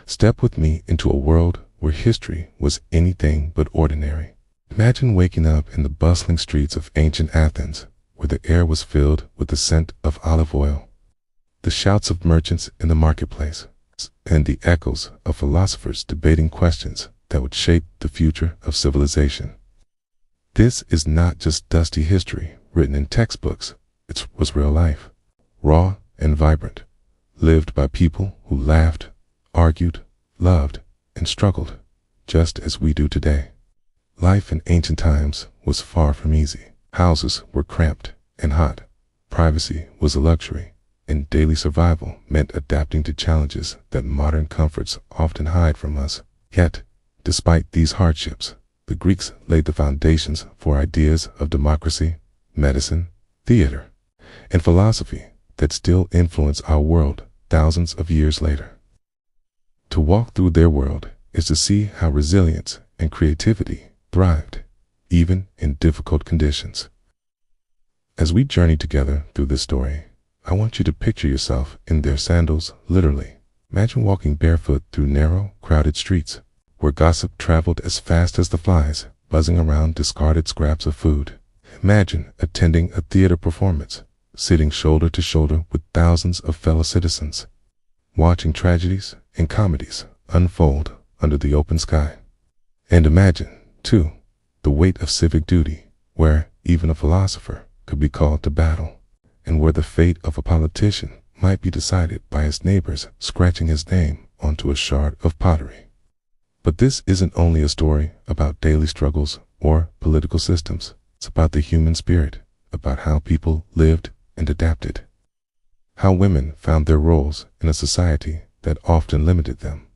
Step with me into a world where history was anything but ordinary. Imagine waking up in the bustling streets of ancient Athens, where the air was filled with the scent of olive oil, the shouts of merchants in the marketplace, and the echoes of philosophers debating questions that would shape the future of civilization. This is not just dusty history written in textbooks. It was real life, raw and vibrant, lived by people who laughed, argued, loved, and struggled, just as we do today. Life in ancient times was far from easy. Houses were cramped and hot. Privacy was a luxury, and daily survival meant adapting to challenges that modern comforts often hide from us. Yet, despite these hardships, the Greeks laid the foundations for ideas of democracy, medicine, theater, and philosophy that still influence our world thousands of years later. To walk through their world is to see how resilience and creativity thrived, even in difficult conditions. As we journey together through this story, I want you to picture yourself in their sandals, literally. Imagine walking barefoot through narrow, crowded streets, where gossip traveled as fast as the flies, buzzing around discarded scraps of food. Imagine attending a theater performance, sitting shoulder to shoulder with thousands of fellow citizens, watching tragedies and comedies unfold under the open sky. And imagine, too, the weight of civic duty, where even a philosopher could be called to battle, and where the fate of a politician might be decided by his neighbors scratching his name onto a shard of pottery. But this isn't only a story about daily struggles or political systems. It's about the human spirit, about how people lived and adapted, how women found their roles in a society that often limited them,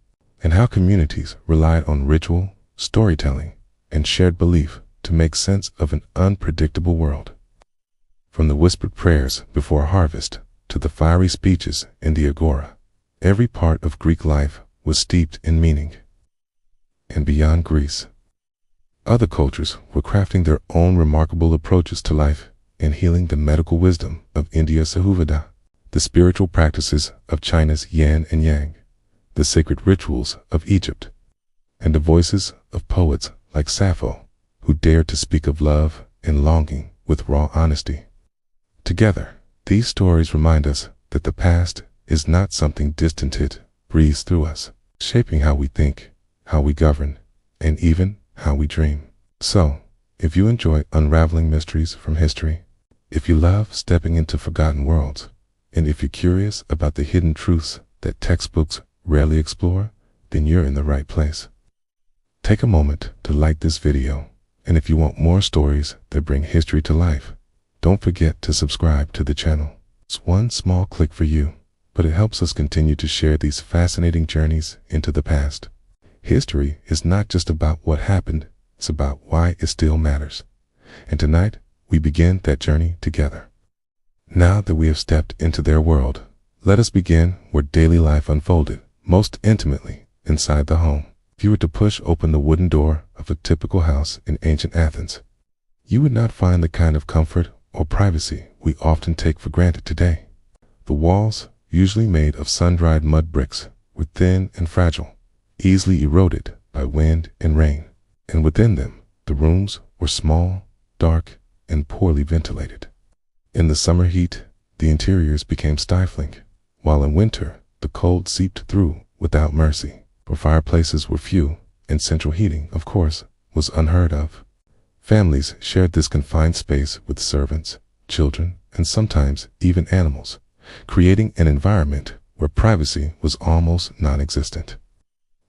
and how communities relied on ritual, storytelling, and shared belief to make sense of an unpredictable world. From the whispered prayers before harvest to the fiery speeches in the agora, every part of Greek life was steeped in meaning. And beyond Greece, other cultures were crafting their own remarkable approaches to life and healing. The medical wisdom of India's Ayurveda, the spiritual practices of China's yin and yang, the sacred rituals of Egypt, and the voices of poets like Sappho, who dared to speak of love and longing with raw honesty. Together, these stories remind us that the past is not something distant. It breathes through us, shaping how we think, how we govern, and even how we dream. So, if you enjoy unraveling mysteries from history, if you love stepping into forgotten worlds, and if you're curious about the hidden truths that textbooks rarely explore, then you're in the right place. Take a moment to like this video, and if you want more stories that bring history to life, don't forget to subscribe to the channel. It's one small click for you, but it helps us continue to share these fascinating journeys into the past. History is not just about what happened, it's about why it still matters. And tonight, we begin that journey together. Now that we have stepped into their world, let us begin where daily life unfolded, most intimately, inside the home. If you were to push open the wooden door of a typical house in ancient Athens, you would not find the kind of comfort or privacy we often take for granted today. The walls, usually made of sun-dried mud bricks, were thin and fragile, easily eroded by wind and rain, and within them, the rooms were small, dark, and poorly ventilated. In the summer heat, the interiors became stifling, while in winter, the cold seeped through without mercy, for fireplaces were few, and central heating, of course, was unheard of. Families shared this confined space with servants, children, and sometimes even animals, creating an environment where privacy was almost non-existent.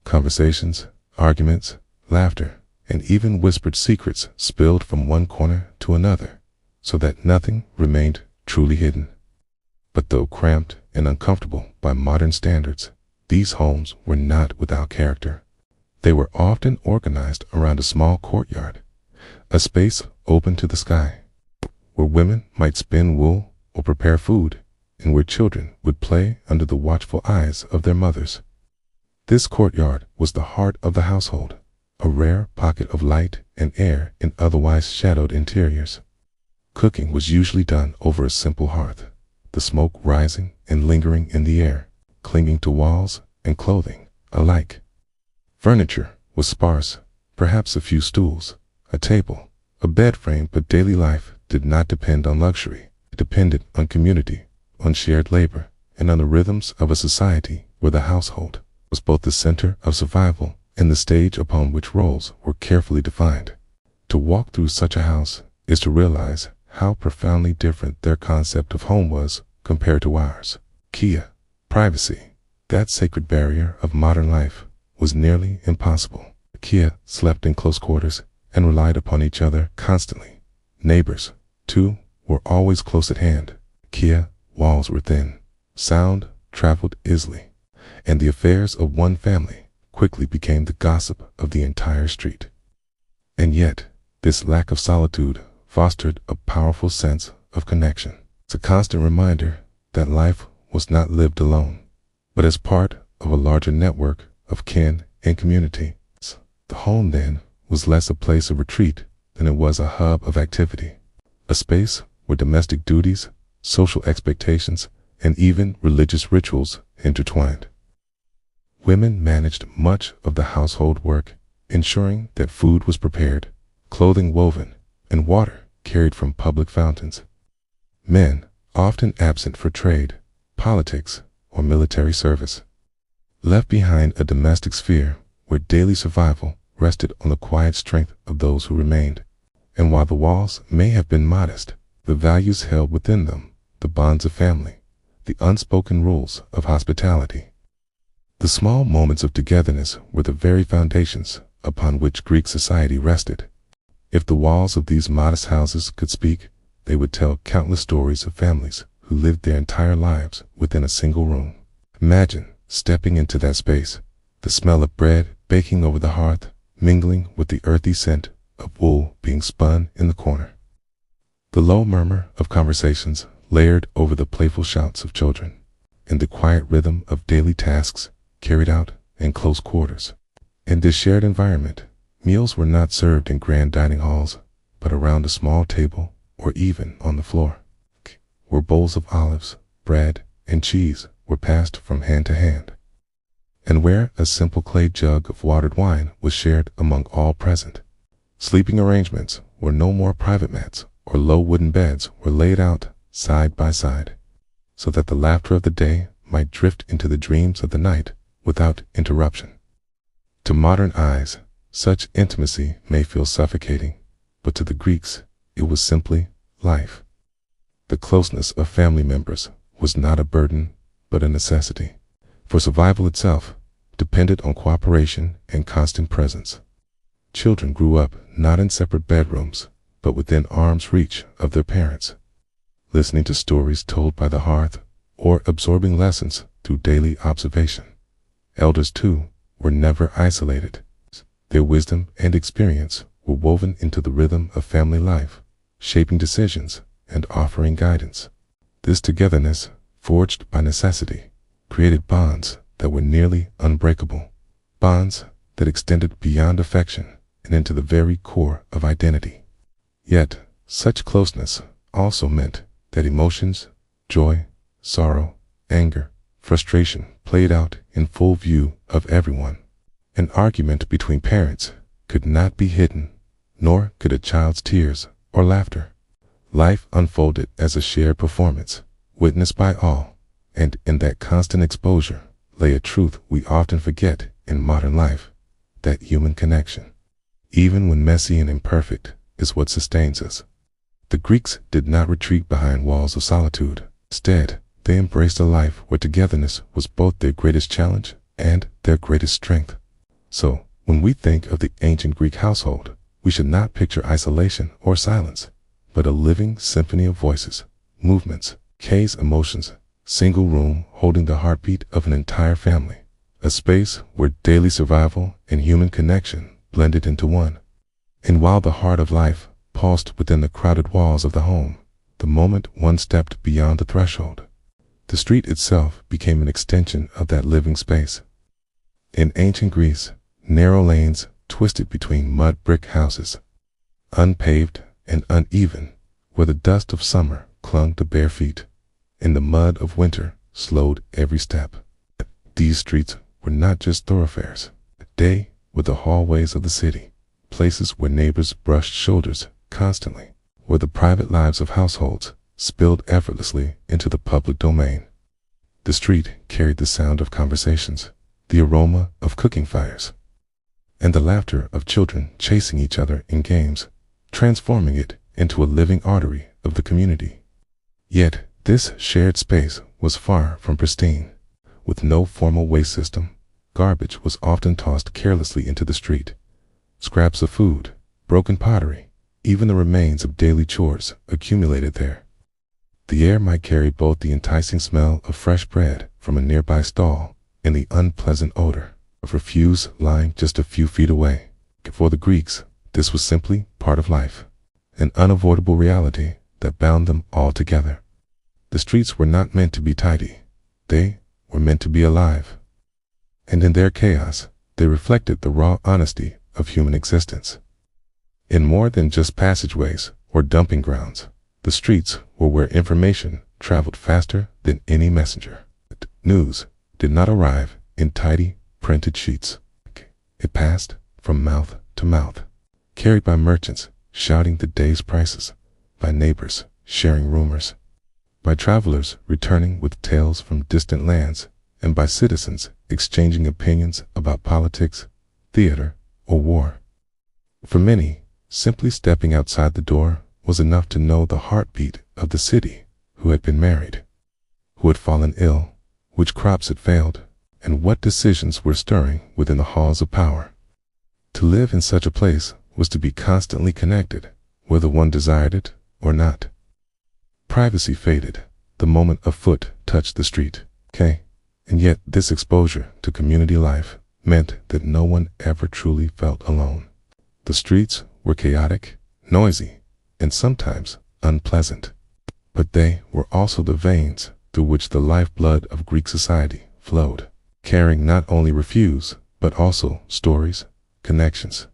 Conversations, arguments, laughter, and even whispered secrets spilled from one corner to another, so that nothing remained truly hidden. But though cramped and uncomfortable by modern standards, these homes were not without character. They were often organized around a small courtyard, a space open to the sky, where women might spin wool or prepare food, and where children would play under the watchful eyes of their mothers. This courtyard was the heart of the household, a rare pocket of light and air in otherwise shadowed interiors. Cooking was usually done over a simple hearth, the smoke rising and lingering in the air, clinging to walls and clothing alike. Furniture was sparse, perhaps a few stools, a table, a bed frame, but daily life did not depend on luxury. It depended on community, on shared labor, and on the rhythms of a society where the household was both the center of survival and the stage upon which roles were carefully defined. To walk through such a house is to realize how profoundly different their concept of home was compared to ours. Privacy, that sacred barrier of modern life, was nearly impossible. Slept in close quarters and relied upon each other constantly. Neighbors, too, were always close at hand. Walls were thin. Sound traveled easily, and the affairs of one family quickly became the gossip of the entire street. And yet, this lack of solitude fostered a powerful sense of connection. It's a constant reminder that life was not lived alone, but as part of a larger network of kin and community. The home, then, was less a place of retreat than it was a hub of activity, a space where domestic duties, social expectations, and even religious rituals intertwined. Women managed much of the household work, ensuring that food was prepared, clothing woven, and water carried from public fountains. Men, often absent for trade, politics, or military service, left behind a domestic sphere where daily survival rested on the quiet strength of those who remained. And while the walls may have been modest, the values held within them, the bonds of family, the unspoken rules of hospitality, the small moments of togetherness were the very foundations upon which Greek society rested. If the walls of these modest houses could speak, they would tell countless stories of families who lived their entire lives within a single room. Imagine stepping into that space, the smell of bread baking over the hearth, mingling with the earthy scent of wool being spun in the corner. The low murmur of conversations layered over the playful shouts of children, and the quiet rhythm of daily tasks carried out in close quarters. In this shared environment, meals were not served in grand dining halls, but around a small table or even on the floor, where bowls of olives, bread, and cheese were passed from hand to hand, and where a simple clay jug of watered wine was shared among all present. Sleeping arrangements were no more private mats, or low wooden beds were laid out side by side, so that the laughter of the day might drift into the dreams of the night without interruption. To modern eyes, such intimacy may feel suffocating, but to the Greeks, it was simply life. The closeness of family members was not a burden, but a necessity, for survival itself depended on cooperation and constant presence. Children grew up not in separate bedrooms, but within arm's reach of their parents, listening to stories told by the hearth or absorbing lessons through daily observation. Elders, too, were never isolated. Their wisdom and experience were woven into the rhythm of family life, shaping decisions and offering guidance. This togetherness, forged by necessity, created bonds that were nearly unbreakable, bonds that extended beyond affection and into the very core of identity. Yet, such closeness also meant that emotions, joy, sorrow, anger, frustration played out in full view of everyone. An argument between parents could not be hidden, nor could a child's tears or laughter. Life unfolded as a shared performance, witnessed by all, and in that constant exposure lay a truth we often forget in modern life, that human connection, even when messy and imperfect, is what sustains us. The Greeks did not retreat behind walls of solitude. Instead, they embraced a life where togetherness was both their greatest challenge and their greatest strength. So, when we think of the ancient Greek household, we should not picture isolation or silence, but a living symphony of voices, movements, emotions, single room holding the heartbeat of an entire family, a space where daily survival and human connection blended into one. And while the heart of life pulsed within the crowded walls of the home, the moment one stepped beyond the threshold, the street itself became an extension of that living space. In ancient Greece, narrow lanes twisted between mud brick houses, unpaved and uneven, where the dust of summer clung to bare feet, and the mud of winter slowed every step. These streets were not just thoroughfares. They were the hallways of the city, places where neighbors brushed shoulders constantly, where the private lives of households spilled effortlessly into the public domain. The street carried the sound of conversations, the aroma of cooking fires, and the laughter of children chasing each other in games, transforming it into a living artery of the community. Yet, this shared space was far from pristine. With no formal waste system, garbage was often tossed carelessly into the street. Scraps of food, broken pottery, even the remains of daily chores accumulated there. The air might carry both the enticing smell of fresh bread from a nearby stall and the unpleasant odor of refuse lying just a few feet away. For the Greeks, this was simply part of life, an unavoidable reality that bound them all together. The streets were not meant to be tidy. They were meant to be alive. And in their chaos, they reflected the raw honesty of human existence. In more than just passageways or dumping grounds, the streets were where information traveled faster than any messenger. News did not arrive in tidy, printed sheets. It passed from mouth to mouth, carried by merchants shouting the day's prices, by neighbors sharing rumors, by travelers returning with tales from distant lands, and by citizens exchanging opinions about politics, theater, or war. For many, simply stepping outside the door was enough to know the heartbeat of the city, who had been married, who had fallen ill, which crops had failed, and what decisions were stirring within the halls of power. To live in such a place was to be constantly connected, whether one desired it or not. Privacy faded the moment a foot touched the street. And yet this exposure to community life meant that no one ever truly felt alone. The streets were chaotic, noisy, and sometimes unpleasant, but they were also the veins through which the lifeblood of Greek society flowed, carrying not only refuse, but also stories, connections,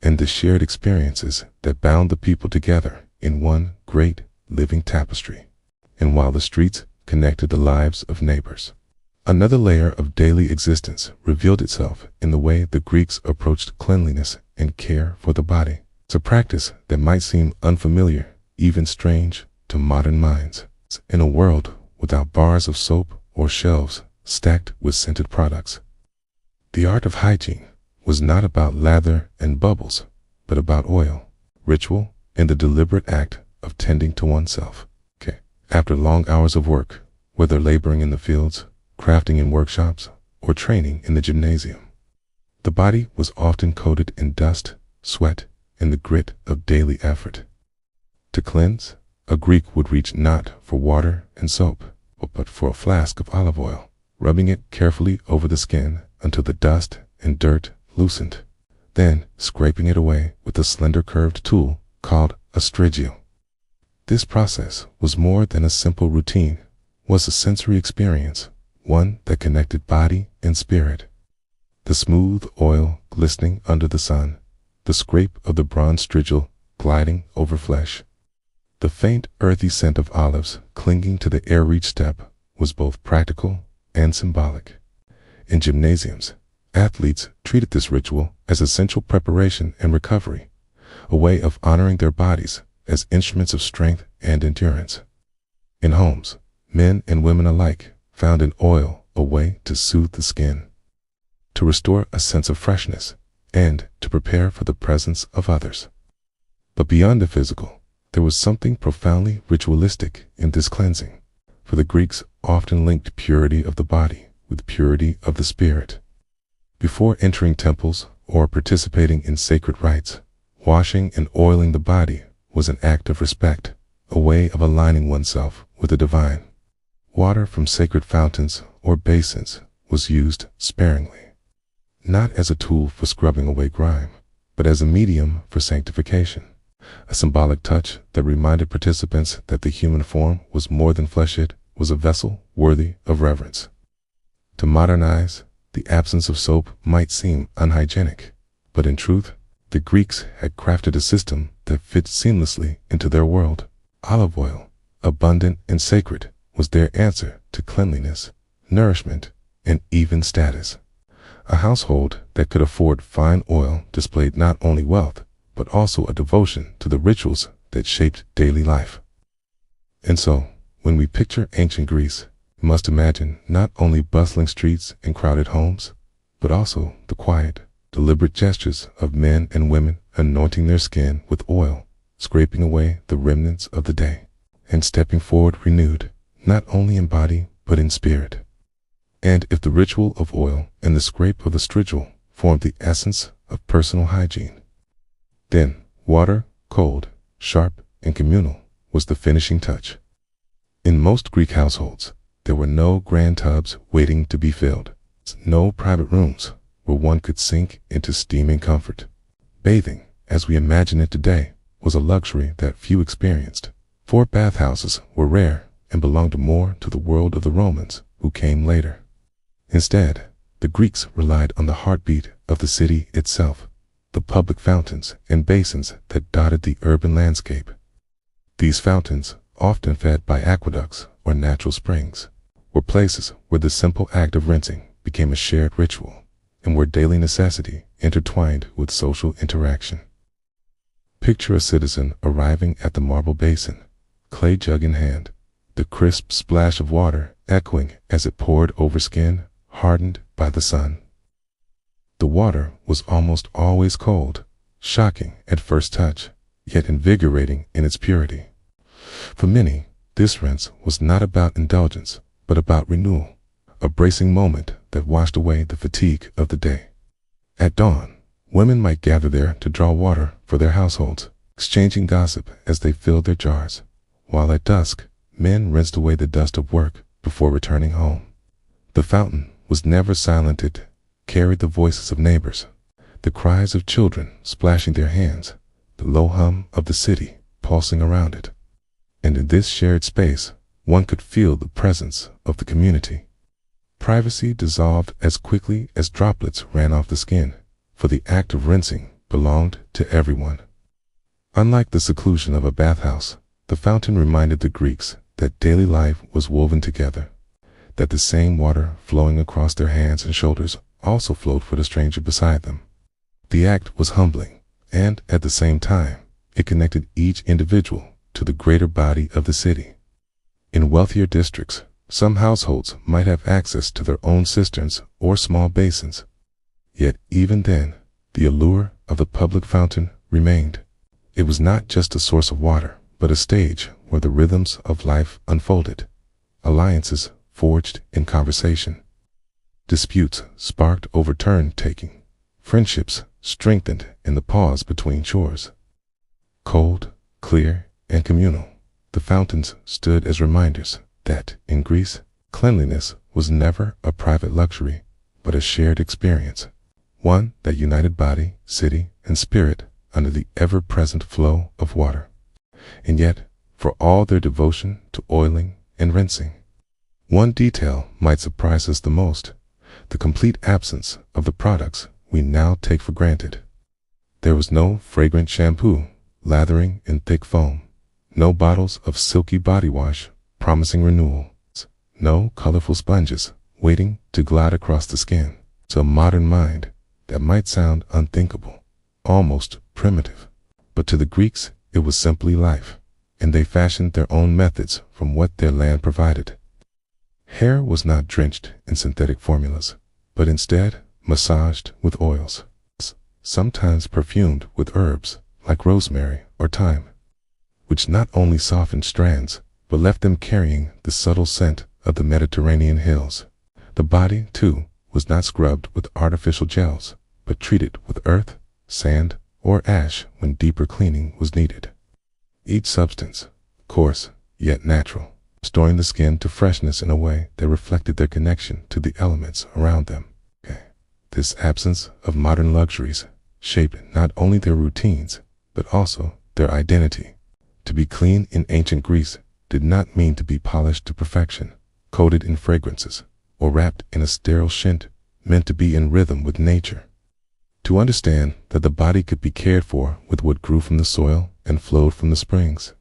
and the shared experiences that bound the people together in one great living tapestry. And while the streets connected the lives of neighbors, another layer of daily existence revealed itself in the way the Greeks approached cleanliness and care for the body. It's a practice that might seem unfamiliar, even strange, to modern minds. In a world without bars of soap or shelves stacked with scented products, the art of hygiene was not about lather and bubbles, but about oil, ritual, and the deliberate act of tending to oneself. After long hours of work, whether laboring in the fields, crafting in workshops, or training in the gymnasium, the body was often coated in dust, sweat, and the grit of daily effort. To cleanse, a Greek would reach not for water and soap, but for a flask of olive oil, rubbing it carefully over the skin until the dust and dirt loosened, then scraping it away with a slender curved tool called a strigio. This process was more than a simple routine, was a sensory experience, one that connected body and spirit. The smooth oil glistening under the sun, the scrape of the bronze strigil gliding over flesh, the faint earthy scent of olives clinging to the air-reach step was both practical and symbolic. In gymnasiums, athletes treated this ritual as essential preparation and recovery, a way of honoring their bodies as instruments of strength and endurance. In homes, men and women alike found in oil a way to soothe the skin, to restore a sense of freshness, and to prepare for the presence of others. But beyond the physical, there was something profoundly ritualistic in this cleansing, for the Greeks often linked purity of the body with purity of the spirit. Before entering temples or participating in sacred rites, washing and oiling the body was an act of respect, a way of aligning oneself with the divine. Water from sacred fountains or basins was used sparingly, not as a tool for scrubbing away grime, but as a medium for sanctification, a symbolic touch that reminded participants that the human form was more than flesh, it was a vessel worthy of reverence. To modernize, the absence of soap might seem unhygienic, but in truth, the Greeks had crafted a system that fit seamlessly into their world. Olive oil, abundant and sacred, was their answer to cleanliness, nourishment, and even status. A household that could afford fine oil displayed not only wealth, but also a devotion to the rituals that shaped daily life. And so, when we picture ancient Greece, we must imagine not only bustling streets and crowded homes, but also the quiet, deliberate gestures of men and women anointing their skin with oil, scraping away the remnants of the day, and stepping forward renewed, not only in body, but in spirit. And if the ritual of oil and the scrape of the strigil formed the essence of personal hygiene, then water, cold, sharp, and communal, was the finishing touch. In most Greek households, there were no grand tubs waiting to be filled, no private rooms where one could sink into steaming comfort. Bathing, as we imagine it today, was a luxury that few experienced, for bathhouses were rare and belonged more to the world of the Romans, who came later. Instead, the Greeks relied on the heartbeat of the city itself, the public fountains and basins that dotted the urban landscape. These fountains, often fed by aqueducts or natural springs, were places where the simple act of rinsing became a shared ritual, and where daily necessity intertwined with social interaction. Picture a citizen arriving at the marble basin, clay jug in hand, the crisp splash of water echoing as it poured over skin hardened by the sun. The water was almost always cold, shocking at first touch, yet invigorating in its purity. For many, this rinse was not about indulgence, but about renewal, a bracing moment that washed away the fatigue of the day. At dawn, women might gather there to draw water for their households, exchanging gossip as they filled their jars, while at dusk, men rinsed away the dust of work before returning home. The fountain was never silent. It carried the voices of neighbors, the cries of children splashing their hands, the low hum of the city pulsing around it. And in this shared space, one could feel the presence of the community. Privacy dissolved as quickly as droplets ran off the skin, for the act of rinsing belonged to everyone. Unlike the seclusion of a bathhouse, the fountain reminded the Greeks that daily life was woven together, that the same water flowing across their hands and shoulders also flowed for the stranger beside them. The act was humbling, and at the same time, it connected each individual to the greater body of the city. In wealthier districts, some households might have access to their own cisterns or small basins. Yet even then, the allure of the public fountain remained. It was not just a source of water, but a stage where the rhythms of life unfolded, alliances forged in conversation, disputes sparked over turn-taking, friendships strengthened in the pause between chores. Cold, clear, and communal, the fountains stood as reminders that, in Greece, cleanliness was never a private luxury, but a shared experience, one that united body, city, and spirit under the ever-present flow of water. And yet, for all their devotion to oiling and rinsing, one detail might surprise us the most: the complete absence of the products we now take for granted. There was no fragrant shampoo lathering in thick foam, no bottles of silky body wash promising renewal, no colorful sponges waiting to glide across the skin. To a modern mind, that might sound unthinkable, almost primitive, but to the Greeks it was simply life, and they fashioned their own methods from what their land provided. Hair was not drenched in synthetic formulas, but instead massaged with oils, sometimes perfumed with herbs like rosemary or thyme, which not only softened strands, but left them carrying the subtle scent of the Mediterranean hills. The body, too, was not scrubbed with artificial gels, but treated with earth, sand, or ash when deeper cleaning was needed. Each substance, coarse yet natural, restoring the skin to freshness in a way that reflected their connection to the elements around them. This absence of modern luxuries shaped not only their routines, but also their identity. To be clean in ancient Greece did not mean to be polished to perfection, coated in fragrances, or wrapped in a sterile shint, meant to be in rhythm with nature. To understand that the body could be cared for with what grew from the soil and flowed from the springs.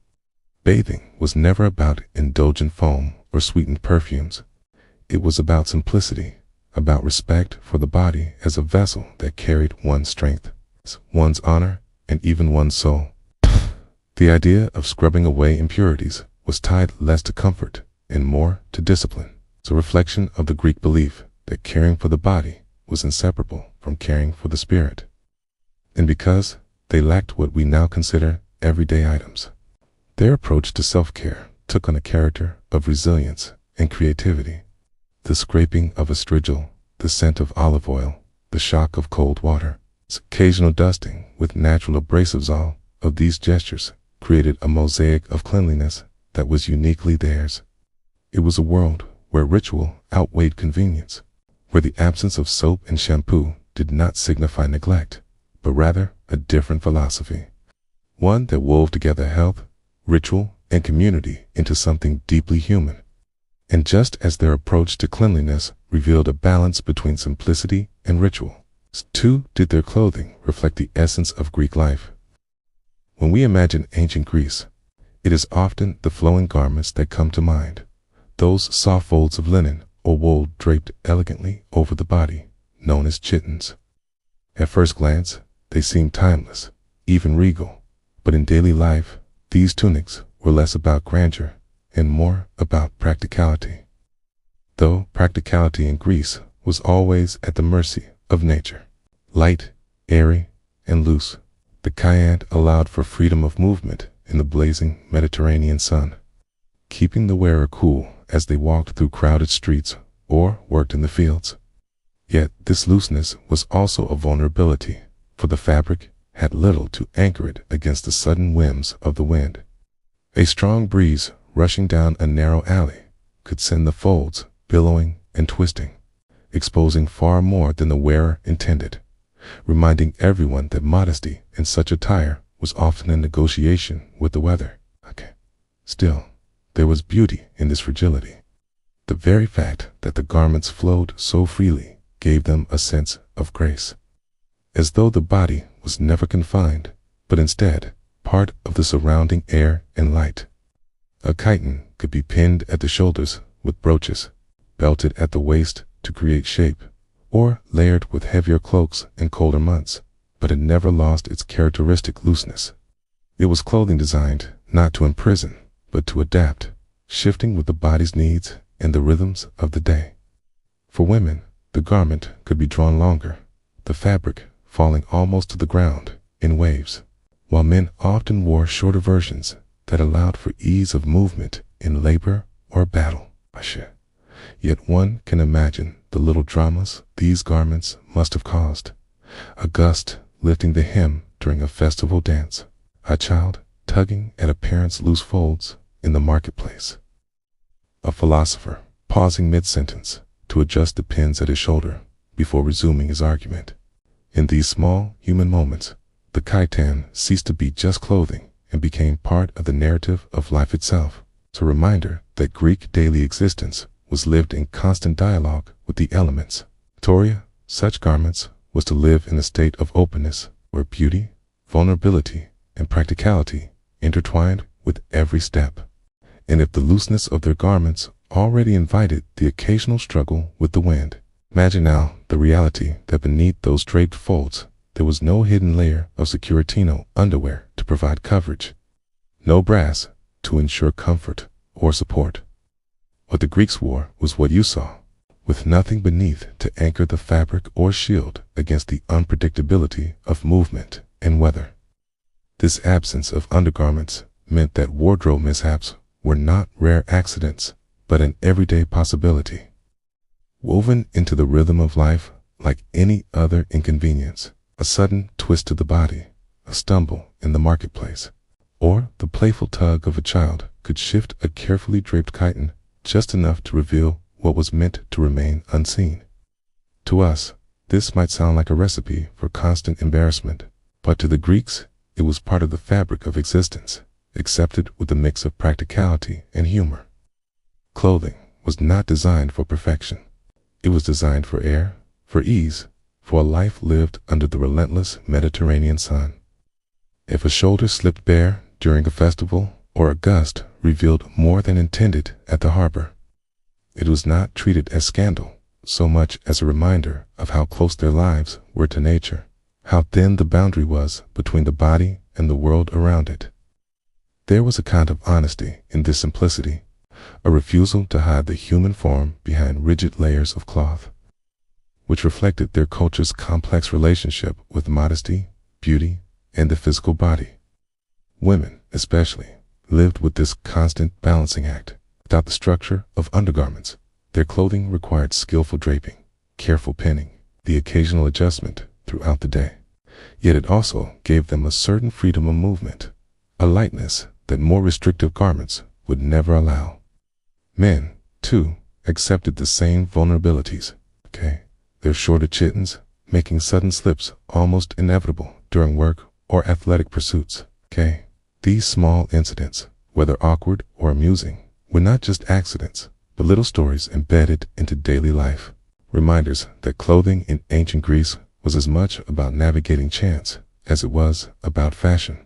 Bathing was never about indulgent foam or sweetened perfumes. It was about simplicity, about respect for the body as a vessel that carried one's strength, one's honor, and even one's soul. The idea of scrubbing away impurities was tied less to comfort and more to discipline. It's a reflection of the Greek belief that caring for the body was inseparable from caring for the spirit. And because they lacked what we now consider everyday items, their approach to self-care took on a character of resilience and creativity. The scraping of a strigil, the scent of olive oil, the shock of cold water, its occasional dusting with natural abrasives, all of these gestures created a mosaic of cleanliness that was uniquely theirs. It was a world where ritual outweighed convenience, where the absence of soap and shampoo did not signify neglect, but rather a different philosophy, one that wove together health, ritual, and community into something deeply human. And just as their approach to cleanliness revealed a balance between simplicity and ritual, so too did their clothing reflect the essence of Greek life. When we imagine ancient Greece, it is often the flowing garments that come to mind, those soft folds of linen or wool draped elegantly over the body, known as chitons. At first glance, they seem timeless, even regal, but in daily life, these tunics were less about grandeur and more about practicality. Though practicality in Greece was always at the mercy of nature, light, airy, and loose, the kyant allowed for freedom of movement in the blazing Mediterranean sun, keeping the wearer cool as they walked through crowded streets or worked in the fields. Yet this looseness was also a vulnerability, for the fabric had little to anchor it against the sudden whims of the wind. A strong breeze rushing down a narrow alley could send the folds billowing and twisting, exposing far more than the wearer intended, reminding everyone that modesty in such attire was often a negotiation with the weather. Still, there was beauty in this fragility. The very fact that the garments flowed so freely gave them a sense of grace, as though the body was never confined, but instead part of the surrounding air and light. A chiton could be pinned at the shoulders with brooches, belted at the waist to create shape, or layered with heavier cloaks in colder months, but it never lost its characteristic looseness. It was clothing designed not to imprison, but to adapt, shifting with the body's needs and the rhythms of the day. For women, the garment could be drawn longer, the fabric falling almost to the ground in waves, while men often wore shorter versions that allowed for ease of movement in labor or battle. Yet one can imagine the little dramas these garments must have caused. A gust lifting the hem during a festival dance, a child tugging at a parent's loose folds in the marketplace, a philosopher pausing mid-sentence to adjust the pins at his shoulder before resuming his argument. In these small human moments, the chiton ceased to be just clothing and became part of the narrative of life itself. It's a reminder that Greek daily existence was lived in constant dialogue with the elements. Toria, such garments, was to live in a state of openness where beauty, vulnerability, and practicality intertwined with every step. And if the looseness of their garments already invited the occasional struggle with the wind, imagine now the reality that beneath those draped folds there was no hidden layer of securitino underwear to provide coverage, no brass to ensure comfort or support. What the Greeks wore was what you saw, with nothing beneath to anchor the fabric or shield against the unpredictability of movement and weather. This absence of undergarments meant that wardrobe mishaps were not rare accidents, but an everyday possibility, woven into the rhythm of life like any other inconvenience. A sudden twist to the body, a stumble in the marketplace, or the playful tug of a child could shift a carefully draped chiton just enough to reveal what was meant to remain unseen. To us, this might sound like a recipe for constant embarrassment, but to the Greeks, it was part of the fabric of existence, accepted with a mix of practicality and humor. Clothing was not designed for perfection. It was designed for air, for ease, for a life lived under the relentless Mediterranean sun. If a shoulder slipped bare during a festival or a gust revealed more than intended at the harbor, it was not treated as scandal, so much as a reminder of how close their lives were to nature, how thin the boundary was between the body and the world around it. There was a kind of honesty in this simplicity, a refusal to hide the human form behind rigid layers of cloth, which reflected their culture's complex relationship with modesty, beauty, and the physical body. Women, especially, lived with this constant balancing act. Without the structure of undergarments, their clothing required skillful draping, careful pinning, the occasional adjustment throughout the day. Yet it also gave them a certain freedom of movement, a lightness that more restrictive garments would never allow. Men, too, accepted the same vulnerabilities. Their shorter chittens, making sudden slips almost inevitable during work or athletic pursuits. These small incidents, whether awkward or amusing, were not just accidents, but little stories embedded into daily life, reminders that clothing in ancient Greece was as much about navigating chance as it was about fashion.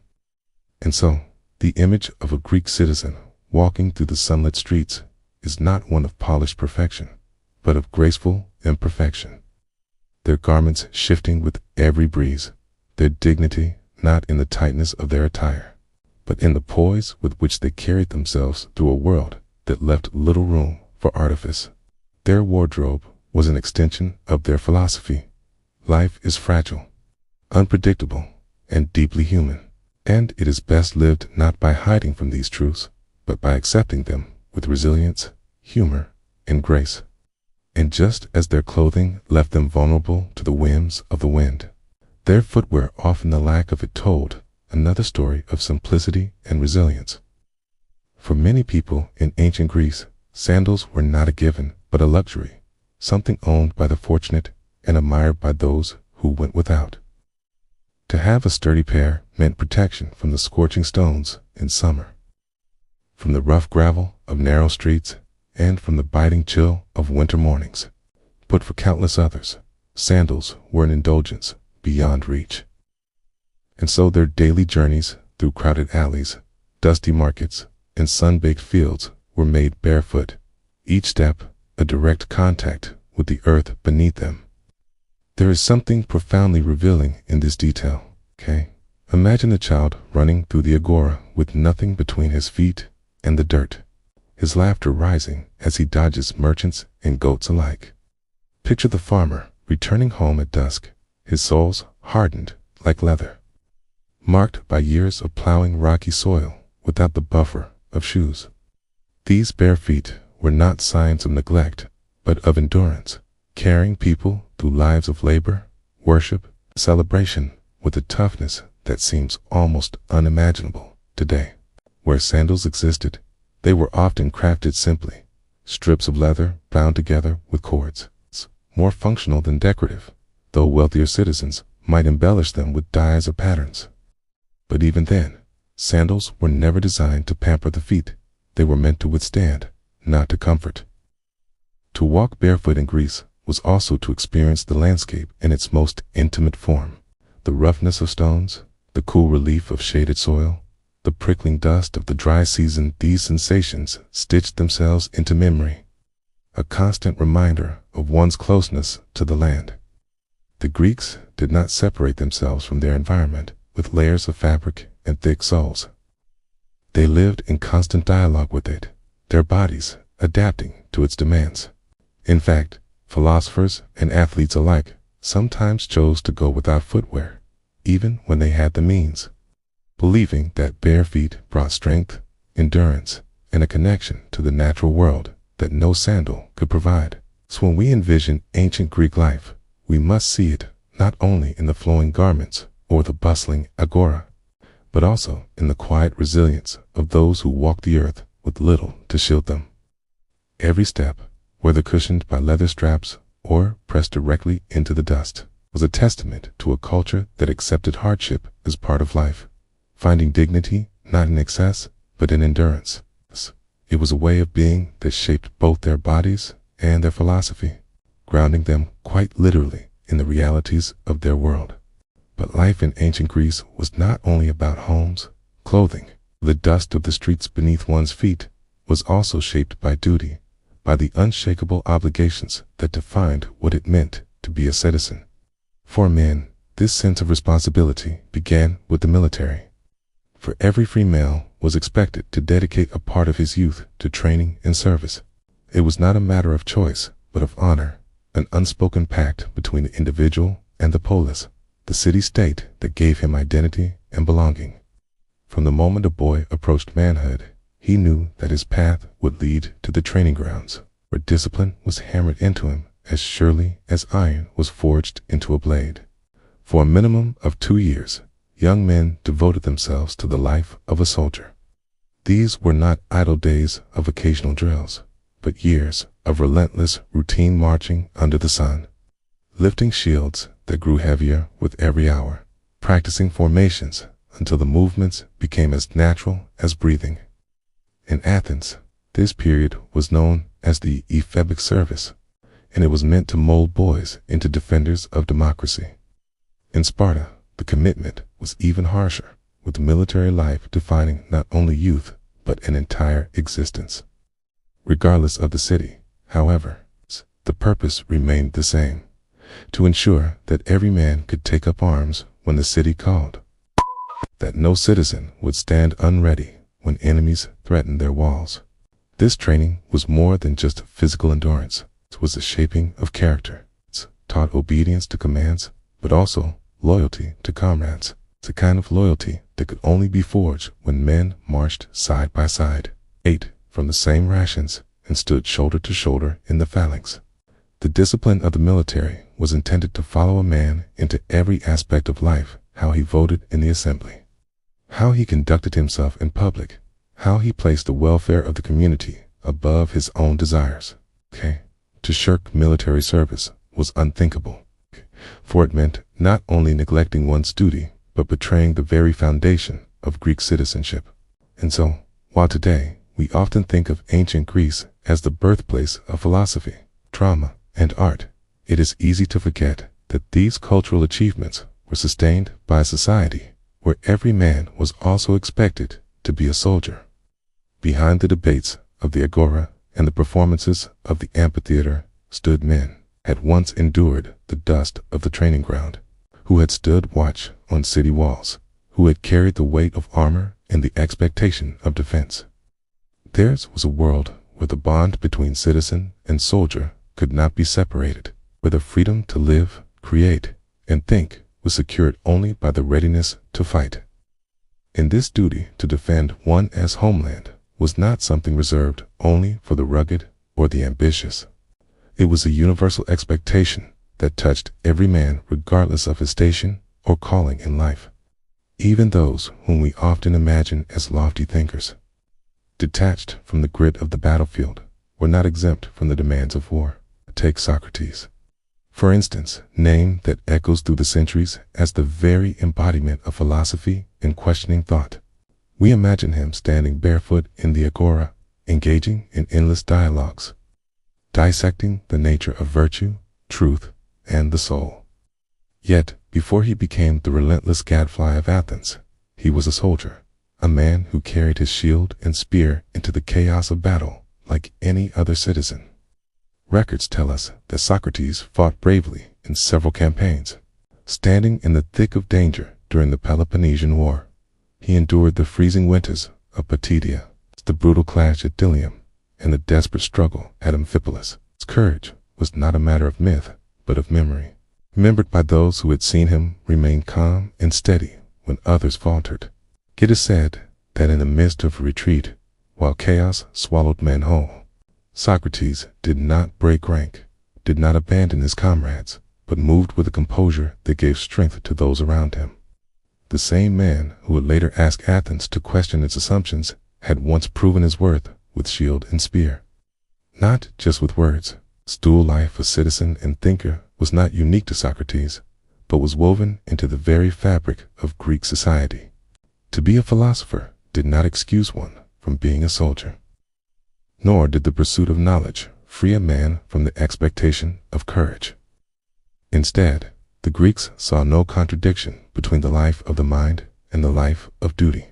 And so, the image of a Greek citizen walking through the sunlit streets is not one of polished perfection, but of graceful imperfection. Their garments shifting with every breeze, their dignity not in the tightness of their attire, but in the poise with which they carried themselves through a world that left little room for artifice. Their wardrobe was an extension of their philosophy. Life is fragile, unpredictable, and deeply human, and it is best lived not by hiding from these truths, but by accepting them with resilience, humor, and grace. And just as their clothing left them vulnerable to the whims of the wind, their footwear, often the lack of it, told another story of simplicity and resilience. For many people in ancient Greece, sandals were not a given, but a luxury, something owned by the fortunate and admired by those who went without. To have a sturdy pair meant protection from the scorching stones in summer, from the rough gravel of narrow streets, and from the biting chill of winter mornings. But for countless others, sandals were an indulgence beyond reach. And so their daily journeys through crowded alleys, dusty markets, and sun-baked fields were made barefoot, each step a direct contact with the earth beneath them. There is something profoundly revealing in this detail. Imagine a child running through the agora with nothing between his feet and the dirt, his laughter rising as he dodges merchants and goats alike. Picture the farmer returning home at dusk, his soles hardened like leather, marked by years of plowing rocky soil without the buffer of shoes. These bare feet were not signs of neglect, but of endurance, carrying people through lives of labor, worship, celebration with a toughness that seems almost unimaginable today. Where sandals existed, they were often crafted simply, strips of leather bound together with cords, more functional than decorative, though wealthier citizens might embellish them with dyes or patterns. But even then, sandals were never designed to pamper the feet. They were meant to withstand, not to comfort. To walk barefoot in Greece was also to experience the landscape in its most intimate form. The roughness of stones, the cool relief of shaded soil, the prickling dust of the dry season, these sensations stitched themselves into memory, a constant reminder of one's closeness to the land. The Greeks did not separate themselves from their environment with layers of fabric and thick soles. They lived in constant dialogue with it, their bodies adapting to its demands. In fact, philosophers and athletes alike sometimes chose to go without footwear, even when they had the means, believing that bare feet brought strength, endurance, and a connection to the natural world that no sandal could provide. So when we envision ancient Greek life, we must see it not only in the flowing garments or the bustling agora, but also in the quiet resilience of those who walk the earth with little to shield them. Every step, whether cushioned by leather straps or pressed directly into the dust, was a testament to a culture that accepted hardship as part of life, finding dignity not in excess, but in endurance. It was a way of being that shaped both their bodies and their philosophy, grounding them quite literally in the realities of their world. But life in ancient Greece was not only about homes, clothing. The dust of the streets beneath one's feet was also shaped by duty, by the unshakable obligations that defined what it meant to be a citizen. For men, this sense of responsibility began with the military. For every free male was expected to dedicate a part of his youth to training and service. It was not a matter of choice, but of honor, an unspoken pact between the individual and the polis, the city-state that gave him identity and belonging. From the moment a boy approached manhood, he knew that his path would lead to the training grounds, where discipline was hammered into him as surely as iron was forged into a blade. For a minimum of 2 years, young men devoted themselves to the life of a soldier. These were not idle days of occasional drills, but years of relentless routine marching under the sun, lifting shields that grew heavier with every hour, practicing formations until the movements became as natural as breathing. In Athens, this period was known as the ephebic service, and it was meant to mold boys into defenders of democracy. In Sparta, the commitment was even harsher, with military life defining not only youth, but an entire existence. Regardless of the city, however, the purpose remained the same: to ensure that every man could take up arms when the city called, that no citizen would stand unready when enemies threatened their walls. This training was more than just physical endurance. It was the shaping of character. It taught obedience to commands, but also loyalty to comrades. It's a kind of loyalty that could only be forged when men marched side by side, ate from the same rations, and stood shoulder to shoulder in the phalanx. The discipline of the military was intended to follow a man into every aspect of life: how he voted in the assembly, how he conducted himself in public, how he placed the welfare of the community above his own desires. To shirk military service was unthinkable, for it meant not only neglecting one's duty, but betraying the very foundation of Greek citizenship. And so, while today we often think of ancient Greece as the birthplace of philosophy, drama, and art, it is easy to forget that these cultural achievements were sustained by a society where every man was also expected to be a soldier. Behind the debates of the agora and the performances of the amphitheater stood men had once endured the dust of the training ground, who had stood watch on city walls, who had carried the weight of armor and the expectation of defense. Theirs was a world where the bond between citizen and soldier could not be separated, where the freedom to live, create, and think was secured only by the readiness to fight. And this duty to defend one's homeland was not something reserved only for the rugged or the ambitious. It was a universal expectation that touched every man regardless of his station or calling in life. Even those whom we often imagine as lofty thinkers, detached from the grit of the battlefield, were not exempt from the demands of war. Take Socrates, for instance, name that echoes through the centuries as the very embodiment of philosophy and questioning thought. We imagine him standing barefoot in the agora, engaging in endless dialogues, dissecting the nature of virtue, truth, and the soul. Yet, before he became the relentless gadfly of Athens, he was a soldier, a man who carried his shield and spear into the chaos of battle like any other citizen. Records tell us that Socrates fought bravely in several campaigns, standing in the thick of danger during the Peloponnesian War. He endured the freezing winters of Potidaea, the brutal clash at Delium, and the desperate struggle at Amphipolis. His courage was not a matter of myth, but of memory, remembered by those who had seen him remain calm and steady when others faltered. It is said that in the midst of a retreat, while chaos swallowed men whole, Socrates did not break rank, did not abandon his comrades, but moved with a composure that gave strength to those around him. The same man who would later ask Athens to question its assumptions had once proven his worth with shield and spear. Not just with words. His dual life of citizen and thinker was not unique to Socrates, but was woven into the very fabric of Greek society. To be a philosopher did not excuse one from being a soldier. Nor did the pursuit of knowledge free a man from the expectation of courage. Instead, the Greeks saw no contradiction between the life of the mind and the life of duty,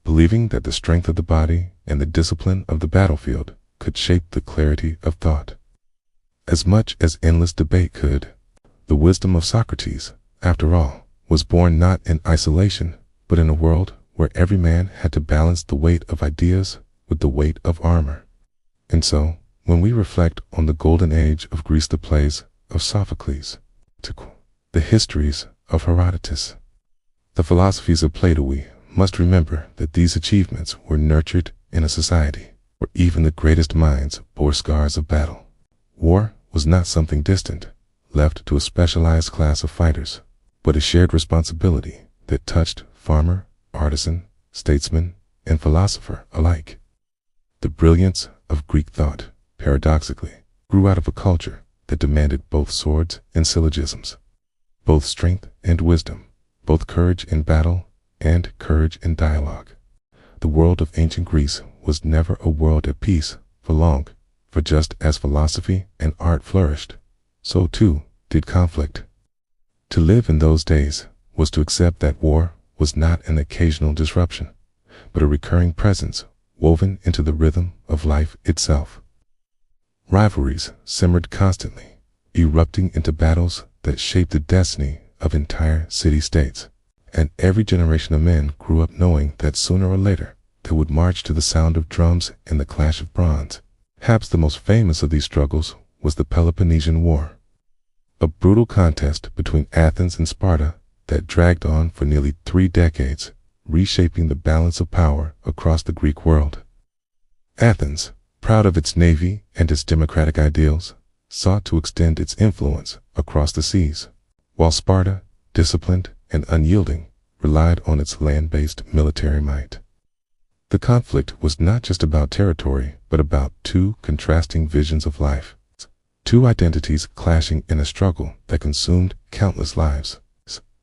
believing that the strength of the body and the discipline of the battlefield could shape the clarity of thought as much as endless debate could. The wisdom of Socrates, after all, was born not in isolation, but in a world where every man had to balance the weight of ideas with the weight of armor. And so, when we reflect on the golden age of Greece, the plays of Sophocles, the histories of Herodotus, the philosophies of Plato, we must remember that these achievements were nurtured in a society where even the greatest minds bore scars of battle. War was not something distant, left to a specialized class of fighters, but a shared responsibility that touched farmer, artisan, statesman, and philosopher alike. The brilliance of Greek thought, paradoxically, grew out of a culture that demanded both swords and syllogisms, both strength and wisdom, both courage in battle and courage in dialogue. The world of ancient Greece was never a world at peace for long, for just as philosophy and art flourished, so too did conflict. To live in those days was to accept that war was not an occasional disruption, but a recurring presence woven into the rhythm of life itself. Rivalries simmered constantly, erupting into battles that shaped the destiny of entire city-states, and every generation of men grew up knowing that sooner or later they would march to the sound of drums in the clash of bronze. Perhaps the most famous of these struggles was the Peloponnesian War, a brutal contest between Athens and Sparta that dragged on for nearly 3 decades, reshaping the balance of power across the Greek world. Athens, proud of its navy and its democratic ideals, sought to extend its influence across the seas, while Sparta, disciplined and unyielding, relied on its land-based military might. The conflict was not just about territory, but about 2 contrasting visions of life, 2 identities clashing in a struggle that consumed countless lives.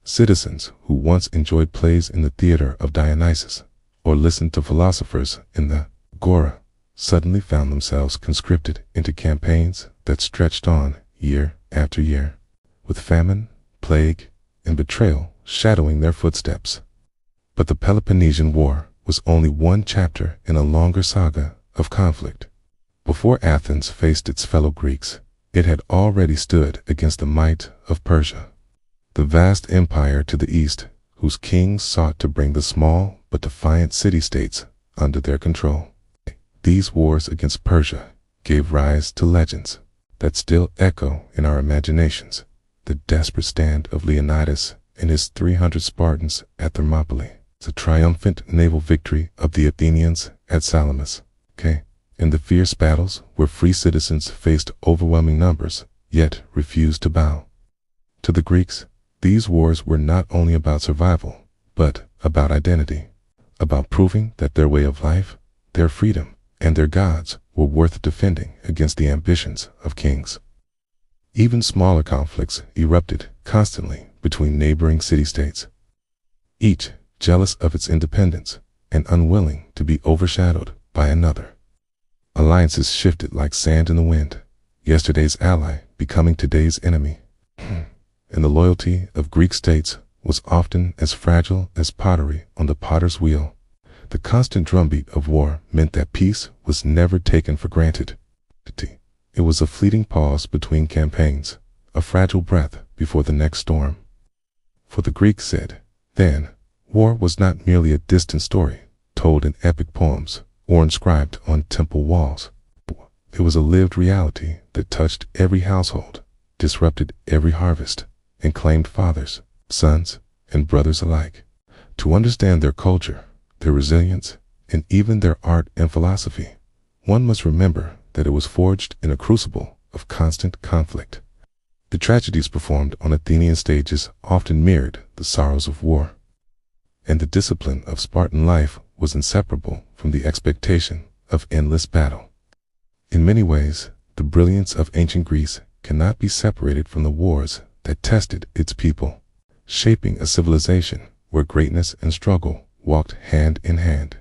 Citizens who once enjoyed plays in the theater of Dionysus, or listened to philosophers in the Agora, suddenly found themselves conscripted into campaigns that stretched on year after year, with famine, plague, and betrayal shadowing their footsteps. But the Peloponnesian War was only one chapter in a longer saga of conflict. Before Athens faced its fellow Greeks, it had already stood against the might of Persia, the vast empire to the east, whose kings sought to bring the small but defiant city-states under their control. These wars against Persia gave rise to legends that still echo in our imaginations: the desperate stand of Leonidas and his 300 Spartans at Thermopylae, the triumphant naval victory of the Athenians at Salamis, and the fierce battles where free citizens faced overwhelming numbers yet refused to bow. To the Greeks, these wars were not only about survival, but about identity, about proving that their way of life, their freedom, and their gods were worth defending against the ambitions of kings. Even smaller conflicts erupted constantly between neighboring city-states, each jealous of its independence and unwilling to be overshadowed by another. Alliances shifted like sand in the wind, yesterday's ally becoming today's enemy. And the loyalty of Greek states was often as fragile as pottery on the potter's wheel. The constant drumbeat of war meant that peace was never taken for granted. It was a fleeting pause between campaigns, a fragile breath before the next storm. For the Greeks said, then, war was not merely a distant story told in epic poems or inscribed on temple walls. It was a lived reality that touched every household, disrupted every harvest, and claimed fathers, sons, and brothers alike. To understand their culture, their resilience, and even their art and philosophy, one must remember that it was forged in a crucible of constant conflict. The tragedies performed on Athenian stages often mirrored the sorrows of war, and the discipline of Spartan life was inseparable from the expectation of endless battle. In many ways, the brilliance of ancient Greece cannot be separated from the wars that tested its people, shaping a civilization where greatness and struggle walked hand in hand.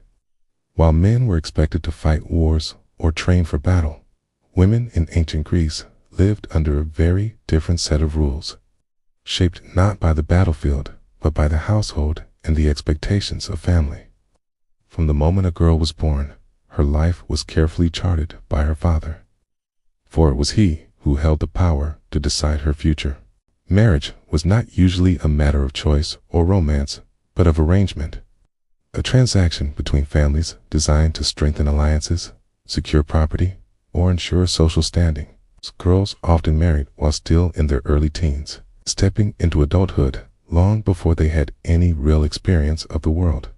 While men were expected to fight wars or train for battle, women in ancient Greece lived under a very different set of rules, shaped not by the battlefield, but by the household and the expectations of family. From the moment a girl was born, her life was carefully charted by her father, for it was he who held the power to decide her future. Marriage was not usually a matter of choice or romance, but of arrangement, a transaction between families designed to strengthen alliances, secure property, or ensure social standing. Girls often married while still in their early teens, stepping into adulthood long before they had any real experience of the world.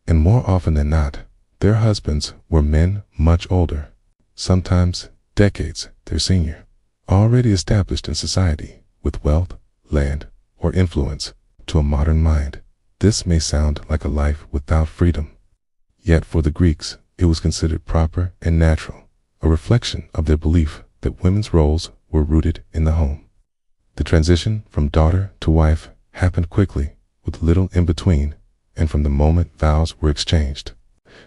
And more often than not, their husbands were men much older, sometimes decades their senior, already established in society with wealth, land, or influence. To a modern mind, this may sound like a life without freedom. Yet for the Greeks, it was considered proper and natural, a reflection of their belief that women's roles were rooted in the home. The transition from daughter to wife happened quickly, with little in between, and from the moment vows were exchanged,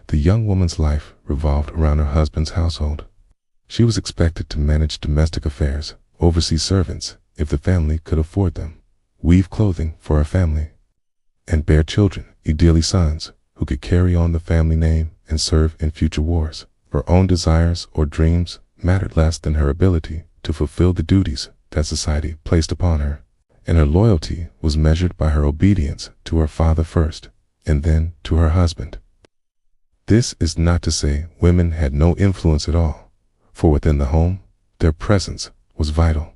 the young woman's life revolved around her husband's household. She was expected to manage domestic affairs, oversee servants if the family could afford them, weave clothing for her family, and bear children, ideally sons, who could carry on the family name and serve in future wars. Her own desires or dreams mattered less than her ability to fulfill the duties that society placed upon her, and her loyalty was measured by her obedience to her father first, and then to her husband. This is not to say women had no influence at all, for within the home, their presence was vital.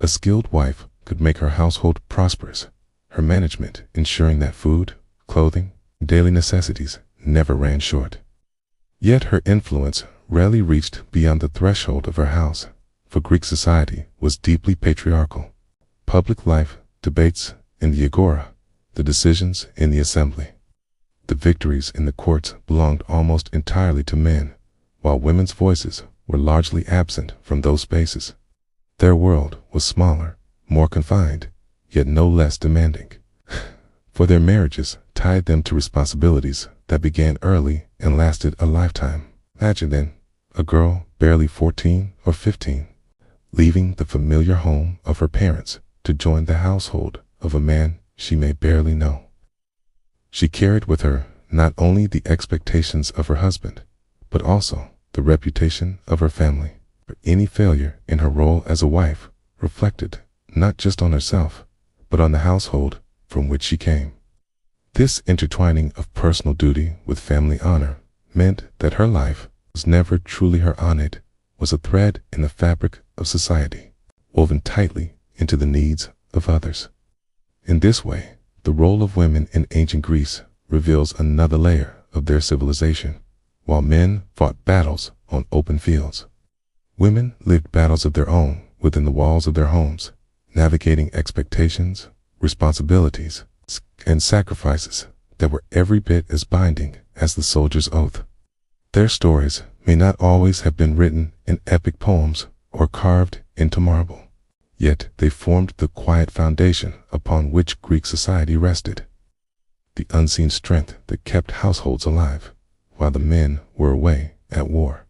A skilled wife could make her household prosperous, her management ensuring that food, clothing, and daily necessities never ran short. Yet her influence rarely reached beyond the threshold of her house, for Greek society was deeply patriarchal. Public life, debates in the agora, the decisions in the assembly, the victories in the courts belonged almost entirely to men, while women's voices were largely absent from those spaces. Their world was smaller, more confined, yet no less demanding, for their marriages tied them to responsibilities that began early and lasted a lifetime. Imagine then, a girl barely 14 or 15, leaving the familiar home of her parents to join the household of a man she may barely know. She carried with her not only the expectations of her husband, but also the reputation of her family. Any failure in her role as a wife reflected not just on herself, but on the household from which she came. This intertwining of personal duty with family honor meant that her life was never truly her own. It was a thread in the fabric of society, woven tightly into the needs of others. In this way, the role of women in ancient Greece reveals another layer of their civilization. While men fought battles on open fields, women lived battles of their own within the walls of their homes, navigating expectations, responsibilities, and sacrifices that were every bit as binding as the soldier's oath. Their stories may not always have been written in epic poems or carved into marble, yet they formed the quiet foundation upon which Greek society rested, the unseen strength that kept households alive while the men were away at war.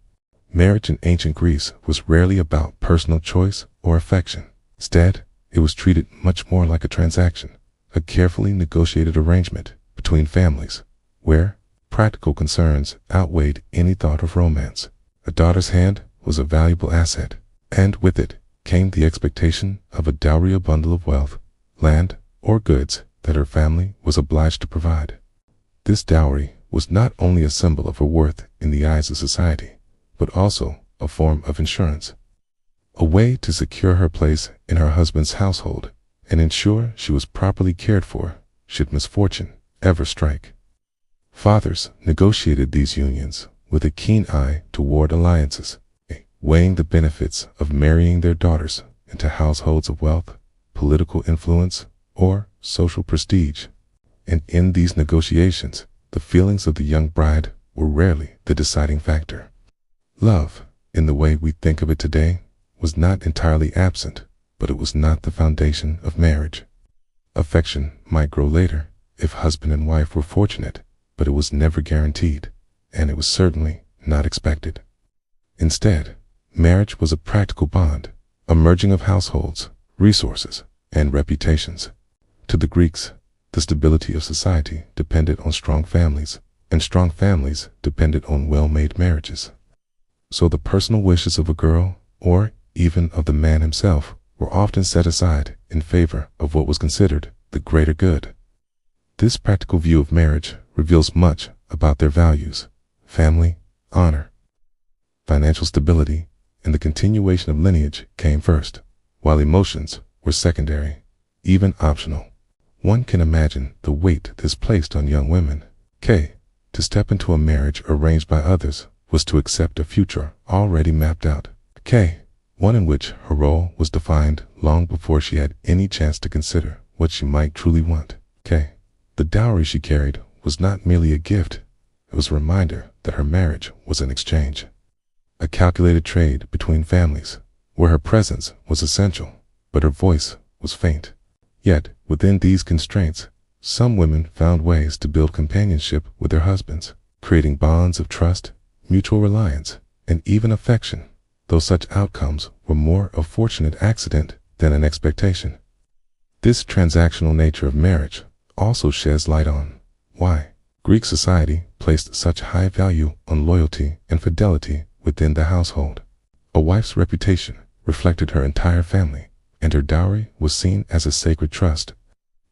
Marriage in ancient Greece was rarely about personal choice or affection. Instead, it was treated much more like a transaction, a carefully negotiated arrangement between families, where practical concerns outweighed any thought of romance. A daughter's hand was a valuable asset, and with it came the expectation of a dowry, a bundle of wealth, land, or goods that her family was obliged to provide. This dowry was not only a symbol of her worth in the eyes of society, but also a form of insurance, a way to secure her place in her husband's household and ensure she was properly cared for should misfortune ever strike. Fathers negotiated these unions with a keen eye toward alliances, weighing the benefits of marrying their daughters into households of wealth, political influence, or social prestige. And in these negotiations, the feelings of the young bride were rarely the deciding factor. Love, in the way we think of it today, was not entirely absent, but it was not the foundation of marriage. Affection might grow later if husband and wife were fortunate, but it was never guaranteed, and it was certainly not expected. Instead, marriage was a practical bond, a merging of households, resources, and reputations. To the Greeks, the stability of society depended on strong families, and strong families depended on well-made marriages. So the personal wishes of a girl, or even of the man himself, were often set aside in favor of what was considered the greater good. This practical view of marriage reveals much about their values: family, honor, financial stability, and the continuation of lineage came first, while emotions were secondary, even optional. One can imagine the weight this placed on young women. To step into a marriage arranged by others was to accept a future already mapped out. One in which her role was defined long before she had any chance to consider what she might truly want. The dowry she carried was not merely a gift, it was a reminder that her marriage was an exchange, a calculated trade between families, where her presence was essential, but her voice was faint. Yet, within these constraints, some women found ways to build companionship with their husbands, creating bonds of trust, mutual reliance, and even affection, though such outcomes were more a fortunate accident than an expectation. This transactional nature of marriage also sheds light on why Greek society placed such high value on loyalty and fidelity within the household. A wife's reputation reflected her entire family, and her dowry was seen as a sacred trust.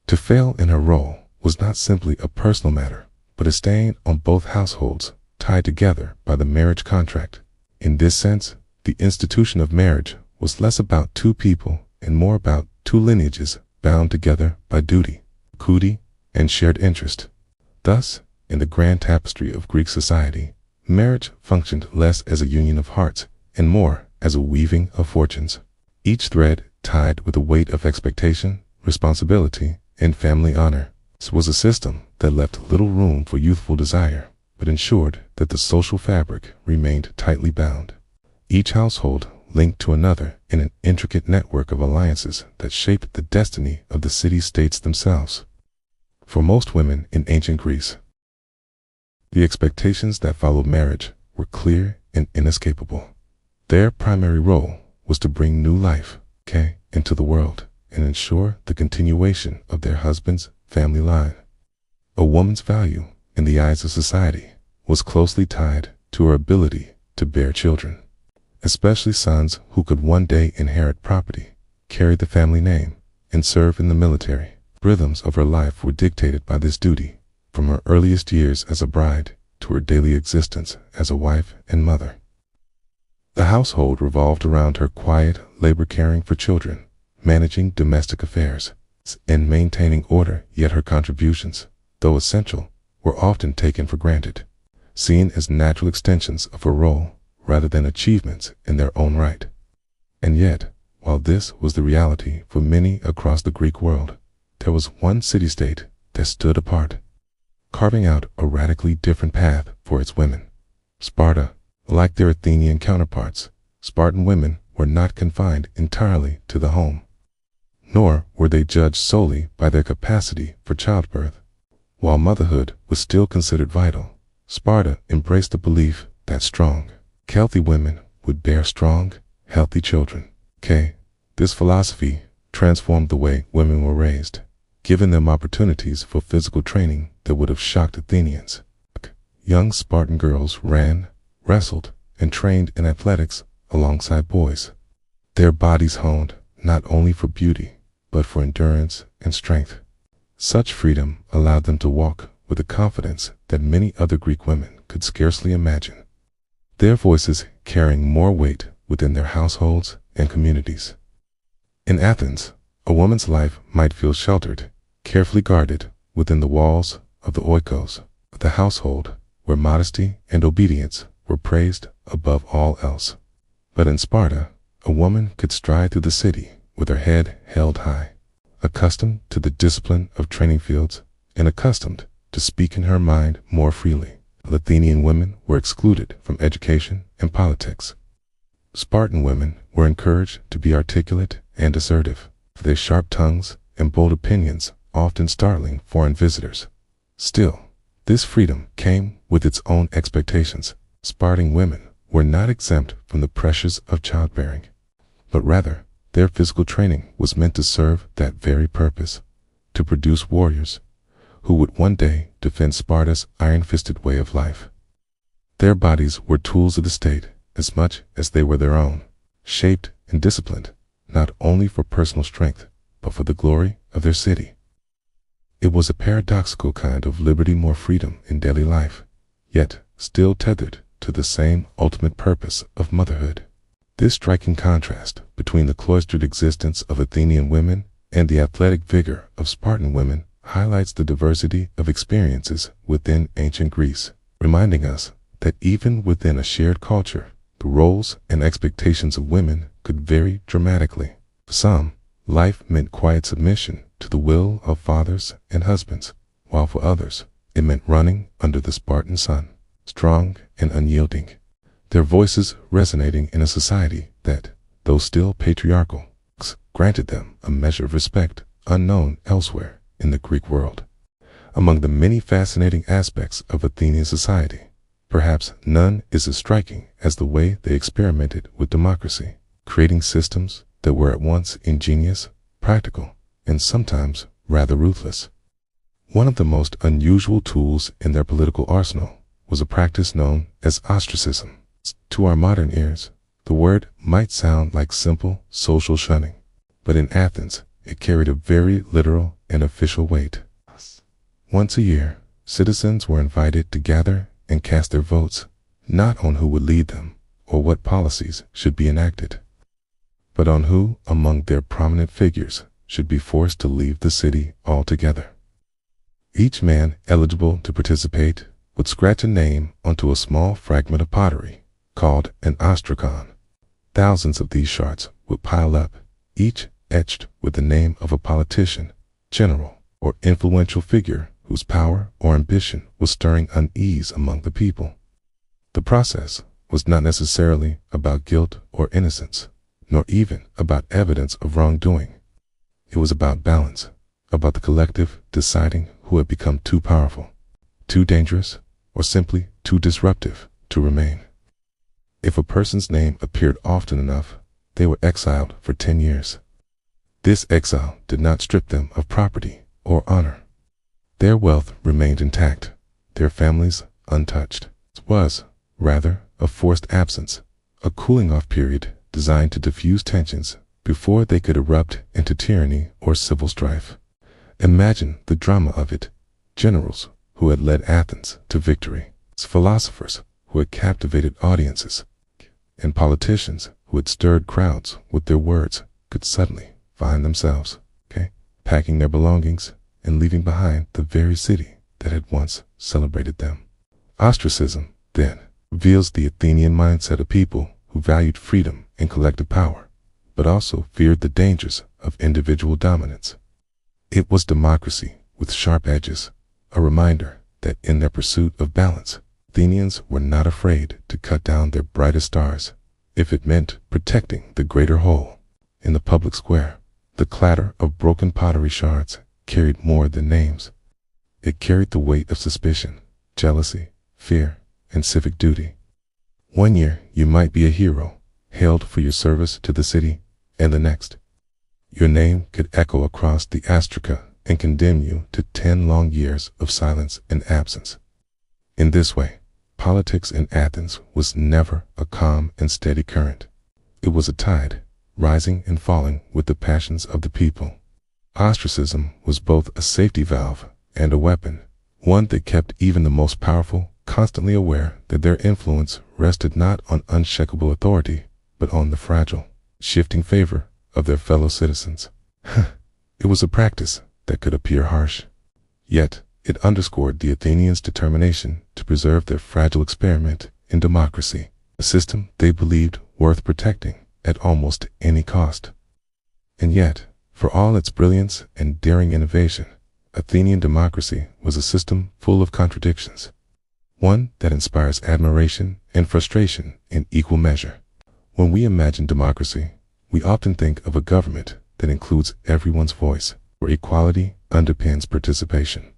To fail in her role was not simply a personal matter, but a stain on both households tied together by the marriage contract. In this sense, the institution of marriage was less about two people and more about two lineages bound together by duty, and shared interest. Thus, in the grand tapestry of Greek society, marriage functioned less as a union of hearts and more as a weaving of fortunes, each thread tied with the weight of expectation, responsibility, and family honor. This was a system that left little room for youthful desire, but ensured that the social fabric remained tightly bound, each household linked to another in an intricate network of alliances that shaped the destiny of the city-states themselves. For most women in ancient Greece, the expectations that followed marriage were clear and inescapable. Their primary role was to bring new life, into the world and ensure the continuation of their husband's family line. A woman's value, in the eyes of society, was closely tied to her ability to bear children, especially sons who could one day inherit property, carry the family name, and serve in the military. Rhythms of her life were dictated by this duty, from her earliest years as a bride to her daily existence as a wife and mother. The household revolved around her quiet labor, caring for children, managing domestic affairs, and maintaining order. Yet her contributions, though essential, were often taken for granted, seen as natural extensions of her role rather than achievements in their own right. And yet, while this was the reality for many across the Greek world, there was one city-state that stood apart, carving out a radically different path for its women: Sparta. Like their Athenian counterparts, Spartan women were not confined entirely to the home, nor were they judged solely by their capacity for childbirth. While motherhood was still considered vital, Sparta embraced the belief that strong, healthy women would bear strong, healthy children. This philosophy transformed the way women were raised, giving them opportunities for physical training that would have shocked Athenians. Young Spartan girls ran, wrestled, and trained in athletics alongside boys, their bodies honed not only for beauty, but for endurance and strength. Such freedom allowed them to walk with a confidence that many other Greek women could scarcely imagine, their voices carrying more weight within their households and communities. In Athens, a woman's life might feel sheltered, carefully guarded within the walls of the oikos, the household, where modesty and obedience were praised above all else. But in Sparta, a woman could stride through the city with her head held high, accustomed to the discipline of training fields and accustomed to speaking her mind more freely. Athenian women were excluded from education and politics. Spartan women were encouraged to be articulate and assertive, their sharp tongues and bold opinions often startling foreign visitors. Still, this freedom came with its own expectations. Spartan women were not exempt from the pressures of childbearing, but rather their physical training was meant to serve that very purpose, to produce warriors who would one day defend Sparta's iron-fisted way of life. Their bodies were tools of the state as much as they were their own, shaped and disciplined not only for personal strength, but for the glory of their city. It was a paradoxical kind of liberty, more freedom in daily life, yet still tethered to the same ultimate purpose of motherhood. This striking contrast between the cloistered existence of Athenian women and the athletic vigor of Spartan women highlights the diversity of experiences within ancient Greece, reminding us that even within a shared culture, the roles and expectations of women could vary dramatically. For some, life meant quiet submission to the will of fathers and husbands, while for others, it meant running under the Spartan sun, strong and unyielding, their voices resonating in a society that, though still patriarchal, granted them a measure of respect unknown elsewhere in the Greek world. Among the many fascinating aspects of Athenian society, perhaps none is as striking as the way they experimented with democracy, creating systems that were at once ingenious, practical, and sometimes rather ruthless. One of the most unusual tools in their political arsenal was a practice known as ostracism. To our modern ears, the word might sound like simple social shunning, but in Athens, it carried a very literal and official weight. Once a year, citizens were invited to gather and cast their votes, not on who would lead them or what policies should be enacted, but on who among their prominent figures should be forced to leave the city altogether. Each man eligible to participate would scratch a name onto a small fragment of pottery called an ostrakon. Thousands of these shards would pile up, each etched with the name of a politician, general, or influential figure whose power or ambition was stirring unease among the people. The process was not necessarily about guilt or innocence, nor even about evidence of wrongdoing. It was about balance, about the collective deciding who had become too powerful, too dangerous, or simply too disruptive to remain. If a person's name appeared often enough, they were exiled for 10 years. This exile did not strip them of property or honor. Their wealth remained intact, their families untouched. It was, rather, a forced absence, a cooling-off period designed to diffuse tensions before they could erupt into tyranny or civil strife. Imagine the drama of it: generals who had led Athens to victory, philosophers who had captivated audiences, and politicians who had stirred crowds with their words could suddenly find themselves packing their belongings and leaving behind the very city that had once celebrated them. Ostracism, then, reveals the Athenian mindset of people who valued freedom and collective power, but also feared the dangers of individual dominance. It was democracy with sharp edges, a reminder that in their pursuit of balance, Athenians were not afraid to cut down their brightest stars if it meant protecting the greater whole. In the public square, the clatter of broken pottery shards carried more than names. It carried the weight of suspicion, jealousy, fear, and civic duty. One year you might be a hero, hailed for your service to the city, and the next, your name could echo across the Astraca and condemn you to 10 long years of silence and absence. In this way, politics in Athens was never a calm and steady current. It was a tide, rising and falling with the passions of the people. Ostracism was both a safety valve and a weapon, one that kept even the most powerful constantly aware that their influence rested not on unshakable authority, but on the fragile, shifting favor of their fellow citizens. It was a practice that could appear harsh, yet it underscored the Athenians' determination to preserve their fragile experiment in democracy, a system they believed worth protecting at almost any cost. And yet, for all its brilliance and daring innovation, Athenian democracy was a system full of contradictions, one that inspires admiration and frustration in equal measure. When we imagine democracy, we often think of a government that includes everyone's voice, where equality underpins participation.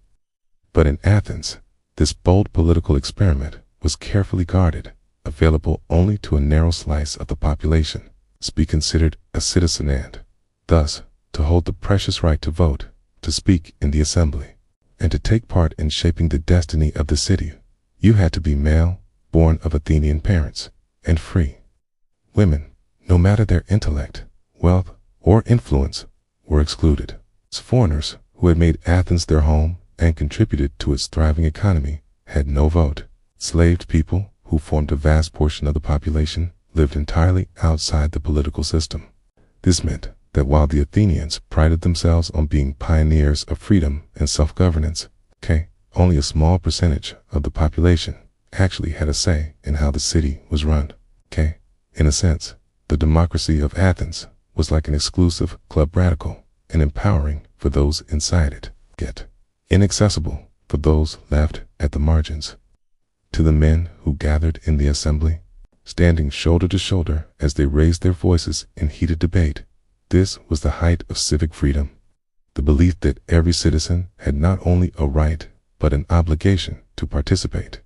But in Athens, this bold political experiment was carefully guarded, available only to a narrow slice of the population, to be considered a citizen and, thus, to hold the precious right to vote, to speak in the assembly, And to take part in shaping the destiny of the city, you had to be male, born of Athenian parents, and free. Women, no matter their intellect, wealth, or influence, were excluded. Foreigners who had made Athens their home and contributed to its thriving economy had no vote. Enslaved people, who formed a vast portion of the population, lived entirely outside the political system. This meant that while the Athenians prided themselves on being pioneers of freedom and self-governance, only a small percentage of the population actually had a say in how the city was run. In a sense, the democracy of Athens was like an exclusive club radical and empowering for those inside it, yet inaccessible for those left at the margins. To the men who gathered in the assembly, standing shoulder to shoulder as they raised their voices in heated debate, this was the height of civic freedom. The belief that every citizen had not only a right but an obligation to participate.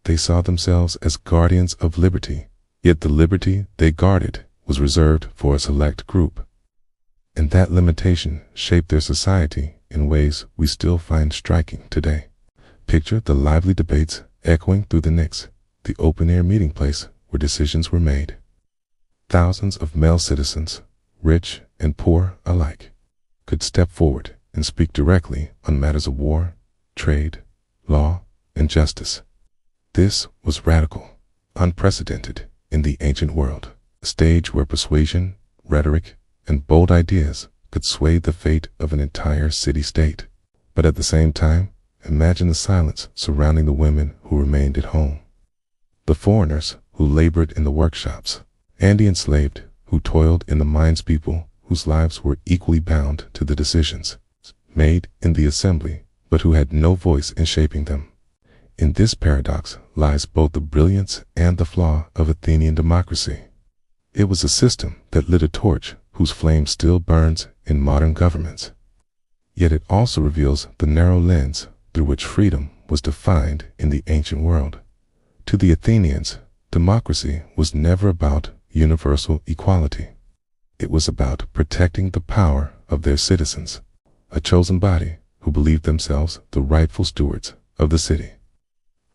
They saw themselves as guardians of liberty, yet the liberty they guarded was reserved for a select group. And that limitation shaped their society in ways we still find striking today. Picture the lively debates echoing through the Knicks, the open-air meeting place where decisions were made. Thousands of male citizens, rich and poor alike, could step forward and speak directly on matters of war, trade, law, and justice. This was radical, unprecedented in the ancient world, a stage where persuasion, rhetoric, and bold ideas could sway the fate of an entire city-state. But at the same time, imagine the silence surrounding the women who remained at home. The foreigners who labored in the workshops, and the enslaved who toiled in the mines, people whose lives were equally bound to the decisions made in the assembly, but who had no voice in shaping them. In this paradox lies both the brilliance and the flaw of Athenian democracy. It was a system that lit a torch whose flame still burns in modern governments. Yet it also reveals the narrow lens through which freedom was defined in the ancient world. To the Athenians, democracy was never about universal equality. It was about protecting the power of their citizens, a chosen body who believed themselves the rightful stewards of the city.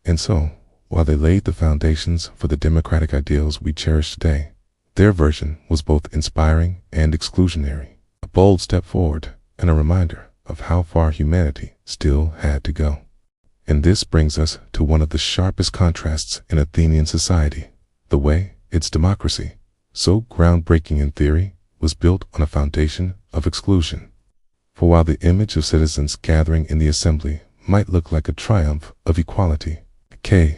And so, while they laid the foundations for the democratic ideals we cherish today, their version was both inspiring and exclusionary, a bold step forward and a reminder of how far humanity still had to go. And this brings us to one of the sharpest contrasts in Athenian society, the way its democracy, so groundbreaking in theory, was built on a foundation of exclusion. For while the image of citizens gathering in the assembly might look like a triumph of equality, the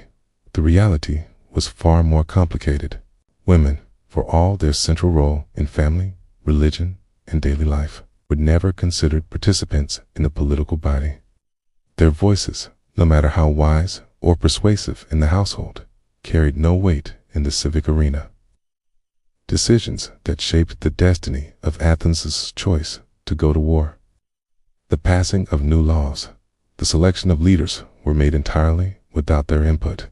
reality was far more complicated. Women, for all their central role in family, religion, and daily life, were never considered participants in the political body. Their voices, no matter how wise or persuasive in the household, carried no weight in the civic arena. Decisions that shaped the destiny of Athens' choice to go to war, the passing of new laws, the selection of leaders were made entirely without their input.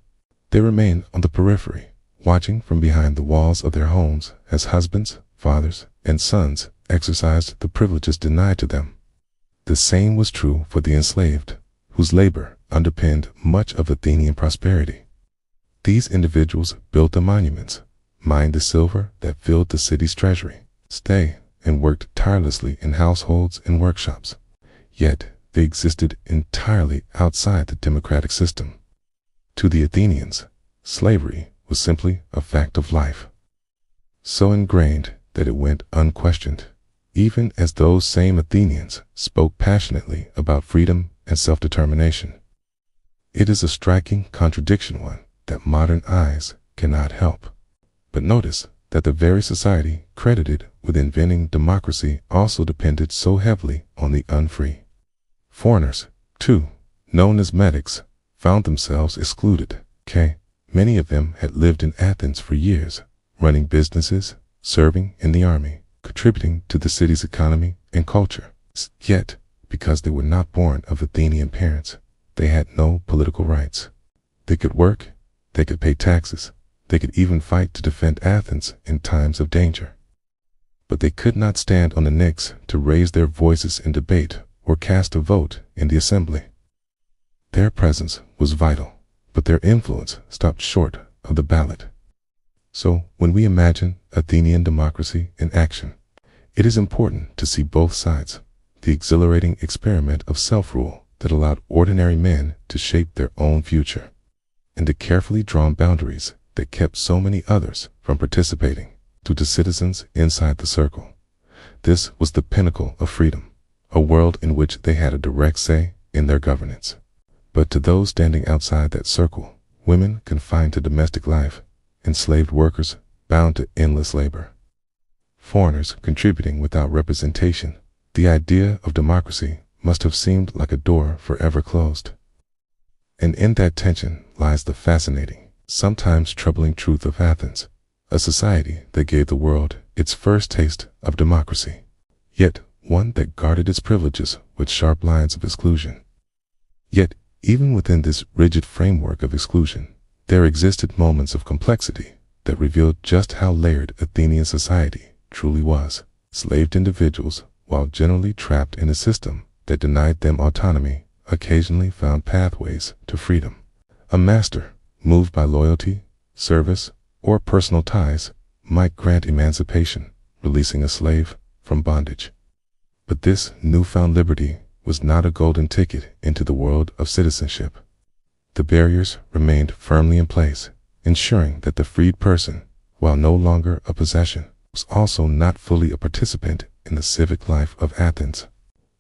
They remained on the periphery, watching from behind the walls of their homes as husbands, fathers, and sons exercised the privileges denied to them. The same was true for the enslaved, whose labor underpinned much of Athenian prosperity. These individuals built the monuments, mined the silver that filled the city's treasury, and worked tirelessly in households and workshops. Yet they existed entirely outside the democratic system. To the Athenians, slavery was simply a fact of life, so ingrained that it went unquestioned, even as those same Athenians spoke passionately about freedom and self-determination. It is a striking contradiction, one that modern eyes cannot help. But notice that the very society credited with inventing democracy also depended so heavily on the unfree. Foreigners, too, known as metics, found themselves excluded. Many of them had lived in Athens for years, running businesses, serving in the army, contributing to the city's economy and culture. Yet, because they were not born of Athenian parents, they had no political rights. They could work, they could pay taxes, they could even fight to defend Athens in times of danger. But they could not stand on the Knicks to raise their voices in debate or cast a vote in the assembly. Their presence was vital, but their influence stopped short of the ballot. So, when we imagine Athenian democracy in action, it is important to see both sides: the exhilarating experiment of self-rule that allowed ordinary men to shape their own future, and the carefully drawn boundaries that kept so many others from participating, to the citizens inside the circle. This was the pinnacle of freedom, a world in which they had a direct say in their governance. But to those standing outside that circle, women confined to domestic life, enslaved workers bound to endless labor, foreigners contributing without representation, the idea of democracy must have seemed like a door forever closed. And in that tension lies the fascinating, sometimes troubling truth of Athens, a society that gave the world its first taste of democracy, yet one that guarded its privileges with sharp lines of exclusion. Yet, even within this rigid framework of exclusion, there existed moments of complexity that revealed just how layered Athenian society truly was. Enslaved individuals, while generally trapped in a system that denied them autonomy, occasionally found pathways to freedom. A master, moved by loyalty, service, or personal ties, might grant emancipation, releasing a slave from bondage. But this newfound liberty was not a golden ticket into the world of citizenship. The barriers remained firmly in place, ensuring that the freed person, while no longer a possession, was also not fully a participant in the civic life of Athens.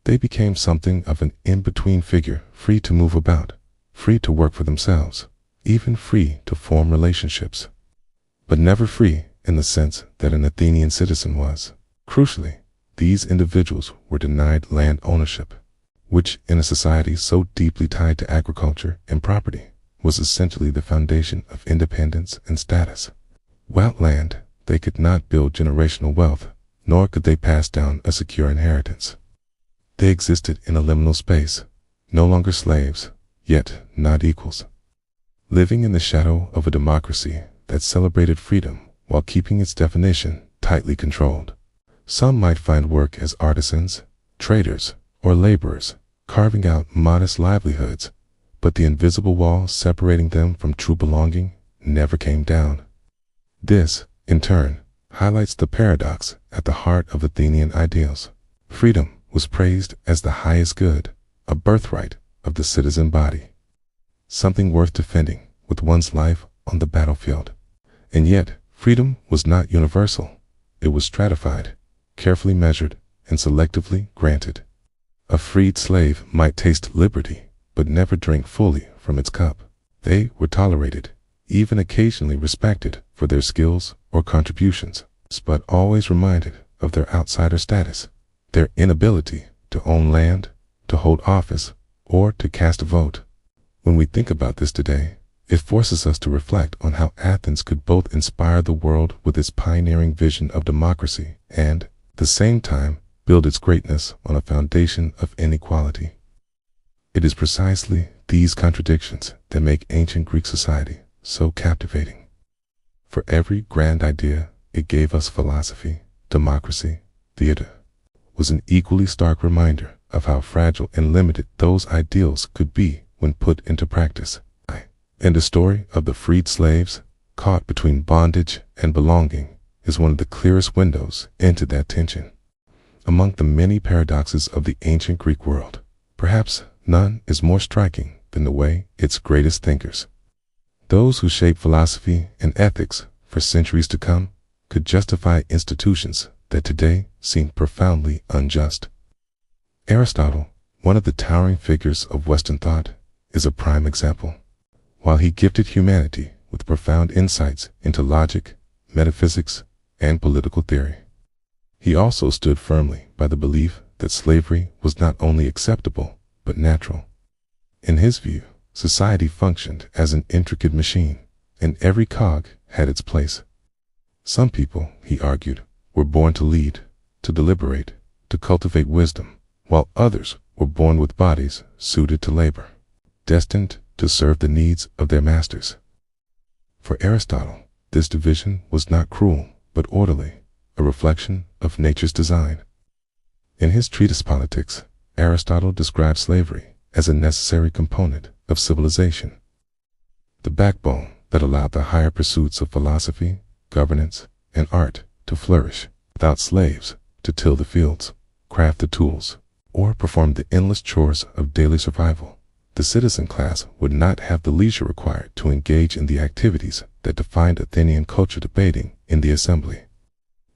They became something of an in-between figure, free to move about, free to work for themselves, even free to form relationships, but never free in the sense that an Athenian citizen was. Crucially, these individuals were denied land ownership, which in a society so deeply tied to agriculture and property was essentially the foundation of independence and status. Without land, they could not build generational wealth, nor could they pass down a secure inheritance. They existed in a liminal space, no longer slaves, yet not equals, living in the shadow of a democracy that celebrated freedom while keeping its definition tightly controlled. Some might find work as artisans, traders, or laborers, carving out modest livelihoods, but the invisible wall separating them from true belonging never came down. This, in turn, highlights the paradox at the heart of Athenian ideals. Freedom was praised as the highest good, a birthright of the citizen body, something worth defending with one's life on the battlefield. And yet, freedom was not universal. It was stratified, carefully measured, and selectively granted. A freed slave might taste liberty, but never drink fully from its cup. They were tolerated, even occasionally respected for their skills or contributions, but always reminded of their outsider status, their inability to own land, to hold office, or to cast a vote. When we think about this today, it forces us to reflect on how Athens could both inspire the world with its pioneering vision of democracy and, at the same time, build its greatness on a foundation of inequality. It is precisely these contradictions that make ancient Greek society so captivating. For every grand idea it gave us, philosophy, democracy, theater, was an equally stark reminder of how fragile and limited those ideals could be when put into practice. And the story of the freed slaves, caught between bondage and belonging, is one of the clearest windows into that tension. Among the many paradoxes of the ancient Greek world, perhaps none is more striking than the way its greatest thinkers, those who shaped philosophy and ethics for centuries to come, could justify institutions that today seem profoundly unjust. Aristotle, one of the towering figures of Western thought, is a prime example. While he gifted humanity with profound insights into logic, metaphysics, and political theory, he also stood firmly by the belief that slavery was not only acceptable, but natural. In his view, society functioned as an intricate machine, and every cog had its place. Some people, he argued, were born to lead, to deliberate, to cultivate wisdom, while others were born with bodies suited to labor, destined to serve the needs of their masters. For Aristotle, this division was not cruel, but orderly, a reflection of nature's design. In his treatise Politics, Aristotle described slavery as a necessary component of civilization, the backbone that allowed the higher pursuits of philosophy, governance, and art to flourish. Without slaves to till the fields, craft the tools, or perform the endless chores of daily survival, the citizen class would not have the leisure required to engage in the activities that defined Athenian culture: debating in the assembly,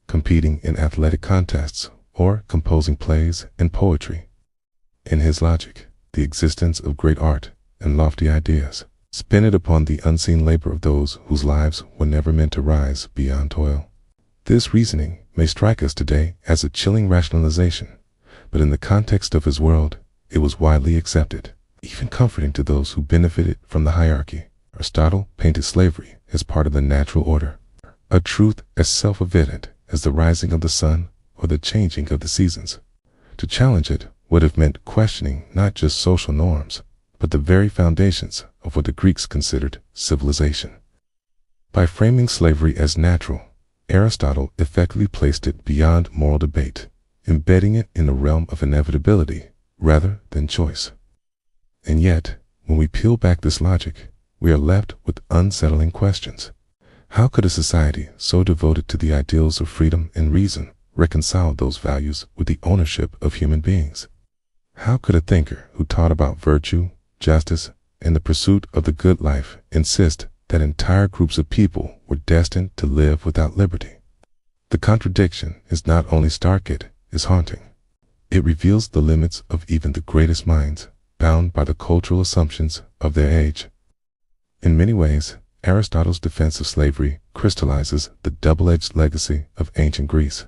competing in athletic contests, or composing plays and poetry. In his logic, the existence of great art and lofty ideas depended upon the unseen labor of those whose lives were never meant to rise beyond toil. This reasoning may strike us today as a chilling rationalization, but in the context of his world, it was widely accepted, even comforting to those who benefited from the hierarchy. Aristotle painted slavery as part of the natural order, a truth as self-evident as the rising of the sun or the changing of the seasons. To challenge it would have meant questioning not just social norms, but the very foundations of what the Greeks considered civilization. By framing slavery as natural, Aristotle effectively placed it beyond moral debate, embedding it in the realm of inevitability rather than choice. And yet, when we peel back this logic, we are left with unsettling questions. How could a society so devoted to the ideals of freedom and reason reconcile those values with the ownership of human beings? How could a thinker who taught about virtue, justice, and the pursuit of the good life insist that entire groups of people were destined to live without liberty? The contradiction is not only stark, it is haunting. It reveals the limits of even the greatest minds, bound by the cultural assumptions of their age. In many ways, Aristotle's defense of slavery crystallizes the double-edged legacy of ancient Greece.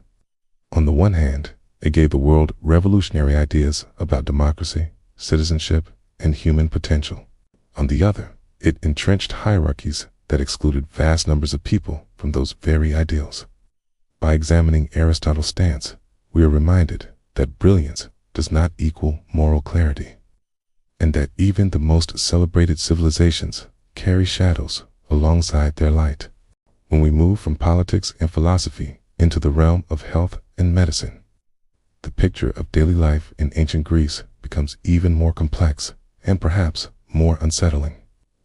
On the one hand, it gave the world revolutionary ideas about democracy, citizenship, and human potential. On the other, it entrenched hierarchies that excluded vast numbers of people from those very ideals. By examining Aristotle's stance, we are reminded that brilliance does not equal moral clarity, and that even the most celebrated civilizations carry shadows alongside their light. When we move from politics and philosophy into the realm of health and medicine, the picture of daily life in ancient Greece becomes even more complex and perhaps more unsettling.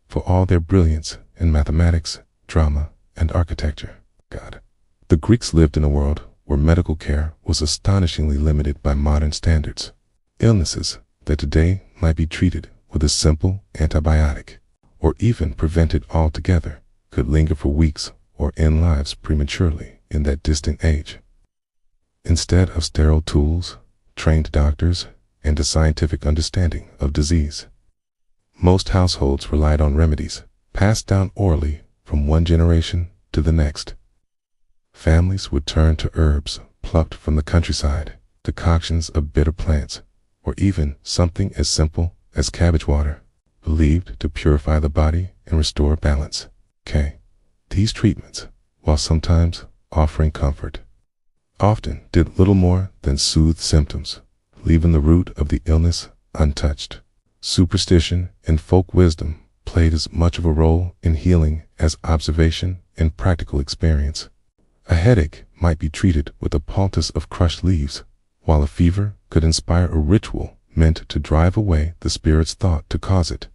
For all their brilliance in mathematics, drama, and architecture, the Greeks lived in a world where medical care was astonishingly limited by modern standards. Illnesses that today might be treated with a simple antibiotic, or even prevented altogether, could linger for weeks or end lives prematurely in that distant age. Instead of sterile tools, trained doctors, and a scientific understanding of disease, most households relied on remedies passed down orally from one generation to the next. Families would turn to herbs plucked from the countryside, decoctions of bitter plants, or even something as simple as cabbage water, believed to purify the body and restore balance. These treatments, while sometimes offering comfort, often did little more than soothe symptoms, leaving the root of the illness untouched. Superstition and folk wisdom played as much of a role in healing as observation and practical experience. A headache might be treated with a poultice of crushed leaves, while a fever could inspire a ritual meant to drive away the spirits thought to cause it.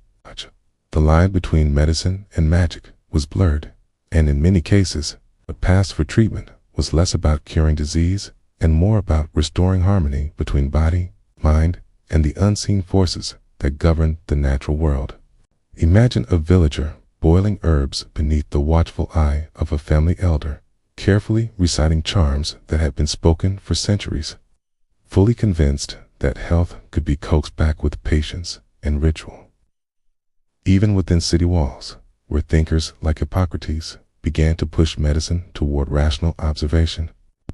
The line between medicine and magic was blurred, and in many cases, what passed for treatment was less about curing disease and more about restoring harmony between body, mind, and the unseen forces that govern the natural world. Imagine a villager boiling herbs beneath the watchful eye of a family elder, carefully reciting charms that had been spoken for centuries, fully convinced that health could be coaxed back with patience and ritual. Even within city walls, where thinkers like Hippocrates began to push medicine toward rational observation,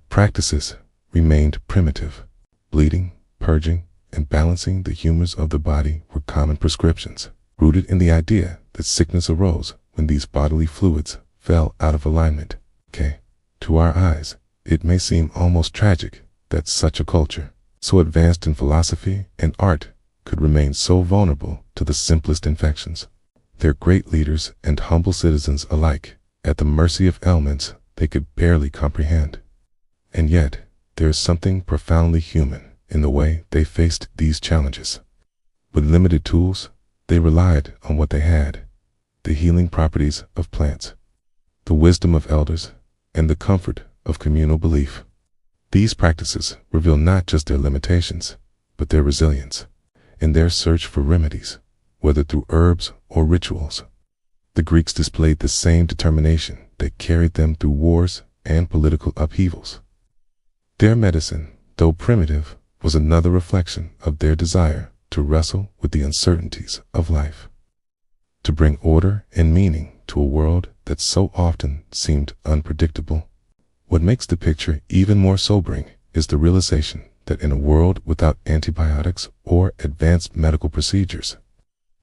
practices remained primitive. Bleeding, purging, and balancing the humors of the body were common prescriptions, rooted in the idea that sickness arose when these bodily fluids fell out of alignment. To our eyes, it may seem almost tragic that such a culture, so advanced in philosophy and art, could remain so vulnerable to the simplest infections. Their great leaders and humble citizens alike, at the mercy of ailments they could barely comprehend. And yet, there is something profoundly human in the way they faced these challenges. With limited tools, they relied on what they had: the healing properties of plants, the wisdom of elders, and the comfort of communal belief. These practices reveal not just their limitations, but their resilience in their search for remedies, whether through herbs or rituals. The Greeks displayed the same determination that carried them through wars and political upheavals. Their medicine, though primitive, was another reflection of their desire to wrestle with the uncertainties of life, to bring order and meaning to a world that so often seemed unpredictable. What makes the picture even more sobering is the realization that in a world without antibiotics or advanced medical procedures,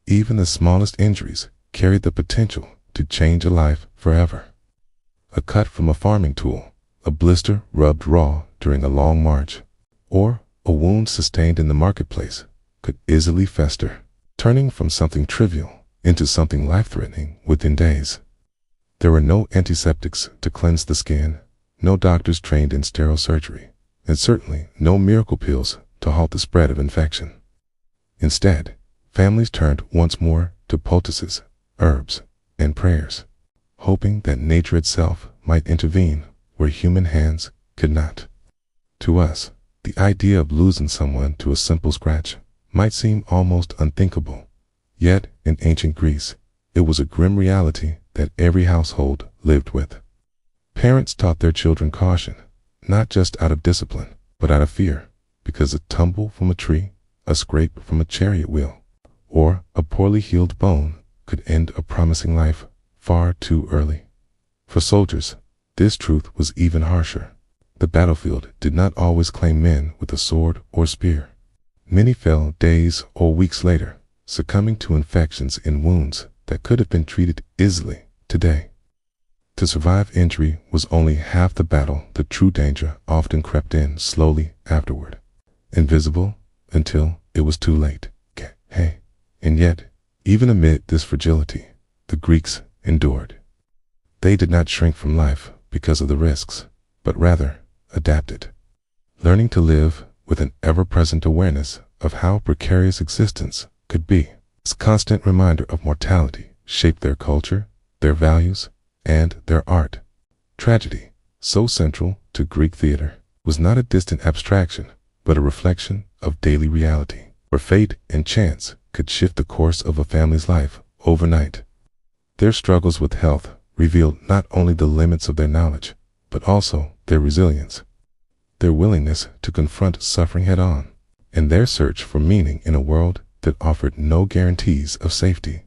even the smallest injuries carried the potential to change a life forever. A cut from a farming tool, a blister rubbed raw during a long march, or a wound sustained in the marketplace could easily fester, turning from something trivial into something life-threatening within days. There were no antiseptics to cleanse the skin, no doctors trained in sterile surgery, and certainly no miracle pills to halt the spread of infection. Instead, families turned once more to poultices, herbs, and prayers, hoping that nature itself might intervene where human hands could not. To us, the idea of losing someone to a simple scratch might seem almost unthinkable. Yet, in ancient Greece, it was a grim reality that every household lived with. Parents taught their children caution, not just out of discipline, but out of fear, because a tumble from a tree, a scrape from a chariot wheel, or a poorly healed bone could end a promising life far too early. For soldiers, this truth was even harsher. The battlefield did not always claim men with a sword or spear. Many fell days or weeks later, succumbing to infections and wounds that could have been treated easily today. To survive injury was only half the battle. The true danger often crept in slowly afterward, invisible until it was too late. And yet, even amid this fragility, the Greeks endured. They did not shrink from life because of the risks, but rather adapted, learning to live with an ever-present awareness of how precarious existence could be. This constant reminder of mortality shaped their culture, their values, and their art. Tragedy, so central to Greek theater, was not a distant abstraction, but a reflection of daily reality, where fate and chance could shift the course of a family's life overnight. Their struggles with health revealed not only the limits of their knowledge, but also their resilience, their willingness to confront suffering head-on, and their search for meaning in a world that offered no guarantees of safety.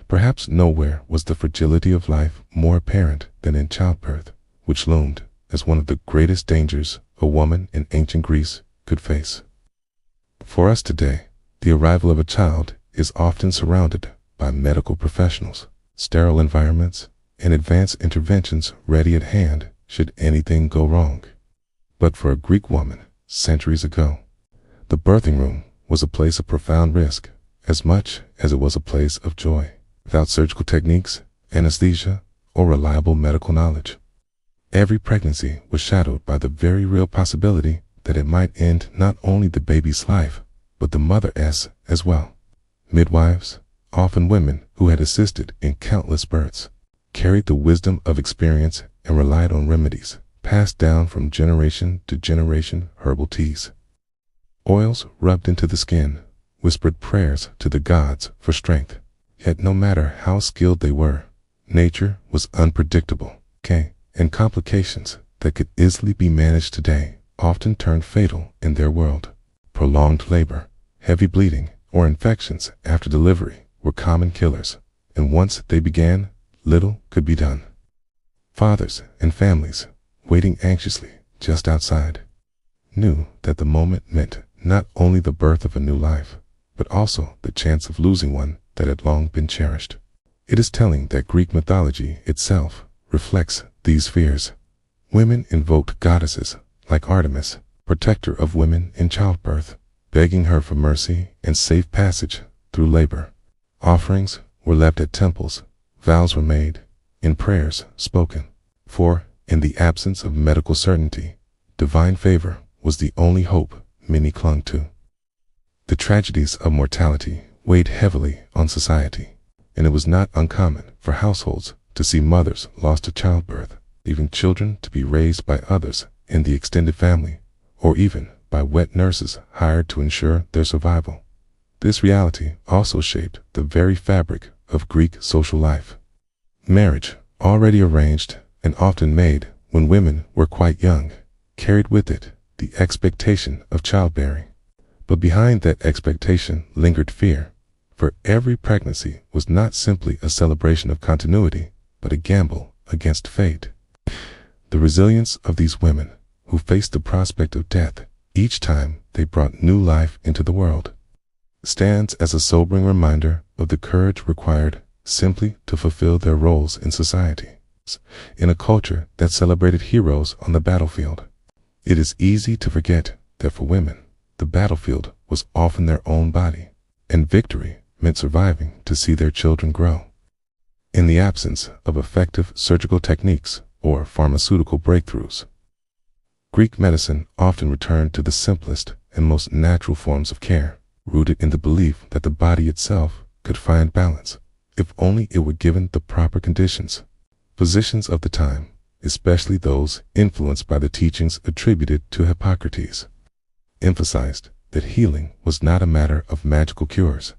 Perhaps nowhere was the fragility of life more apparent than in childbirth, which loomed as one of the greatest dangers a woman in ancient Greece could face. For us today, the arrival of a child is often surrounded by medical professionals, sterile environments, and advanced interventions ready at hand should anything go wrong. But for a Greek woman, centuries ago, the birthing room was a place of profound risk, as much as it was a place of joy. Without surgical techniques, anesthesia, or reliable medical knowledge, every pregnancy was shadowed by the very real possibility that it might end not only the baby's life, but the mother's as well. Midwives, often women who had assisted in countless births, carried the wisdom of experience and relied on remedies passed down from generation to generation. Herbal teas, oils rubbed into the skin, whispered prayers to the gods for strength. Yet no matter how skilled they were, nature was unpredictable, and complications that could easily be managed today often turned fatal in their world. Prolonged labor, heavy bleeding, or infections after delivery were common killers, and once they began, little could be done. Fathers and families, waiting anxiously just outside, knew that the moment meant not only the birth of a new life, but also the chance of losing one that had long been cherished. It is telling that Greek mythology itself reflects these fears. Women invoked goddesses like Artemis, protector of women in childbirth, begging her for mercy and safe passage through labor. Offerings were left at temples, vows were made, and prayers spoken. For, in the absence of medical certainty, divine favor was the only hope many clung to. The tragedies of mortality weighed heavily on society, and it was not uncommon for households to see mothers lost to childbirth, leaving children to be raised by others in the extended family, or even by wet nurses hired to ensure their survival. This reality also shaped the very fabric of Greek social life. Marriage, already arranged and often made when women were quite young, carried with it the expectation of childbearing. But behind that expectation lingered fear, for every pregnancy was not simply a celebration of continuity, but a gamble against fate. The resilience of these women, who faced the prospect of death each time they brought new life into the world, stands as a sobering reminder of the courage required simply to fulfill their roles in society. In a culture that celebrated heroes on the battlefield, it is easy to forget that for women, the battlefield was often their own body, and victory meant surviving to see their children grow. In the absence of effective surgical techniques or pharmaceutical breakthroughs, Greek medicine often returned to the simplest and most natural forms of care, rooted in the belief that the body itself could find balance if only it were given the proper conditions. Physicians of the time, especially those influenced by the teachings attributed to Hippocrates, emphasized that healing was not a matter of magical cures,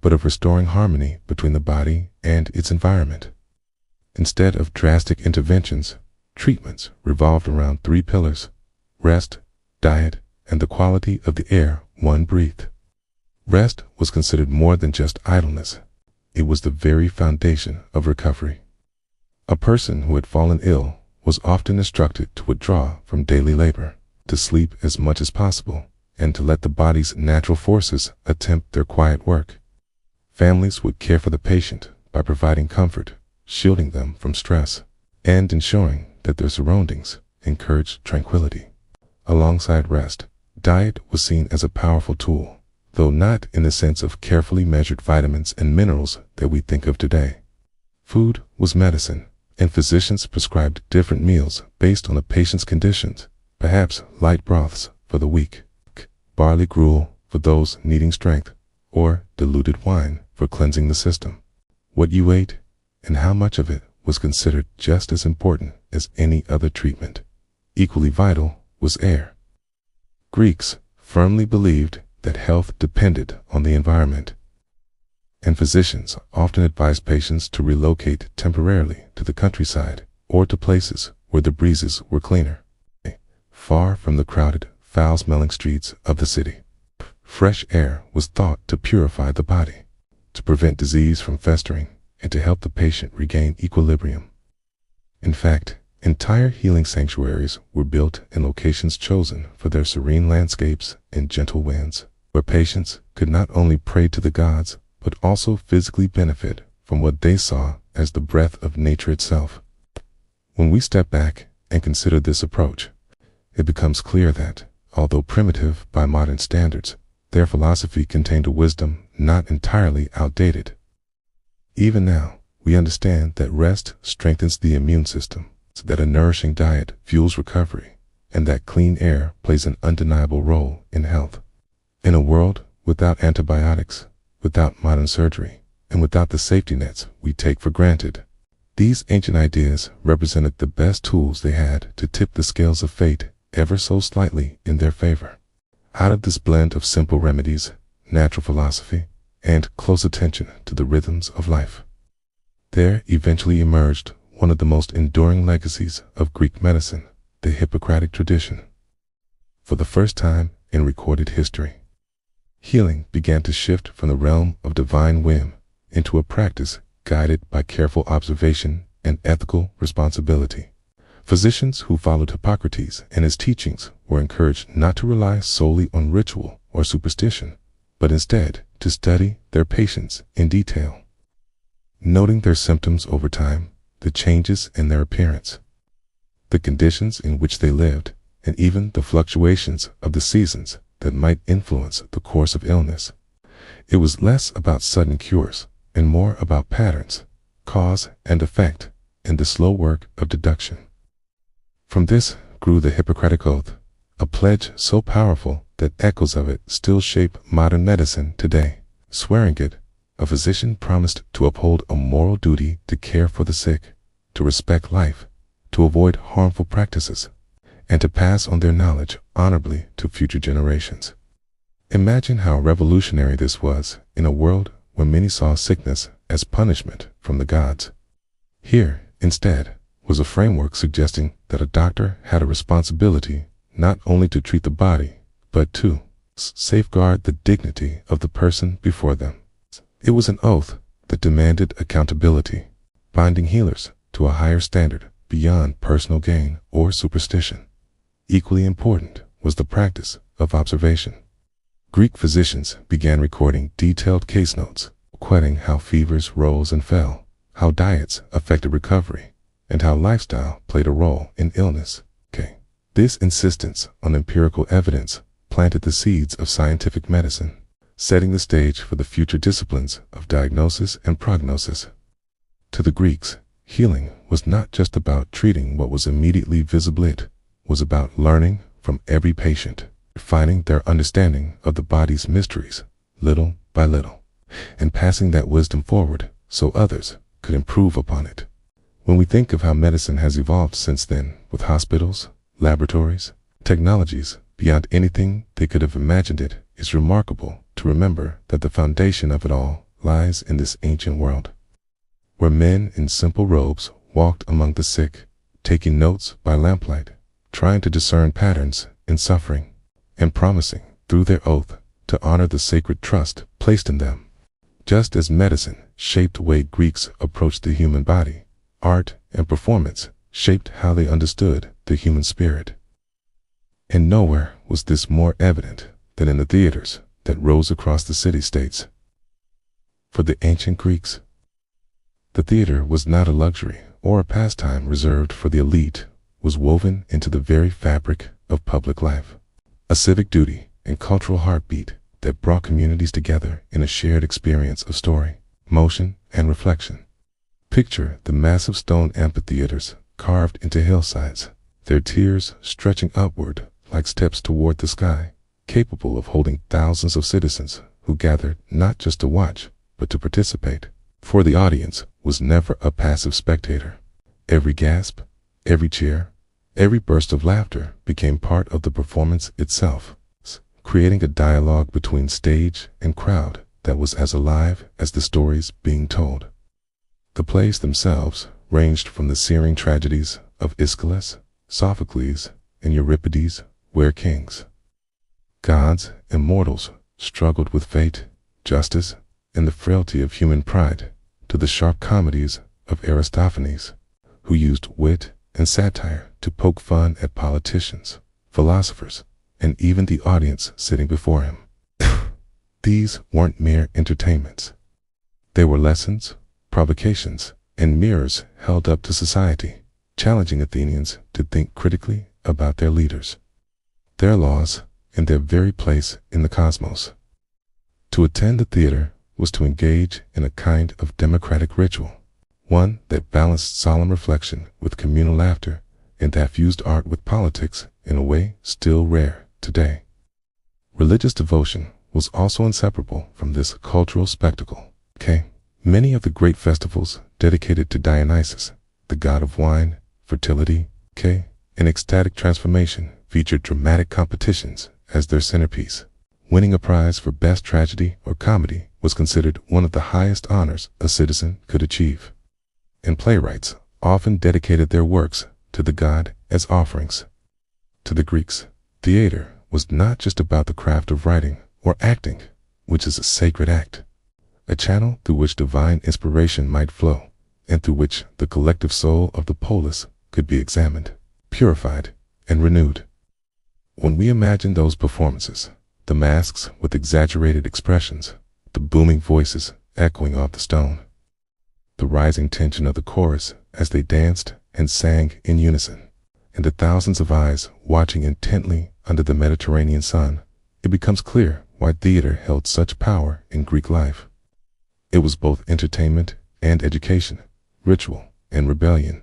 but of restoring harmony between the body and its environment. Instead of drastic interventions, treatments revolved around three pillars: rest, diet, and the quality of the air one breathed. Rest was considered more than just idleness. It was the very foundation of recovery. A person who had fallen ill was often instructed to withdraw from daily labor, to sleep as much as possible, and to let the body's natural forces attempt their quiet work. Families would care for the patient by providing comfort, shielding them from stress, and ensuring that their surroundings encouraged tranquility. Alongside rest, diet was seen as a powerful tool, though not in the sense of carefully measured vitamins and minerals that we think of today. Food was medicine, and physicians prescribed different meals based on a patient's conditions, perhaps light broths for the weak, barley gruel for those needing strength, or diluted wine for cleansing the system. What you ate and how much of it was considered just as important as any other treatment. Equally vital was air. Greeks firmly believed that health depended on the environment, and physicians often advised patients to relocate temporarily to the countryside or to places where the breezes were cleaner, far from the crowded, foul-smelling streets of the city. Fresh air was thought to purify the body, to prevent disease from festering, and to help the patient regain equilibrium. In fact, entire healing sanctuaries were built in locations chosen for their serene landscapes and gentle winds, where patients could not only pray to the gods, but also physically benefit from what they saw as the breath of nature itself. When we step back and consider this approach, it becomes clear that, although primitive by modern standards, their philosophy contained a wisdom not entirely outdated. Even now, we understand that rest strengthens the immune system, so that a nourishing diet fuels recovery, and that clean air plays an undeniable role in health. In a world without antibiotics, without modern surgery, and without the safety nets we take for granted, these ancient ideas represented the best tools they had to tip the scales of fate ever so slightly in their favor. Out of this blend of simple remedies, natural philosophy, and close attention to the rhythms of life, there eventually emerged one of the most enduring legacies of Greek medicine, the Hippocratic tradition. For the first time in recorded history, healing began to shift from the realm of divine whim into a practice guided by careful observation and ethical responsibility. Physicians who followed Hippocrates and his teachings were encouraged not to rely solely on ritual or superstition, but instead to study their patients in detail, noting their symptoms over time, the changes in their appearance, the conditions in which they lived, and even the fluctuations of the seasons that might influence the course of illness. It was less about sudden cures and more about patterns, cause and effect, and the slow work of deduction. From this grew the Hippocratic Oath, a pledge so powerful that echoes of it still shape modern medicine today. Swearing it, a physician promised to uphold a moral duty to care for the sick, to respect life, to avoid harmful practices, and to pass on their knowledge honorably to future generations. Imagine how revolutionary this was in a world where many saw sickness as punishment from the gods. Here, instead, was a framework suggesting that a doctor had a responsibility not only to treat the body, but to safeguard the dignity of the person before them. It was an oath that demanded accountability, binding healers to a higher standard beyond personal gain or superstition. Equally important was the practice of observation. Greek physicians began recording detailed case notes, quoting how fevers rose and fell, how diets affected recovery, and how lifestyle played a role in illness. This insistence on empirical evidence planted the seeds of scientific medicine, setting the stage for the future disciplines of diagnosis and prognosis. To the Greeks, healing was not just about treating what was immediately visible, it was about learning from every patient, refining their understanding of the body's mysteries, little by little, and passing that wisdom forward so others could improve upon it. When we think of how medicine has evolved since then, with hospitals, laboratories, technologies beyond anything they could have imagined, it is remarkable to remember that the foundation of it all lies in this ancient world, where men in simple robes walked among the sick, taking notes by lamplight, trying to discern patterns in suffering, and promising, through their oath, to honor the sacred trust placed in them. Just as medicine shaped the way Greeks approached the human body, art and performance shaped how they understood the human spirit. And nowhere was this more evident than in the theaters that rose across the city-states. For the ancient Greeks, the theater was not a luxury or a pastime reserved for the elite, was woven into the very fabric of public life, a civic duty and cultural heartbeat that brought communities together in a shared experience of story, motion, and reflection. Picture the massive stone amphitheaters carved into hillsides, their tiers stretching upward like steps toward the sky, capable of holding thousands of citizens who gathered not just to watch, but to participate. For the audience was never a passive spectator. Every gasp, every cheer, every burst of laughter became part of the performance itself, creating a dialogue between stage and crowd that was as alive as the stories being told. The plays themselves ranged from the searing tragedies of Aeschylus, Sophocles, and Euripides, where kings, gods, and mortals struggled with fate, justice, and the frailty of human pride, to the sharp comedies of Aristophanes, who used wit and satire to poke fun at politicians, philosophers, and even the audience sitting before him. These weren't mere entertainments. They were lessons, provocations, and mirrors held up to society, challenging Athenians to think critically about their leaders, their laws, and their very place in the cosmos. To attend the theater was to engage in a kind of democratic ritual, one that balanced solemn reflection with communal laughter, and that fused art with politics in a way still rare today. Religious devotion was also inseparable from this cultural spectacle. Many of the great festivals dedicated to Dionysus, the god of wine, fertility, and ecstatic transformation, featured dramatic competitions as their centerpiece. Winning a prize for best tragedy or comedy was considered one of the highest honors a citizen could achieve. And playwrights often dedicated their works to the god as offerings. To the Greeks, theater was not just about the craft of writing or acting, which is a sacred act, a channel through which divine inspiration might flow, and through which the collective soul of the polis could be examined, purified, and renewed. When we imagine those performances, the masks with exaggerated expressions, the booming voices echoing off the stone, the rising tension of the chorus as they danced and sang in unison, and the thousands of eyes watching intently under the Mediterranean sun, it becomes clear why theater held such power in Greek life. It was both entertainment and education, ritual and rebellion,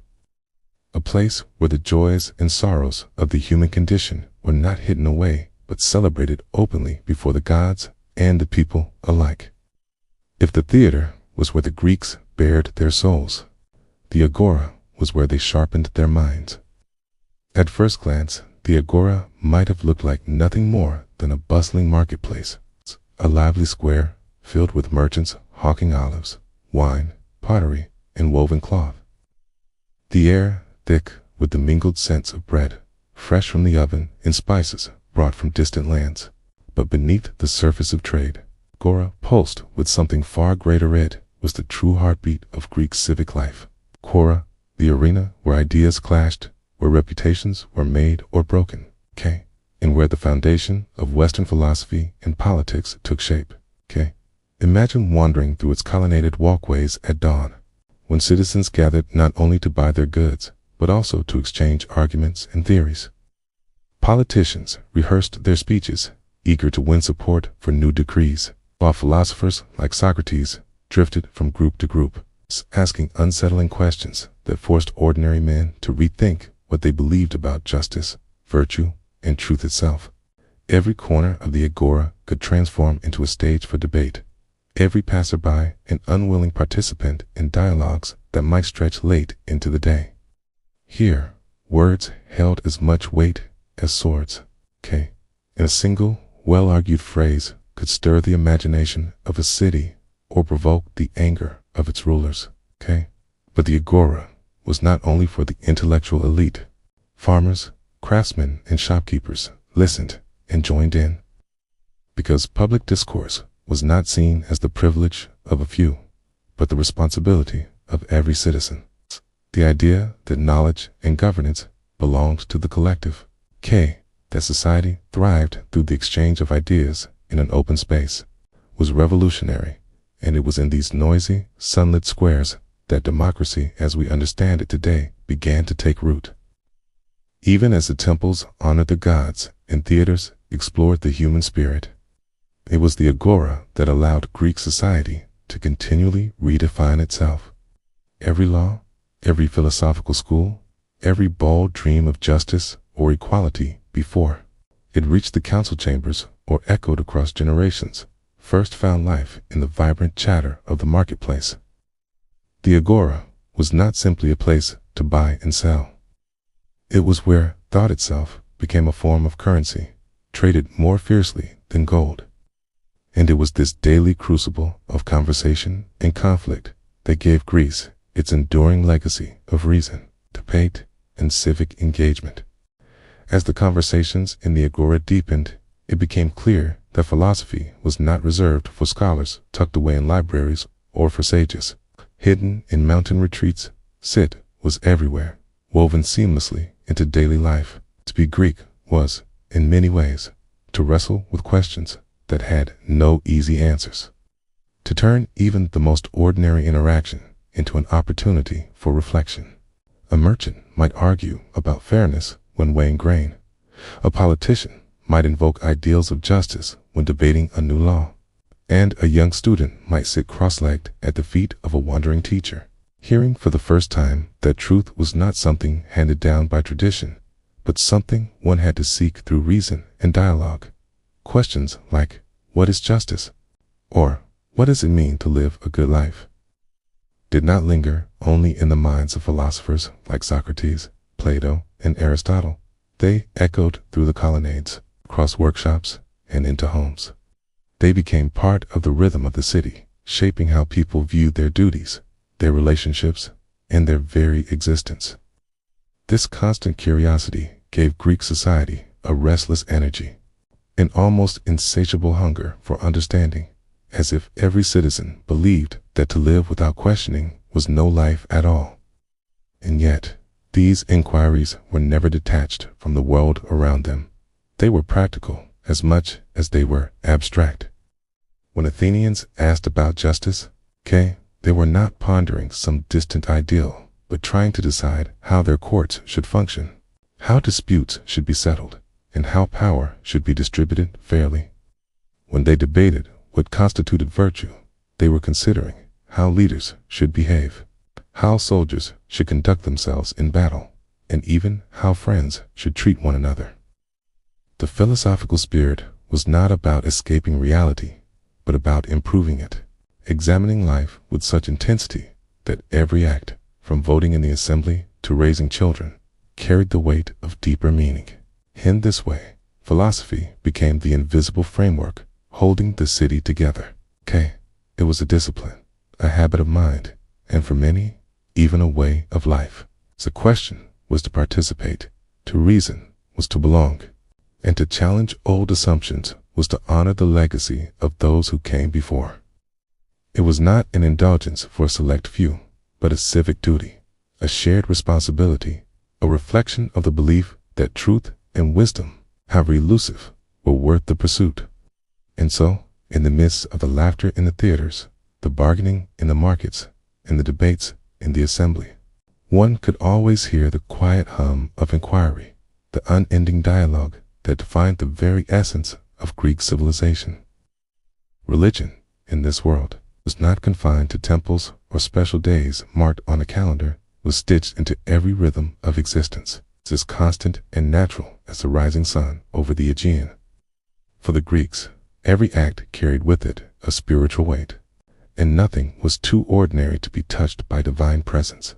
a place where the joys and sorrows of the human condition were not hidden away, but celebrated openly before the gods and the people alike. If the theater was where the Greeks bared their souls, the agora was where they sharpened their minds. At first glance, the agora might have looked like nothing more than a bustling marketplace, a lively square filled with merchants hawking olives, wine, pottery, and woven cloth. The air thick with the mingled scents of bread, fresh from the oven, and spices brought from distant lands. But beneath the surface of trade, agora pulsed with something far greater. It was the true heartbeat of Greek civic life. Agora, the arena where ideas clashed, where reputations were made or broken, and where the foundation of Western philosophy and politics took shape. Imagine wandering through its colonnaded walkways at dawn, when citizens gathered not only to buy their goods, but also to exchange arguments and theories. Politicians rehearsed their speeches, eager to win support for new decrees, while philosophers like Socrates drifted from group to group, asking unsettling questions that forced ordinary men to rethink what they believed about justice, virtue, and truth itself. Every corner of the agora could transform into a stage for debate, every passerby an unwilling participant in dialogues that might stretch late into the day. Here, words held as much weight as swords. And a single, well-argued phrase could stir the imagination of a city or provoke the anger of its rulers. But the agora was not only for the intellectual elite. Farmers, craftsmen, and shopkeepers listened and joined in, because public discourse was not seen as the privilege of a few, but the responsibility of every citizen. The idea that knowledge and governance belonged to the collective, that society thrived through the exchange of ideas in an open space, was revolutionary, and it was in these noisy, sunlit squares that democracy as we understand it today began to take root. Even as the temples honored the gods and theaters explored the human spirit, it was the agora that allowed Greek society to continually redefine itself. Every law, every philosophical school, every bold dream of justice or equality before it reached the council chambers or echoed across generations, first found life in the vibrant chatter of the marketplace. The agora was not simply a place to buy and sell. It was where thought itself became a form of currency, traded more fiercely than gold. And it was this daily crucible of conversation and conflict that gave Greece its enduring legacy of reason, debate, and civic engagement. As the conversations in the agora deepened, it became clear that philosophy was not reserved for scholars tucked away in libraries or for sages hidden in mountain retreats. It was everywhere, woven seamlessly into daily life. To be Greek was, in many ways, to wrestle with questions that had no easy answers, to turn even the most ordinary interaction into an opportunity for reflection. A merchant might argue about fairness when weighing grain. A politician might invoke ideals of justice when debating a new law. And a young student might sit cross-legged at the feet of a wandering teacher, hearing for the first time that truth was not something handed down by tradition, but something one had to seek through reason and dialogue. Questions like, what is justice? Or, what does it mean to live a good life? Did not linger only in the minds of philosophers like Socrates, Plato, and Aristotle. They echoed through the colonnades, across workshops, and into homes. They became part of the rhythm of the city, shaping how people viewed their duties, their relationships, and their very existence. This constant curiosity gave Greek society a restless energy, an almost insatiable hunger for understanding, as if every citizen believed that to live without questioning was no life at all. And yet, these inquiries were never detached from the world around them. They were practical as much as they were abstract. When Athenians asked about justice, they were not pondering some distant ideal, but trying to decide how their courts should function, how disputes should be settled, and how power should be distributed fairly. When they debated what constituted virtue, they were considering how leaders should behave, how soldiers should conduct themselves in battle, and even how friends should treat one another. The philosophical spirit was not about escaping reality, but about improving it, examining life with such intensity that every act, from voting in the assembly to raising children, carried the weight of deeper meaning. In this way, philosophy became the invisible framework holding the city together. It was a discipline, a habit of mind, and for many, even a way of life. The question was to participate, to reason was to belong, and to challenge old assumptions was to honor the legacy of those who came before. It was not an indulgence for a select few, but a civic duty, a shared responsibility, a reflection of the belief that truth and wisdom, however elusive, were worth the pursuit. And so, in the midst of the laughter in the theaters, the bargaining in the markets, and the debates in the assembly, one could always hear the quiet hum of inquiry, the unending dialogue that defined the very essence of Greek civilization. Religion, in this world, was not confined to temples or special days marked on a calendar, was stitched into every rhythm of existence, as constant and natural as the rising sun over the Aegean. For the Greeks, every act carried with it a spiritual weight, and nothing was too ordinary to be touched by divine presence.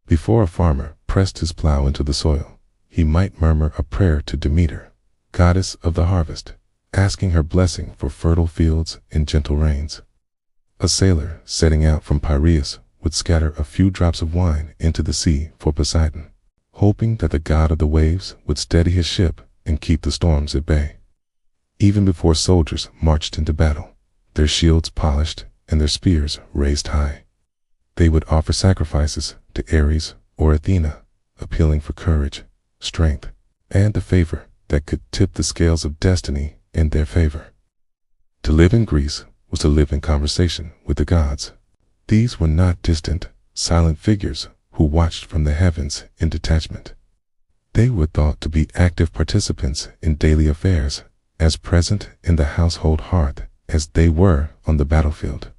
Before a farmer pressed his plow into the soil, he might murmur a prayer to Demeter, goddess of the harvest, asking her blessing for fertile fields and gentle rains. A sailor setting out from Piraeus would scatter a few drops of wine into the sea for Poseidon, hoping that the god of the waves would steady his ship and keep the storms at bay. Even before soldiers marched into battle, their shields polished and their spears raised high, they would offer sacrifices to Ares or Athena, appealing for courage, strength, and a favor that could tip the scales of destiny in their favor. To live in Greece was to live in conversation with the gods. These were not distant, silent figures who watched from the heavens in detachment. They were thought to be active participants in daily affairs, as present in the household hearth as they were on the battlefield.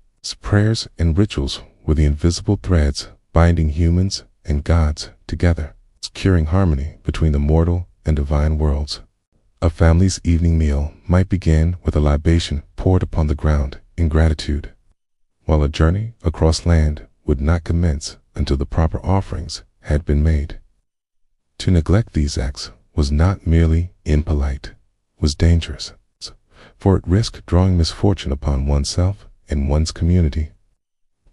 Prayers and rituals were the invisible threads binding humans and gods together, securing harmony between the mortal and divine worlds. A family's evening meal might begin with a libation poured upon the ground in gratitude, while a journey across land would not commence until the proper offerings had been made. To neglect these acts was not merely impolite, was dangerous, for it risked drawing misfortune upon oneself and one's community.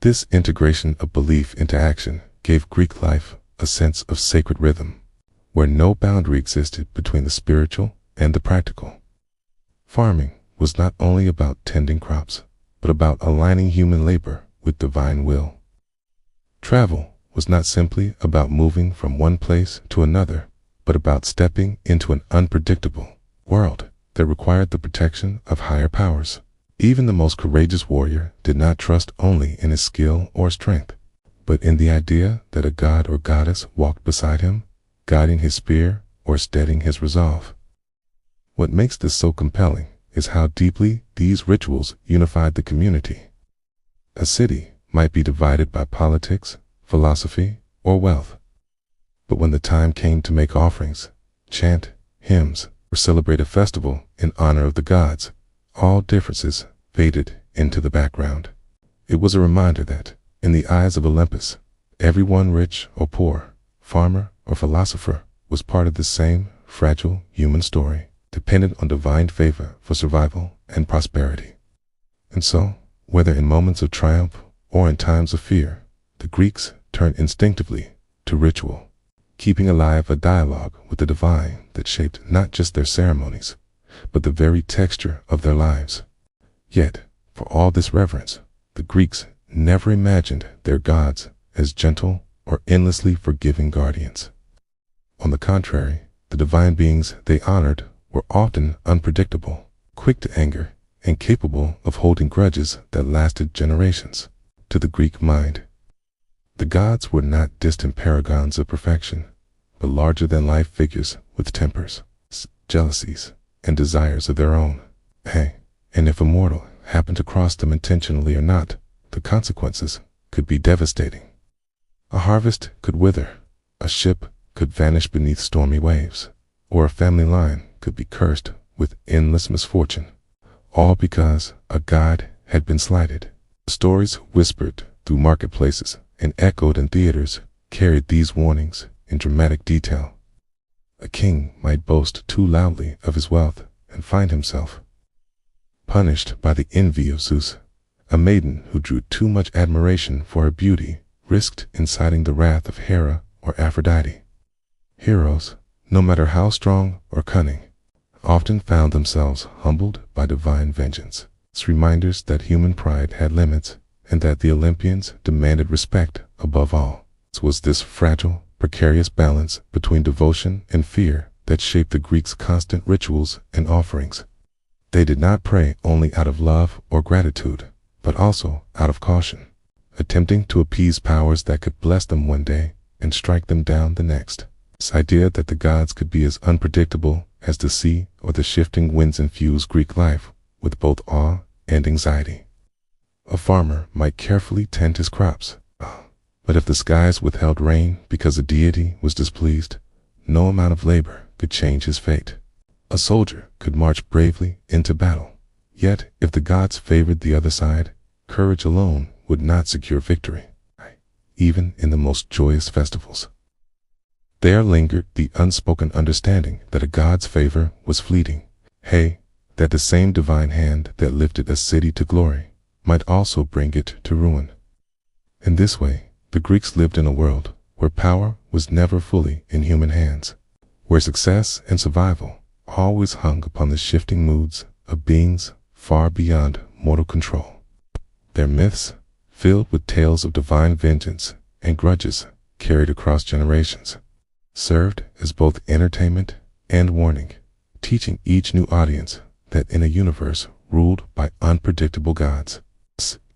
This integration of belief into action gave Greek life a sense of sacred rhythm, where no boundary existed between the spiritual and the practical. Farming was not only about tending crops, but about aligning human labor with divine will. Travel was not simply about moving from one place to another, but about stepping into an unpredictable world that required the protection of higher powers. Even the most courageous warrior did not trust only in his skill or strength, but in the idea that a god or goddess walked beside him, guiding his spear or steadying his resolve. What makes this so compelling is how deeply these rituals unified the community. A city might be divided by politics, philosophy, or wealth, but when the time came to make offerings, chant hymns, or celebrate a festival in honor of the gods, all differences faded into the background. It was a reminder that, in the eyes of Olympus, everyone rich or poor, farmer or philosopher, was part of the same fragile human story, dependent on divine favor for survival and prosperity. And so, whether in moments of triumph or in times of fear, the Greeks turned instinctively to ritual, keeping alive a dialogue with the divine that shaped not just their ceremonies, but the very texture of their lives. Yet, for all this reverence, the Greeks never imagined their gods as gentle or endlessly forgiving guardians. On the contrary, the divine beings they honored were often unpredictable, quick to anger, and capable of holding grudges that lasted generations. To the Greek mind, the gods were not distant paragons of perfection, but larger-than-life figures with tempers, jealousies, and desires of their own. And if a mortal happened to cross them intentionally or not, the consequences could be devastating. A harvest could wither, a ship could vanish beneath stormy waves, or a family line could be cursed with endless misfortune, all because a god had been slighted. Stories whispered through marketplaces and echoed in theaters carried these warnings in dramatic detail. A king might boast too loudly of his wealth and find himself punished by the envy of Zeus. A maiden who drew too much admiration for her beauty risked inciting the wrath of Hera or Aphrodite. Heroes, no matter how strong or cunning, often found themselves humbled by divine vengeance. It's reminders that human pride had limits and that the Olympians demanded respect above all. It was this fragile, precarious balance between devotion and fear that shaped the Greeks' constant rituals and offerings. They did not pray only out of love or gratitude, but also out of caution, attempting to appease powers that could bless them one day and strike them down the next. This idea that the gods could be as unpredictable as the sea or the shifting winds infused Greek life with both awe and anxiety. A farmer might carefully tend his crops, but if the skies withheld rain because a deity was displeased, no amount of labor could change his fate. A soldier could march bravely into battle, yet if the gods favored the other side, courage alone would not secure victory, even in the most joyous festivals. There lingered the unspoken understanding that a god's favor was fleeting, that the same divine hand that lifted a city to glory might also bring it to ruin. In this way, the Greeks lived in a world where power was never fully in human hands, where success and survival always hung upon the shifting moods of beings far beyond mortal control. Their myths, filled with tales of divine vengeance and grudges carried across generations, served as both entertainment and warning, teaching each new audience that in a universe ruled by unpredictable gods,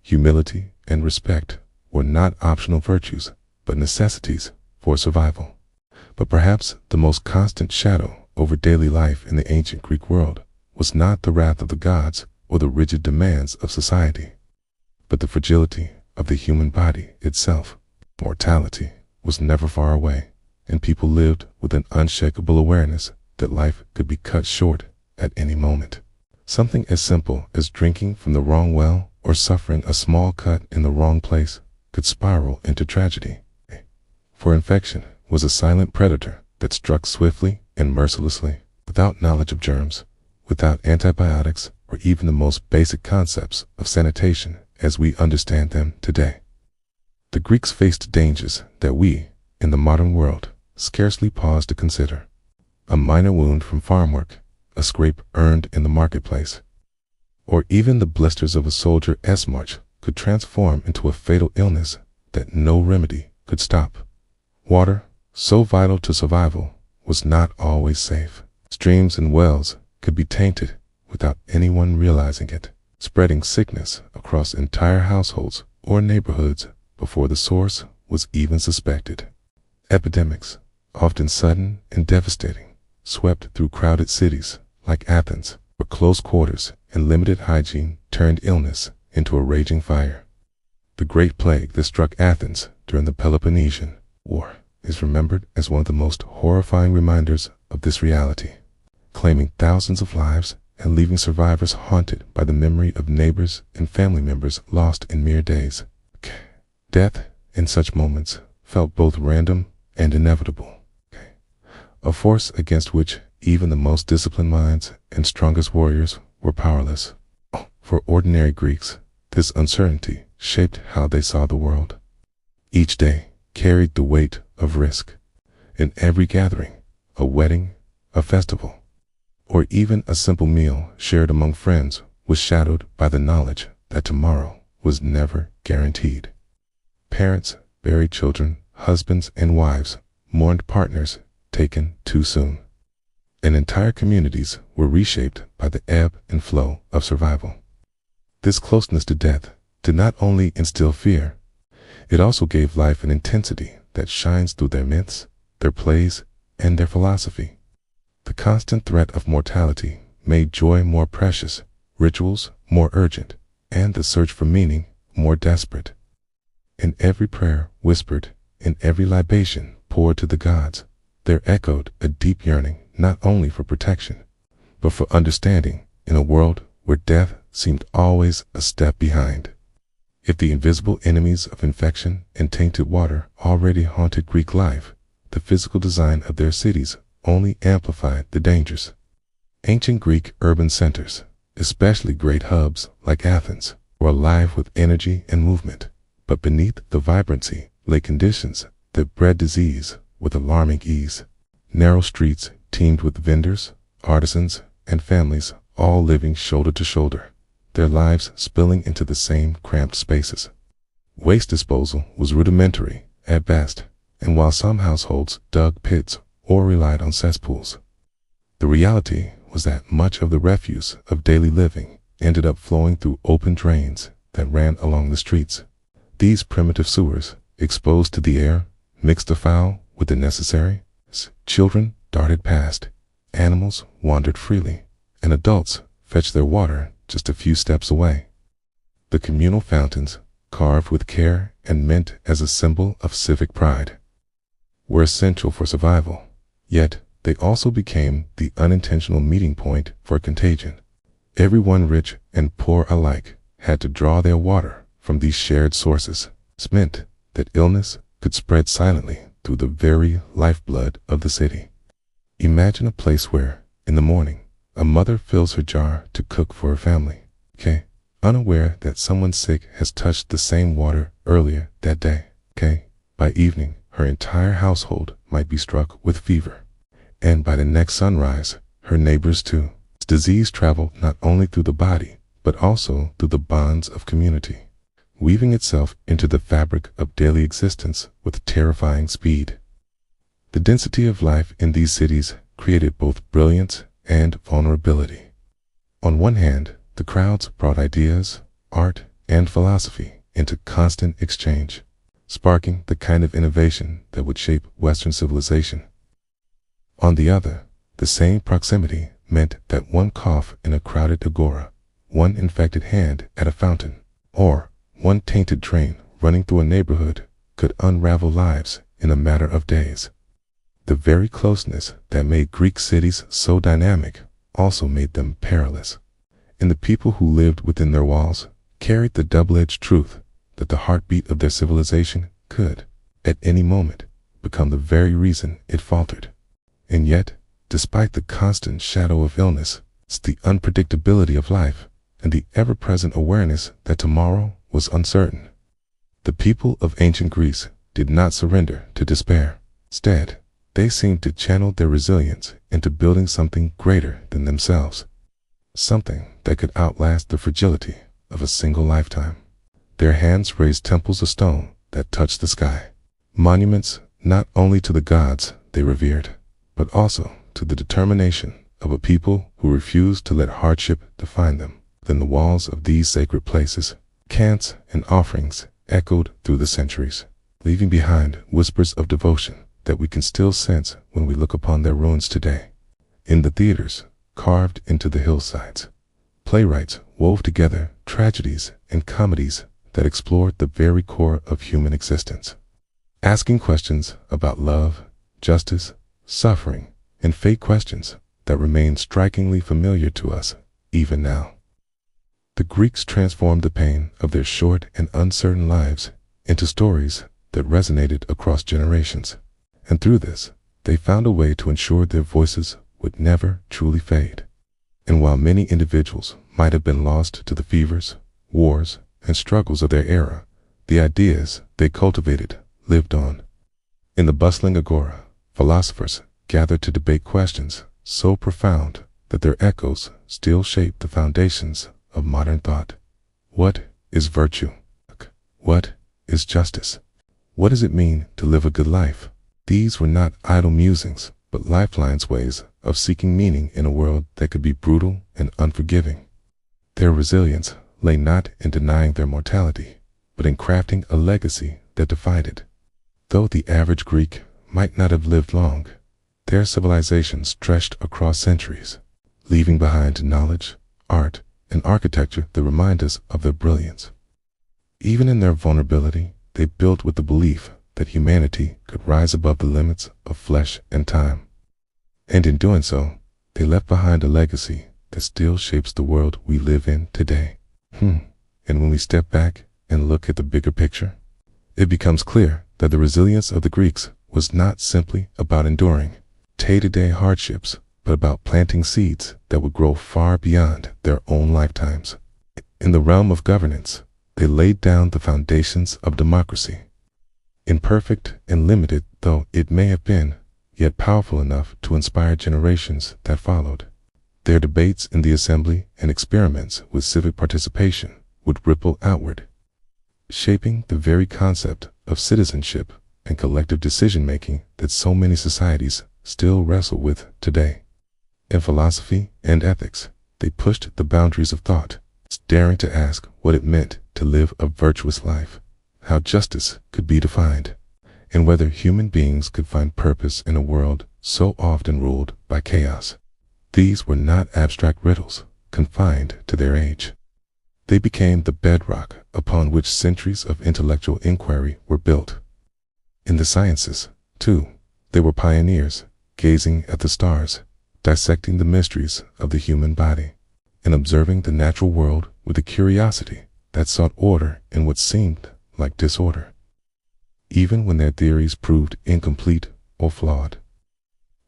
humility and respect were not optional virtues, but necessities for survival. But perhaps the most constant shadow over daily life in the ancient Greek world was not the wrath of the gods or the rigid demands of society, but the fragility of the human body itself. Mortality was never far away, and people lived with an unshakable awareness that life could be cut short at any moment. Something as simple as drinking from the wrong well or suffering a small cut in the wrong place could spiral into tragedy. For infection was a silent predator that struck swiftly and mercilessly, without knowledge of germs, without antibiotics or even the most basic concepts of sanitation as we understand them today. The Greeks faced dangers that we, in the modern world, scarcely pause to consider. A minor wound from farm work, a scrape earned in the marketplace, or even the blisters of a soldier's march could transform into a fatal illness that no remedy could stop. Water, so vital to survival, was not always safe. Streams and wells could be tainted without anyone realizing it, spreading sickness across entire households or neighborhoods before the source was even suspected. Epidemics, often sudden and devastating, swept through crowded cities like Athens, where close quarters and limited hygiene turned illness into a raging fire. The Great Plague that struck Athens during the Peloponnesian War is remembered as one of the most horrifying reminders of this reality, claiming thousands of lives and leaving survivors haunted by the memory of neighbors and family members lost in mere days. Death, in such moments, felt both random and inevitable, a force against which even the most disciplined minds and strongest warriors were powerless. For ordinary Greeks, this uncertainty shaped how they saw the world. Each day carried the weight of risk. In every gathering, a wedding, a festival, or even a simple meal shared among friends was shadowed by the knowledge that tomorrow was never guaranteed. Parents buried children, husbands and wives mourned partners taken too soon, and entire communities were reshaped by the ebb and flow of survival. This closeness to death did not only instill fear, it also gave life an intensity that shines through their myths, their plays, and their philosophy. The constant threat of mortality made joy more precious, rituals more urgent, and the search for meaning more desperate. In every prayer whispered, in every libation poured to the gods, there echoed a deep yearning not only for protection, but for understanding in a world where death seemed always a step behind. If the invisible enemies of infection and tainted water already haunted Greek life, the physical design of their cities only amplified the dangers. Ancient Greek urban centers, especially great hubs like Athens, were alive with energy and movement, but beneath the vibrancy lay conditions that bred disease with alarming ease. Narrow streets teemed with vendors, artisans, and families, all living shoulder to shoulder, their lives spilling into the same cramped spaces. Waste disposal was rudimentary at best, and while some households dug pits or relied on cesspools, the reality was that much of the refuse of daily living ended up flowing through open drains that ran along the streets. These primitive sewers, exposed to the air, mixed afoul with the necessary. Children darted past, animals wandered freely, and adults fetched their water just a few steps away. The communal fountains, carved with care and meant as a symbol of civic pride, were essential for survival, yet they also became the unintentional meeting point for contagion. Everyone, rich and poor alike, had to draw their water from these shared sources. This meant that illness could spread silently through the very lifeblood of the city. Imagine a place where, in the morning, a mother fills her jar to cook for her family, unaware that someone sick has touched the same water earlier that day. By evening, her entire household might be struck with fever, and by the next sunrise, her neighbors too. Disease traveled not only through the body, but also through the bonds of community, weaving itself into the fabric of daily existence with terrifying speed. The density of life in these cities created both brilliance and vulnerability. On one hand, the crowds brought ideas, art, and philosophy into constant exchange, sparking the kind of innovation that would shape Western civilization. On the other, the same proximity meant that one cough in a crowded agora, one infected hand at a fountain, or one tainted train running through a neighborhood could unravel lives in a matter of days. The very closeness that made Greek cities so dynamic also made them perilous, and the people who lived within their walls carried the double-edged truth that the heartbeat of their civilization could, at any moment, become the very reason it faltered. And yet, despite the constant shadow of illness, the unpredictability of life, and the ever-present awareness that tomorrow was uncertain, the people of ancient Greece did not surrender to despair. Instead, they seemed to channel their resilience into building something greater than themselves, something that could outlast the fragility of a single lifetime. Their hands raised temples of stone that touched the sky, monuments not only to the gods they revered, but also to the determination of a people who refused to let hardship define them. Within the walls of these sacred places, chants and offerings echoed through the centuries, leaving behind whispers of devotion that we can still sense when we look upon their ruins today. In the theaters, carved into the hillsides, playwrights wove together tragedies and comedies that explored the very core of human existence, asking questions about love, justice, suffering, and fate, questions that remain strikingly familiar to us even now. The Greeks transformed the pain of their short and uncertain lives into stories that resonated across generations, and through this, they found a way to ensure their voices would never truly fade. And while many individuals might have been lost to the fevers, wars, and struggles of their era, the ideas they cultivated lived on. In the bustling agora, philosophers gathered to debate questions so profound that their echoes still shape the foundations of modern thought. What is virtue? What is justice? What does it mean to live a good life? These were not idle musings, but lifelines, ways of seeking meaning in a world that could be brutal and unforgiving. Their resilience lay not in denying their mortality, but in crafting a legacy that defied it. Though the average Greek might not have lived long, their civilization stretched across centuries, leaving behind knowledge, art, and architecture that remind us of their brilliance. Even in their vulnerability, they built with the belief that humanity could rise above the limits of flesh and time. And in doing so, They left behind a legacy that still shapes the world we live in today. And when we step back and look at the bigger picture, it becomes clear that the resilience of the Greeks was not simply about enduring day-to-day hardships, but about planting seeds that would grow far beyond their own lifetimes. In the realm of governance, they laid down the foundations of democracy. Imperfect and limited though it may have been, yet powerful enough to inspire generations that followed. Their debates in the assembly and experiments with civic participation would ripple outward, shaping the very concept of citizenship and collective decision-making that so many societies still wrestle with today. In philosophy and ethics, they pushed the boundaries of thought, daring to ask what it meant to live a virtuous life, how justice could be defined, and whether human beings could find purpose in a world so often ruled by chaos. These were not abstract riddles confined to their age. They became the bedrock upon which centuries of intellectual inquiry were built. In the sciences, too, they were pioneers, gazing at the stars, dissecting the mysteries of the human body, and observing the natural world with a curiosity that sought order in what seemed like disorder, even when their theories proved incomplete or flawed.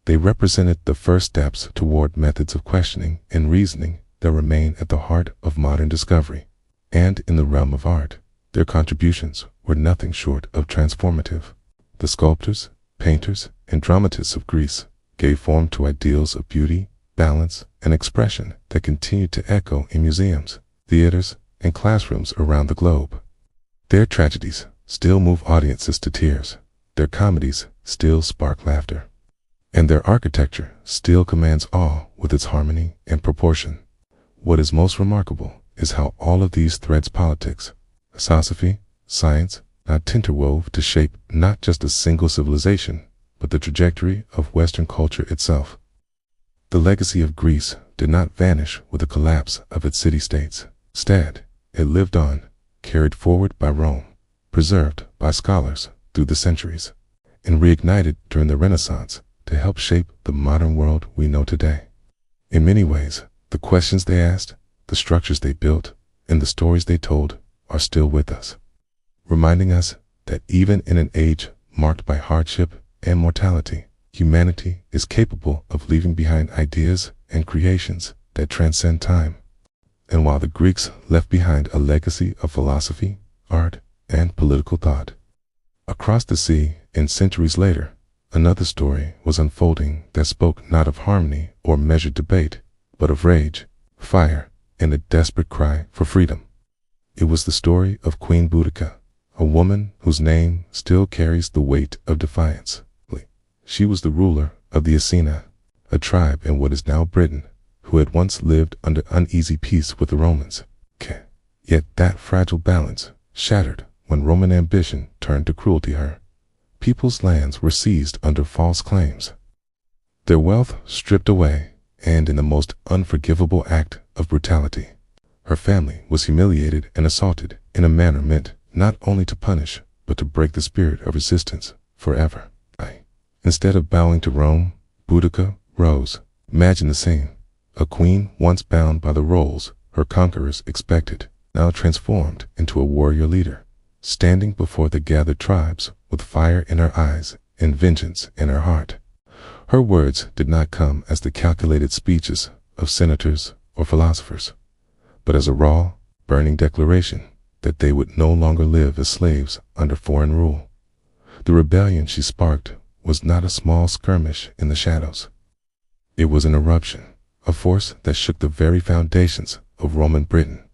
They represented the first steps toward methods of questioning and reasoning that remain at the heart of modern discovery. And in the realm of art, their contributions were nothing short of transformative. The sculptors, painters, and dramatists of Greece gave form to ideals of beauty, balance, and expression that continue to echo in museums, theaters, and classrooms around the globe. Their tragedies still move audiences to tears, their comedies still spark laughter, and their architecture still commands awe with its harmony and proportion. What is most remarkable is how all of these threads politics, philosophy, science, now interwove to shape not just a single civilization, but the trajectory of Western culture itself. The legacy of Greece did not vanish with the collapse of its city-states. Instead, it lived on, carried forward by Rome, preserved by scholars through the centuries, and reignited during the Renaissance to help shape the modern world we know today. In many ways, the questions they asked, the structures they built, and the stories they told are still with us, reminding us that even in an age marked by hardship and mortality, humanity is capable of leaving behind ideas and creations that transcend time. And while the Greeks left behind a legacy of philosophy, art, and political thought, across the sea and centuries later, another story was unfolding that spoke not of harmony or measured debate, but of rage, fire, and a desperate cry for freedom. It was the story of Queen Boudica, a woman whose name still carries the weight of defiance. She was the ruler of the Iceni, a tribe in what is now Britain, who had once lived under uneasy peace with the Romans. Yet that fragile balance shattered when Roman ambition turned to cruelty. Her people's lands were seized under false claims, their wealth stripped away, and in the most unforgivable act of brutality, her family was humiliated and assaulted in a manner meant not only to punish, but to break the spirit of resistance forever. Instead of bowing to Rome, Boudica rose. Imagine the scene. A queen once bound by the roles her conquerors expected, now transformed into a warrior leader, standing before the gathered tribes with fire in her eyes and vengeance in her heart. Her words did not come as the calculated speeches of senators or philosophers, but as a raw, burning declaration that they would no longer live as slaves under foreign rule. The rebellion she sparked was not a small skirmish in the shadows. It was an eruption, a force that shook the very foundations of Roman Britain.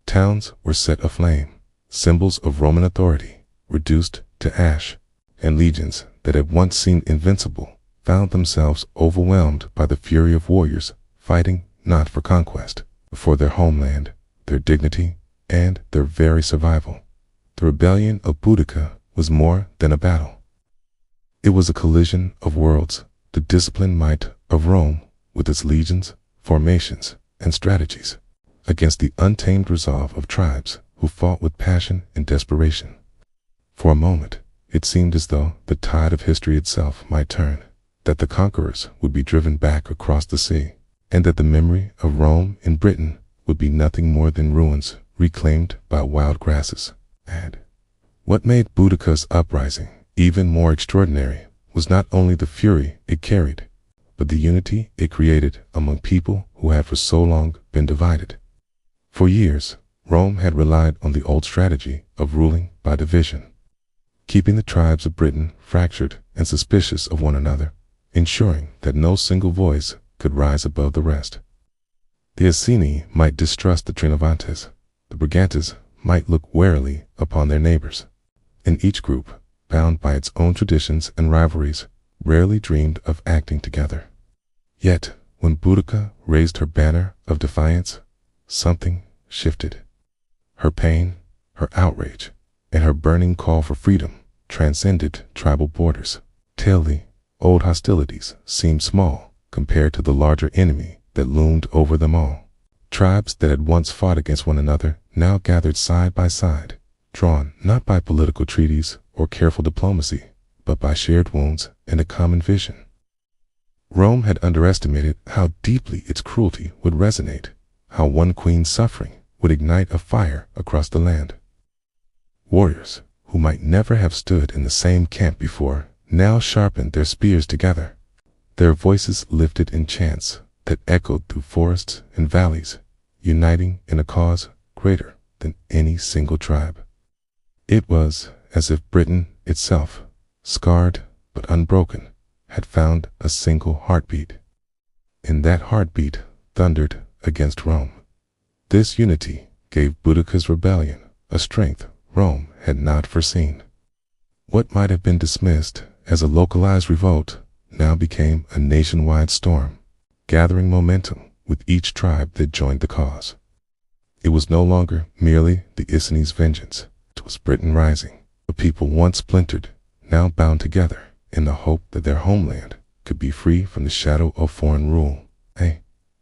Towns were set aflame, symbols of Roman authority reduced to ash, and legions that had once seemed invincible found themselves overwhelmed by the fury of warriors fighting not for conquest, but for their homeland, their dignity, and their very survival. The rebellion of Boudica was more than a battle. It was a collision of worlds, the disciplined might of Rome with its legions, formations, and strategies, against the untamed resolve of tribes who fought with passion and desperation. For a moment, it seemed as though the tide of history itself might turn, that the conquerors would be driven back across the sea, and that the memory of Rome in Britain would be nothing more than ruins reclaimed by wild grasses. And what made Boudicca's uprising even more extraordinary was not only the fury it carried, but the unity it created among people who had for so long been divided. For years, Rome had relied on the old strategy of ruling by division, keeping the tribes of Britain fractured and suspicious of one another, ensuring that no single voice could rise above the rest. The Iceni might distrust the Trinovantes, the Brigantes might look warily upon their neighbors, and each group, bound by its own traditions and rivalries, rarely dreamed of acting together. Yet, when Boudicca raised her banner of defiance, something shifted. Her pain, her outrage, and her burning call for freedom transcended tribal borders, till the old hostilities seemed small compared to the larger enemy that loomed over them all. Tribes that had once fought against one another now gathered side by side, drawn not by political treaties or careful diplomacy, but by shared wounds and a common vision. Rome had underestimated how deeply its cruelty would resonate, how one queen's suffering would ignite a fire across the land. Warriors, who might never have stood in the same camp before, now sharpened their spears together. Their voices lifted in chants that echoed through forests and valleys, uniting in a cause greater than any single tribe. It was as if Britain itself, scarred but unbroken, had found a single heartbeat, and that heartbeat thundered against Rome. This unity gave Boudicca's rebellion a strength Rome had not foreseen. What might have been dismissed as a localized revolt now became a nationwide storm, gathering momentum with each tribe that joined the cause. It was no longer merely the Iceni's vengeance. It was Britain rising, a people once splintered, now bound together in the hope that their homeland could be free from the shadow of foreign rule.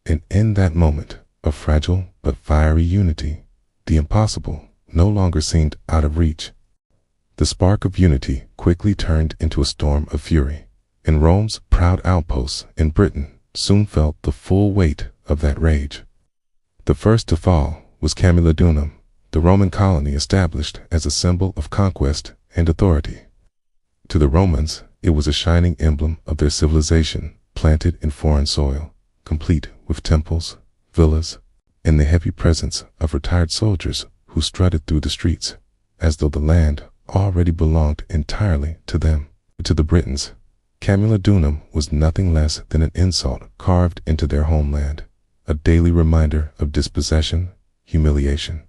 And in that moment of fragile but fiery unity, the impossible no longer seemed out of reach. The spark of unity quickly turned into a storm of fury, and Rome's proud outposts in Britain soon felt the full weight of that rage. The first to fall was Camulodunum, the Roman colony established as a symbol of conquest and authority. To the Romans, it was a shining emblem of their civilization planted in foreign soil, complete with temples, villas, and the heavy presence of retired soldiers who strutted through the streets, as though the land already belonged entirely to them. To the Britons, Camulodunum was nothing less than an insult carved into their homeland, a daily reminder of dispossession, humiliation,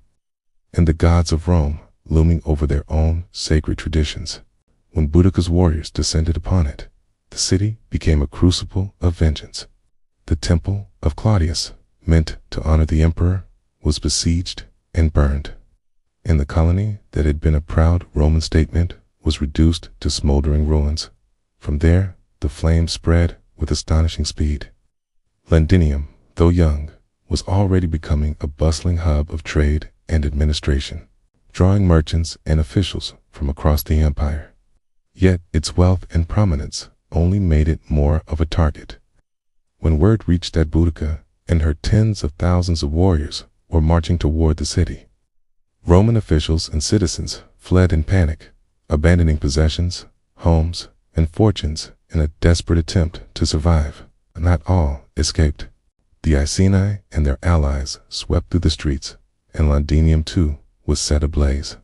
and the gods of Rome looming over their own sacred traditions. When Boudicca's warriors descended upon it, the city became a crucible of vengeance. The temple of Claudius, meant to honor the emperor, was besieged and burned, and the colony that had been a proud Roman statement was reduced to smoldering ruins. From there, the flames spread with astonishing speed. Londinium, though young, was already becoming a bustling hub of trade and administration, drawing merchants and officials from across the empire. Yet its wealth and prominence only made it more of a target. When word reached that Boudicca and her tens of thousands of warriors were marching toward the city, Roman officials and citizens fled in panic, abandoning possessions, homes, and fortunes in a desperate attempt to survive. Not all escaped. The Iceni and their allies swept through the streets, and Londinium too was set ablaze.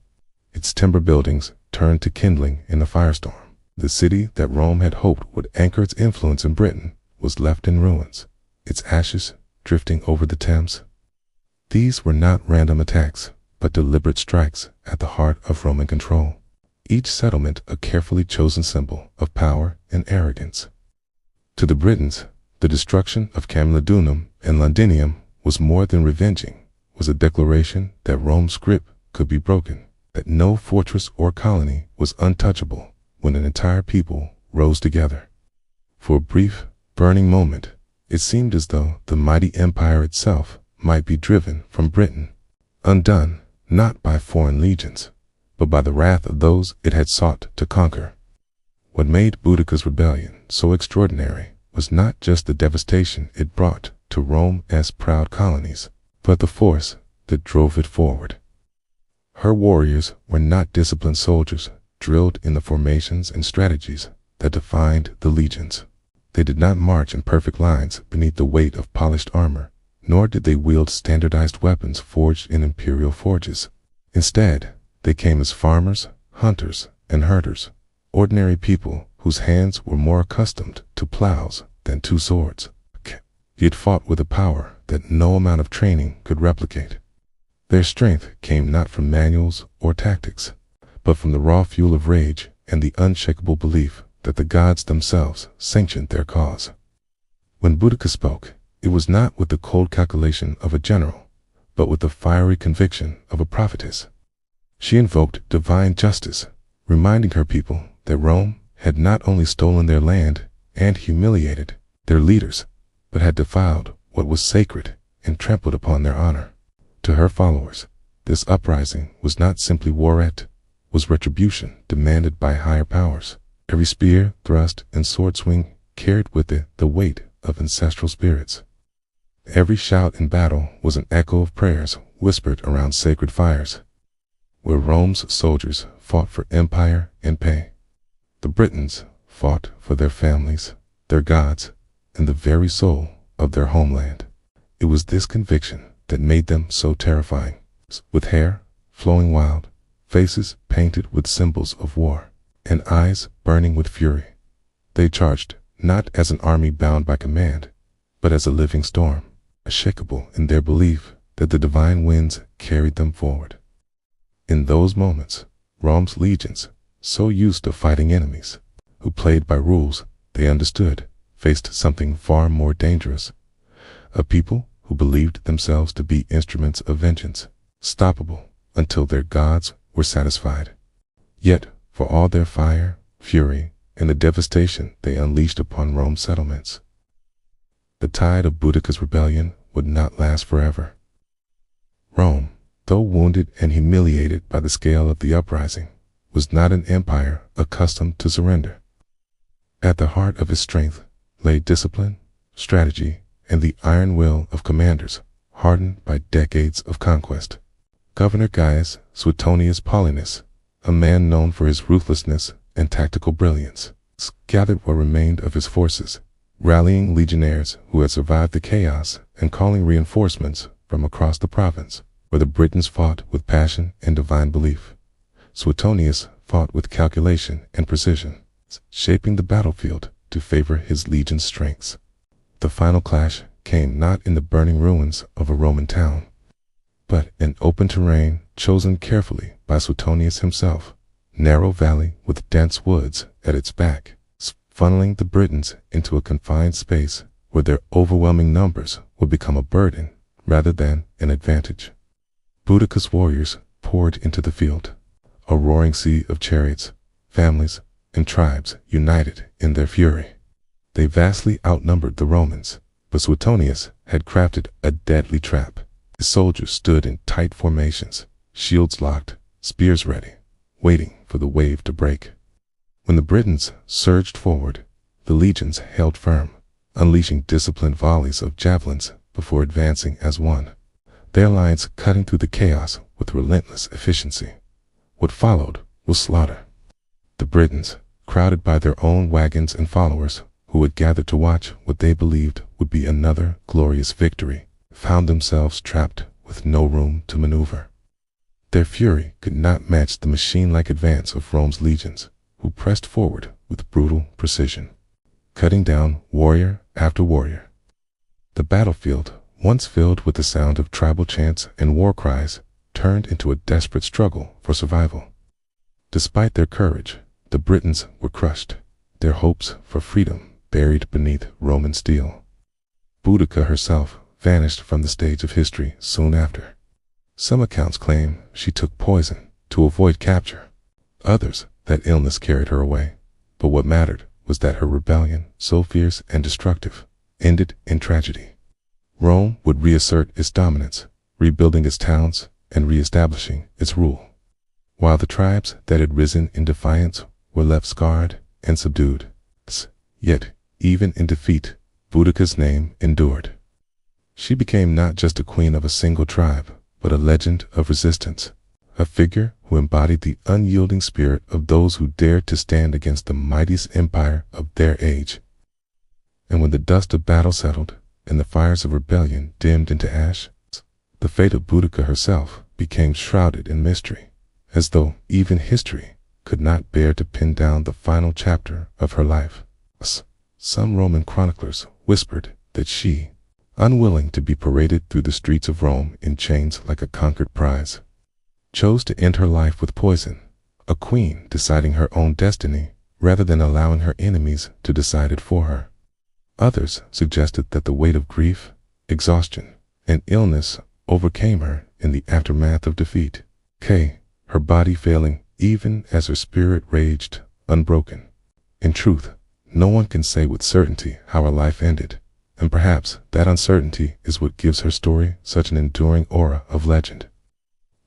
Its timber buildings turned to kindling in a firestorm. The city that Rome had hoped would anchor its influence in Britain was left in ruins, its ashes drifting over the Thames. These were not random attacks, but deliberate strikes at the heart of Roman control, each settlement a carefully chosen symbol of power and arrogance. To the Britons, the destruction of Camulodunum and Londinium was more than revenging, was a declaration that Rome's grip could be broken, that no fortress or colony was untouchable when an entire people rose together. For a brief, burning moment, it seemed as though the mighty empire itself might be driven from Britain, undone not by foreign legions, but by the wrath of those it had sought to conquer. What made Boudicca's rebellion so extraordinary was not just the devastation it brought to Rome's proud colonies, but the force that drove it forward. Her warriors were not disciplined soldiers drilled in the formations and strategies that defined the legions. They did not march in perfect lines beneath the weight of polished armor, nor did they wield standardized weapons forged in imperial forges. Instead, they came as farmers, hunters, and herders, ordinary people whose hands were more accustomed to plows than to swords. Yet fought with a power that no amount of training could replicate. Their strength came not from manuals or tactics, but from the raw fuel of rage and the unshakable belief that the gods themselves sanctioned their cause. When Boudicca spoke, it was not with the cold calculation of a general, but with the fiery conviction of a prophetess. She invoked divine justice, reminding her people that Rome had not only stolen their land and humiliated their leaders, but had defiled what was sacred and trampled upon their honor. To her followers, this uprising was not simply war, it was retribution demanded by higher powers. Every spear, thrust, and sword swing carried with it the weight of ancestral spirits. Every shout in battle was an echo of prayers whispered around sacred fires, where Rome's soldiers fought for empire and pay. The Britons fought for their families, their gods, and the very soul of their homeland. It was this conviction that made them so terrifying. With hair flowing wild, faces painted with symbols of war, and eyes burning with fury, they charged not as an army bound by command, but as a living storm, unshakable in their belief that the divine winds carried them forward. In those moments, Rome's legions, so used to fighting enemies, who played by rules they understood, faced something far more dangerous. A people who believed themselves to be instruments of vengeance, stoppable until their gods were satisfied. Yet, for all their fire, fury, and the devastation they unleashed upon Rome's settlements, the tide of Boudicca's rebellion would not last forever. Rome, though wounded and humiliated by the scale of the uprising, was not an empire accustomed to surrender. At the heart of its strength lay discipline, strategy, and the iron will of commanders hardened by decades of conquest. Governor Gaius Suetonius Paulinus, a man known for his ruthlessness and tactical brilliance, gathered what remained of his forces, rallying legionnaires who had survived the chaos and calling reinforcements from across the province, where the Britons fought with passion and divine belief. Suetonius fought with calculation and precision, shaping the battlefield to favor his legion's strengths. The final clash came not in the burning ruins of a Roman town, but in open terrain chosen carefully by Suetonius himself, narrow valley with dense woods at its back, funneling the Britons into a confined space where their overwhelming numbers would become a burden rather than an advantage. Boudicca's warriors poured into the field, a roaring sea of chariots, families, and tribes united in their fury. They vastly outnumbered the Romans, but Suetonius had crafted a deadly trap. His soldiers stood in tight formations, shields locked, spears ready, waiting for the wave to break. When the Britons surged forward, the legions held firm, unleashing disciplined volleys of javelins before advancing as one, their lines cutting through the chaos with relentless efficiency. What followed was slaughter. The Britons, crowded by their own wagons and followers who had gathered to watch what they believed would be another glorious victory, found themselves trapped with no room to maneuver. Their fury could not match the machine-like advance of Rome's legions, who pressed forward with brutal precision, cutting down warrior after warrior. The battlefield, once filled with the sound of tribal chants and war cries, turned into a desperate struggle for survival. Despite their courage, the Britons were crushed, their hopes for freedom buried beneath Roman steel. Boudicca herself vanished from the stage of history soon after. Some accounts claim she took poison to avoid capture. Others that illness carried her away. But what mattered was that her rebellion, so fierce and destructive, ended in tragedy. Rome would reassert its dominance, rebuilding its towns and reestablishing its rule, while the tribes that had risen in defiance were left scarred and subdued. Yet, even in defeat, Boudica's name endured. She became not just a queen of a single tribe, but a legend of resistance, a figure who embodied the unyielding spirit of those who dared to stand against the mightiest empire of their age. And when the dust of battle settled and the fires of rebellion dimmed into ash, the fate of Boudica herself became shrouded in mystery, as though even history could not bear to pin down the final chapter of her life. Some Roman chroniclers whispered that she, unwilling to be paraded through the streets of Rome in chains like a conquered prize, chose to end her life with poison, a queen deciding her own destiny rather than allowing her enemies to decide it for her. Others suggested that the weight of grief, exhaustion, and illness overcame her in the aftermath of defeat, her body failing even as her spirit raged unbroken. In truth, no one can say with certainty how her life ended, and perhaps that uncertainty is what gives her story such an enduring aura of legend.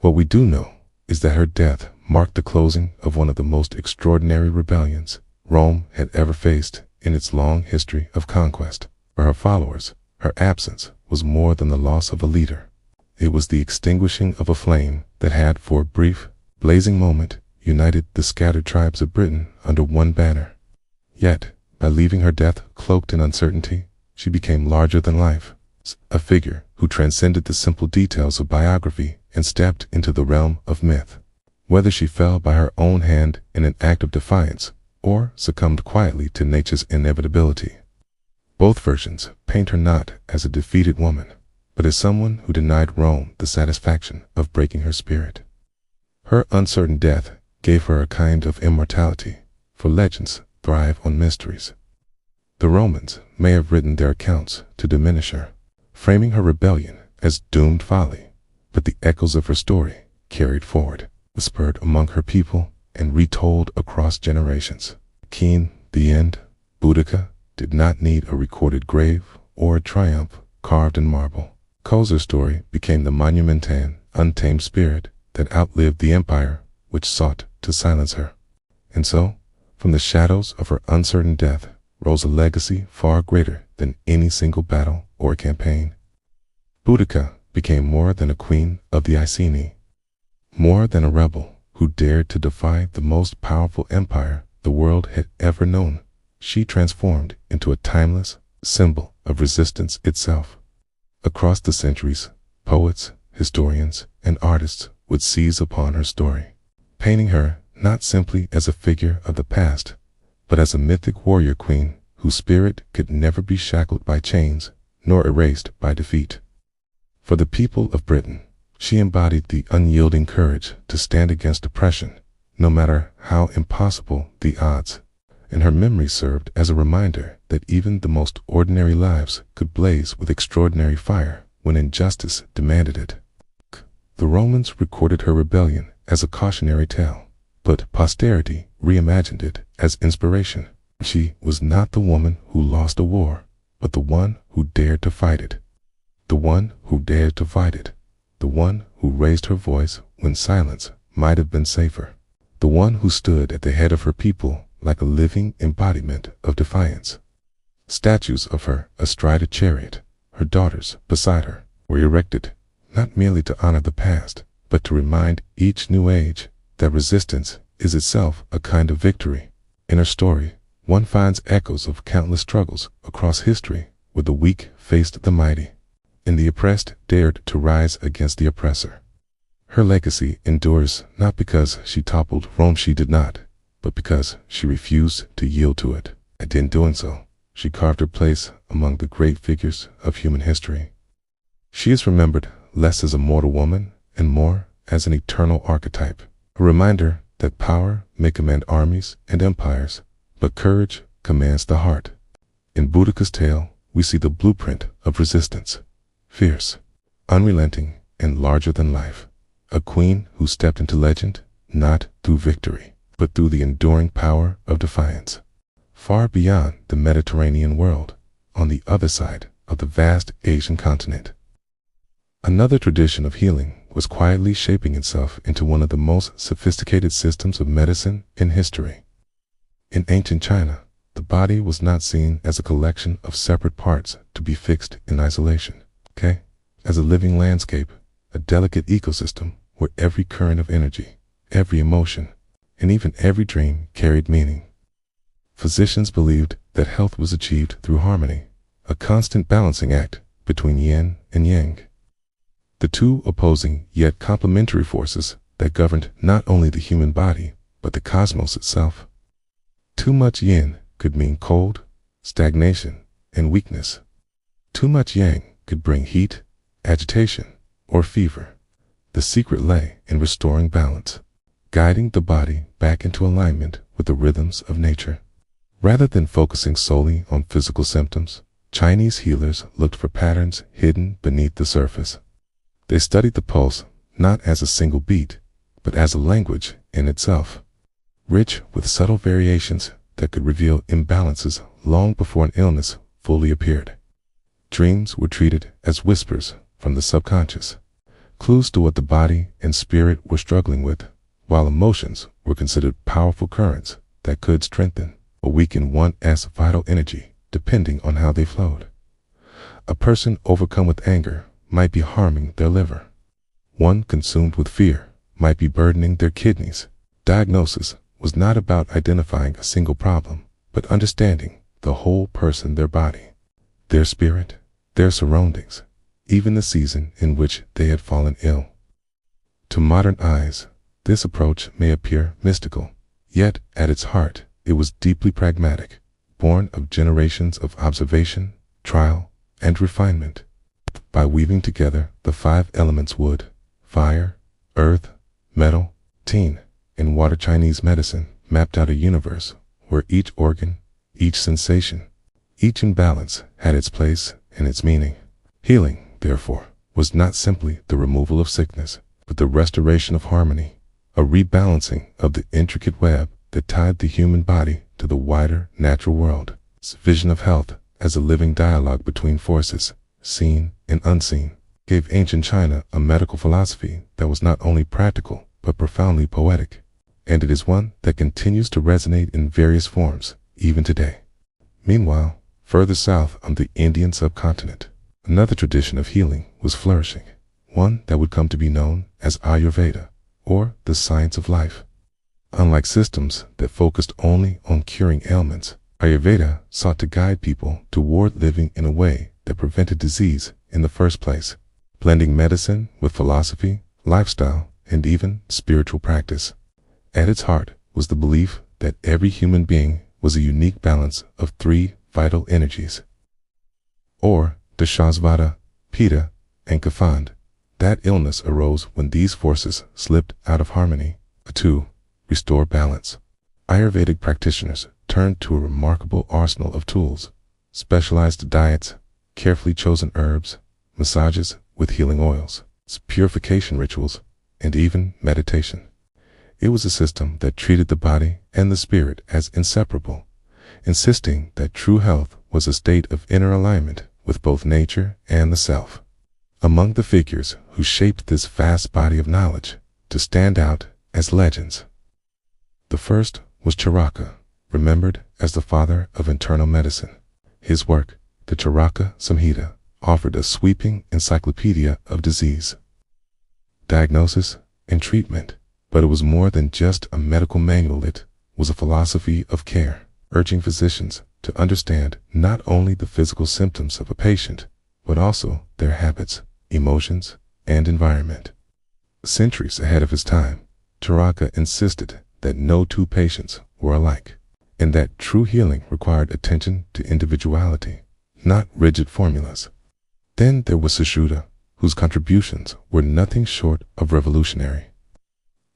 What we do know is that her death marked the closing of one of the most extraordinary rebellions Rome had ever faced in its long history of conquest. For her followers, her absence was more than the loss of a leader. It was the extinguishing of a flame that had, for a brief, blazing moment, united the scattered tribes of Britain under one banner. Yet, by leaving her death cloaked in uncertainty, she became larger than life, a figure who transcended the simple details of biography and stepped into the realm of myth. Whether she fell by her own hand in an act of defiance or succumbed quietly to nature's inevitability, both versions paint her not as a defeated woman, but as someone who denied Rome the satisfaction of breaking her spirit. Her uncertain death gave her a kind of immortality, for legends thrive on mysteries. The Romans may have written their accounts to diminish her, framing her rebellion as doomed folly, but the echoes of her story, carried forward, whispered among her people, and retold across generations. The end, Boudica did not need a recorded grave or a triumph carved in marble. Her story became the monumental, untamed spirit that outlived the empire which sought to silence her. And so, from the shadows of her uncertain death, rose a legacy far greater than any single battle or campaign. Boudica became more than a queen of the Iceni, more than a rebel who dared to defy the most powerful empire the world had ever known. She transformed into a timeless symbol of resistance itself. Across the centuries, poets, historians, and artists would seize upon her story, painting her not simply as a figure of the past, but as a mythic warrior queen whose spirit could never be shackled by chains nor erased by defeat. For the people of Britain, she embodied the unyielding courage to stand against oppression, no matter how impossible the odds, and her memory served as a reminder that even the most ordinary lives could blaze with extraordinary fire when injustice demanded it. The Romans recorded her rebellion as a cautionary tale, but posterity reimagined it as inspiration. She was not the woman who lost a war, but the one who dared to fight it, the one who dared to fight it, the one who raised her voice when silence might have been safer, the one who stood at the head of her people like a living embodiment of defiance. Statues of her astride a chariot, her daughters beside her, were erected, not merely to honor the past, but to remind each new age that resistance is itself a kind of victory. In her story, one finds echoes of countless struggles across history where the weak faced the mighty, and the oppressed dared to rise against the oppressor. Her legacy endures not because she toppled Rome, she did not, but because she refused to yield to it. And in doing so, she carved her place among the great figures of human history. She is remembered less as a mortal woman and more as an eternal archetype, a reminder that power may command armies and empires, but courage commands the heart. In Boudica's tale, we see the blueprint of resistance, fierce, unrelenting, and larger than life, a queen who stepped into legend not through victory, but through the enduring power of defiance. Far beyond the Mediterranean world, on the other side of the vast Asian continent, another tradition of healing was quietly shaping itself into one of the most sophisticated systems of medicine in history. In ancient China, the body was not seen as a collection of separate parts to be fixed in isolation, as a living landscape, a delicate ecosystem where every current of energy, every emotion, and even every dream carried meaning. Physicians believed that health was achieved through harmony, a constant balancing act between yin and yang, the two opposing yet complementary forces that governed not only the human body, but the cosmos itself. Too much yin could mean cold, stagnation, and weakness. Too much yang could bring heat, agitation, or fever. The secret lay in restoring balance, guiding the body back into alignment with the rhythms of nature. Rather than focusing solely on physical symptoms, Chinese healers looked for patterns hidden beneath the surface. They studied the pulse not as a single beat, but as a language in itself, rich with subtle variations that could reveal imbalances long before an illness fully appeared. Dreams were treated as whispers from the subconscious, clues to what the body and spirit were struggling with, while emotions were considered powerful currents that could strengthen or weaken one's vital energy depending on how they flowed. A person overcome with anger might be harming their liver. One consumed with fear might be burdening their kidneys. Diagnosis was not about identifying a single problem, but understanding the whole person, their body, their spirit, their surroundings, even the season in which they had fallen ill. To modern eyes, this approach may appear mystical, yet at its heart, it was deeply pragmatic, born of generations of observation, trial, and refinement. By weaving together the 5 elements wood, fire, earth, metal, tin, and water, Chinese medicine mapped out a universe where each organ, each sensation, each imbalance had its place and its meaning. Healing, therefore, was not simply the removal of sickness, but the restoration of harmony, a rebalancing of the intricate web that tied the human body to the wider natural world. This vision of health as a living dialogue between forces, seen and unseen, gave ancient China a medical philosophy that was not only practical, but profoundly poetic. And it is one that continues to resonate in various forms, even today. Meanwhile, further south on the Indian subcontinent, another tradition of healing was flourishing, one that would come to be known as Ayurveda, or the science of life. Unlike systems that focused only on curing ailments, Ayurveda sought to guide people toward living in a way that prevented disease in the first place, blending medicine with philosophy, lifestyle, and even spiritual practice. At its heart was the belief that every human being was a unique balance of 3 vital energies, or Dashasvata, Pitta, and Kaphand. That illness arose when these forces slipped out of harmony. To restore balance, Ayurvedic practitioners turned to a remarkable arsenal of tools: specialized diets, carefully chosen herbs, massages with healing oils, purification rituals, and even meditation. It was a system that treated the body and the spirit as inseparable, insisting that true health was a state of inner alignment with both nature and the self. Among the figures who shaped this vast body of knowledge to stand out as legends, the first was Charaka, remembered as the father of internal medicine. His work, the Charaka Samhita, offered a sweeping encyclopedia of disease, diagnosis, and treatment. But it was more than just a medical manual. It was a philosophy of care, urging physicians to understand not only the physical symptoms of a patient, but also their habits, emotions, and environment. Centuries ahead of his time, Charaka insisted that no 2 patients were alike, and that true healing required attention to individuality, not rigid formulas. Then there was Sushruta, whose contributions were nothing short of revolutionary.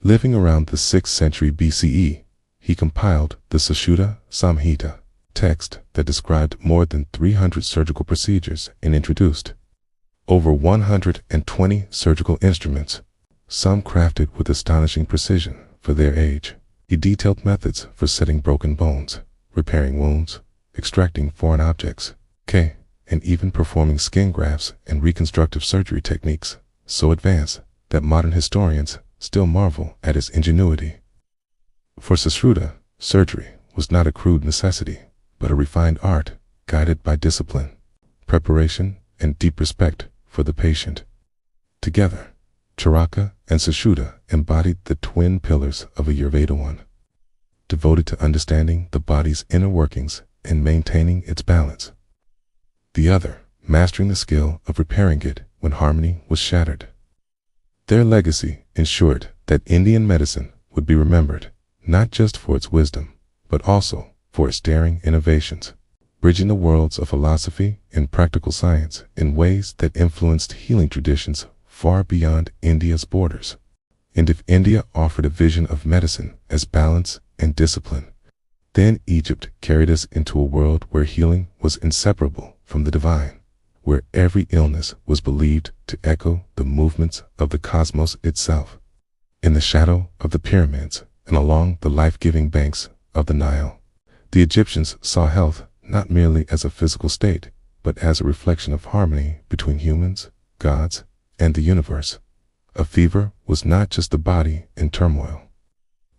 Living around the 6th century BCE, he compiled the Sushruta Samhita, text that described more than 300 surgical procedures and introduced over 120 surgical instruments, some crafted with astonishing precision for their age. He detailed methods for setting broken bones, repairing wounds, extracting foreign objects, and even performing skin grafts and reconstructive surgery techniques so advanced that modern historians still marvel at his ingenuity. For Sushruta, surgery was not a crude necessity, but a refined art guided by discipline, preparation, and deep respect for the patient. Together, Charaka and Sushruta embodied the twin pillars of Ayurveda, one devoted to understanding the body's inner workings and maintaining its balance, the other mastering the skill of repairing it when harmony was shattered. Their legacy ensured that Indian medicine would be remembered not just for its wisdom, but also for its daring innovations, bridging the worlds of philosophy and practical science in ways that influenced healing traditions far beyond India's borders. And if India offered a vision of medicine as balance and discipline, then Egypt carried us into a world where healing was inseparable from the divine, where every illness was believed to echo the movements of the cosmos itself. In the shadow of the pyramids and along the life-giving banks of the Nile, the Egyptians saw health not merely as a physical state, but as a reflection of harmony between humans, gods, and the universe. A fever was not just the body in turmoil.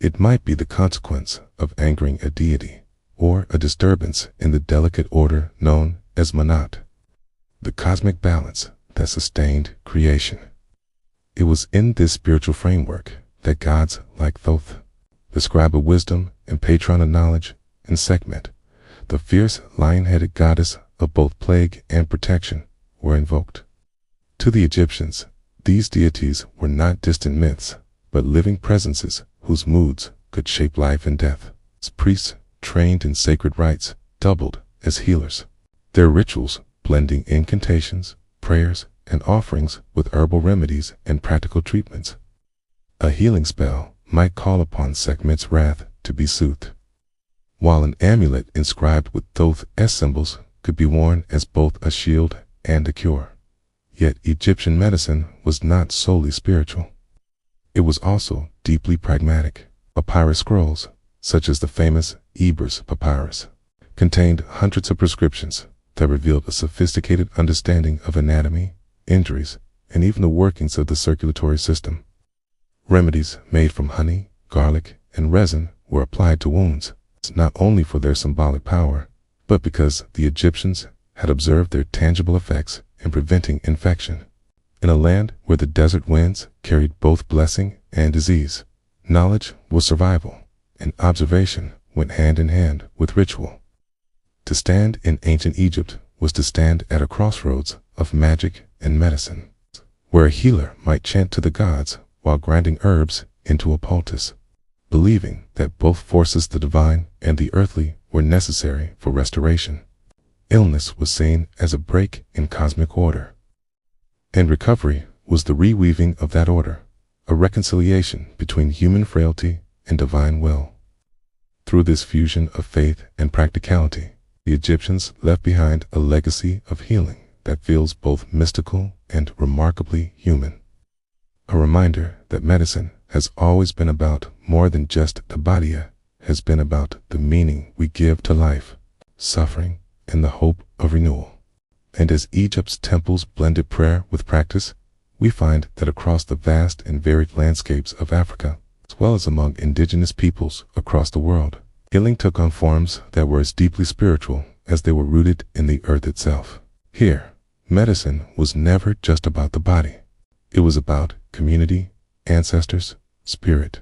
It might be the consequence of angering a deity, or a disturbance in the delicate order known as Manat, the cosmic balance that sustained creation. It was in this spiritual framework that gods like Thoth, the scribe of wisdom and patron of knowledge, and Sekhmet, the fierce lion-headed goddess of both plague and protection, were invoked. To the Egyptians, these deities were not distant myths, but living presences whose moods could shape life and death. As priests trained in sacred rites doubled as healers, their rituals blending incantations, prayers, and offerings with herbal remedies and practical treatments. A healing spell might call upon Sekhmet's wrath to be soothed, while an amulet inscribed with Thoth S symbols could be worn as both a shield and a cure. Yet Egyptian medicine was not solely spiritual. It was also deeply pragmatic. Papyrus scrolls, such as the famous Ebers papyrus, contained hundreds of prescriptions that revealed a sophisticated understanding of anatomy, injuries, and even the workings of the circulatory system. Remedies made from honey, garlic, and resin were applied to wounds, not only for their symbolic power, but because the Egyptians had observed their tangible effects in preventing infection. In a land where the desert winds carried both blessing and disease, knowledge was survival, and observation went hand in hand with ritual. To stand in ancient Egypt was to stand at a crossroads of magic and medicine, where a healer might chant to the gods while grinding herbs into a poultice, believing that both forces, the divine and the earthly, were necessary for restoration. Illness was seen as a break in cosmic order, and recovery was the reweaving of that order, a reconciliation between human frailty and divine will. Through this fusion of faith and practicality, the Egyptians left behind a legacy of healing that feels both mystical and remarkably human. A reminder that medicine has always been about more than just the body, has been about the meaning we give to life, suffering, and the hope of renewal. And as Egypt's temples blended prayer with practice, we find that across the vast and varied landscapes of Africa, as well as among indigenous peoples across the world, healing took on forms that were as deeply spiritual as they were rooted in the earth itself. Here, medicine was never just about the body. It was about community, ancestors, spirit,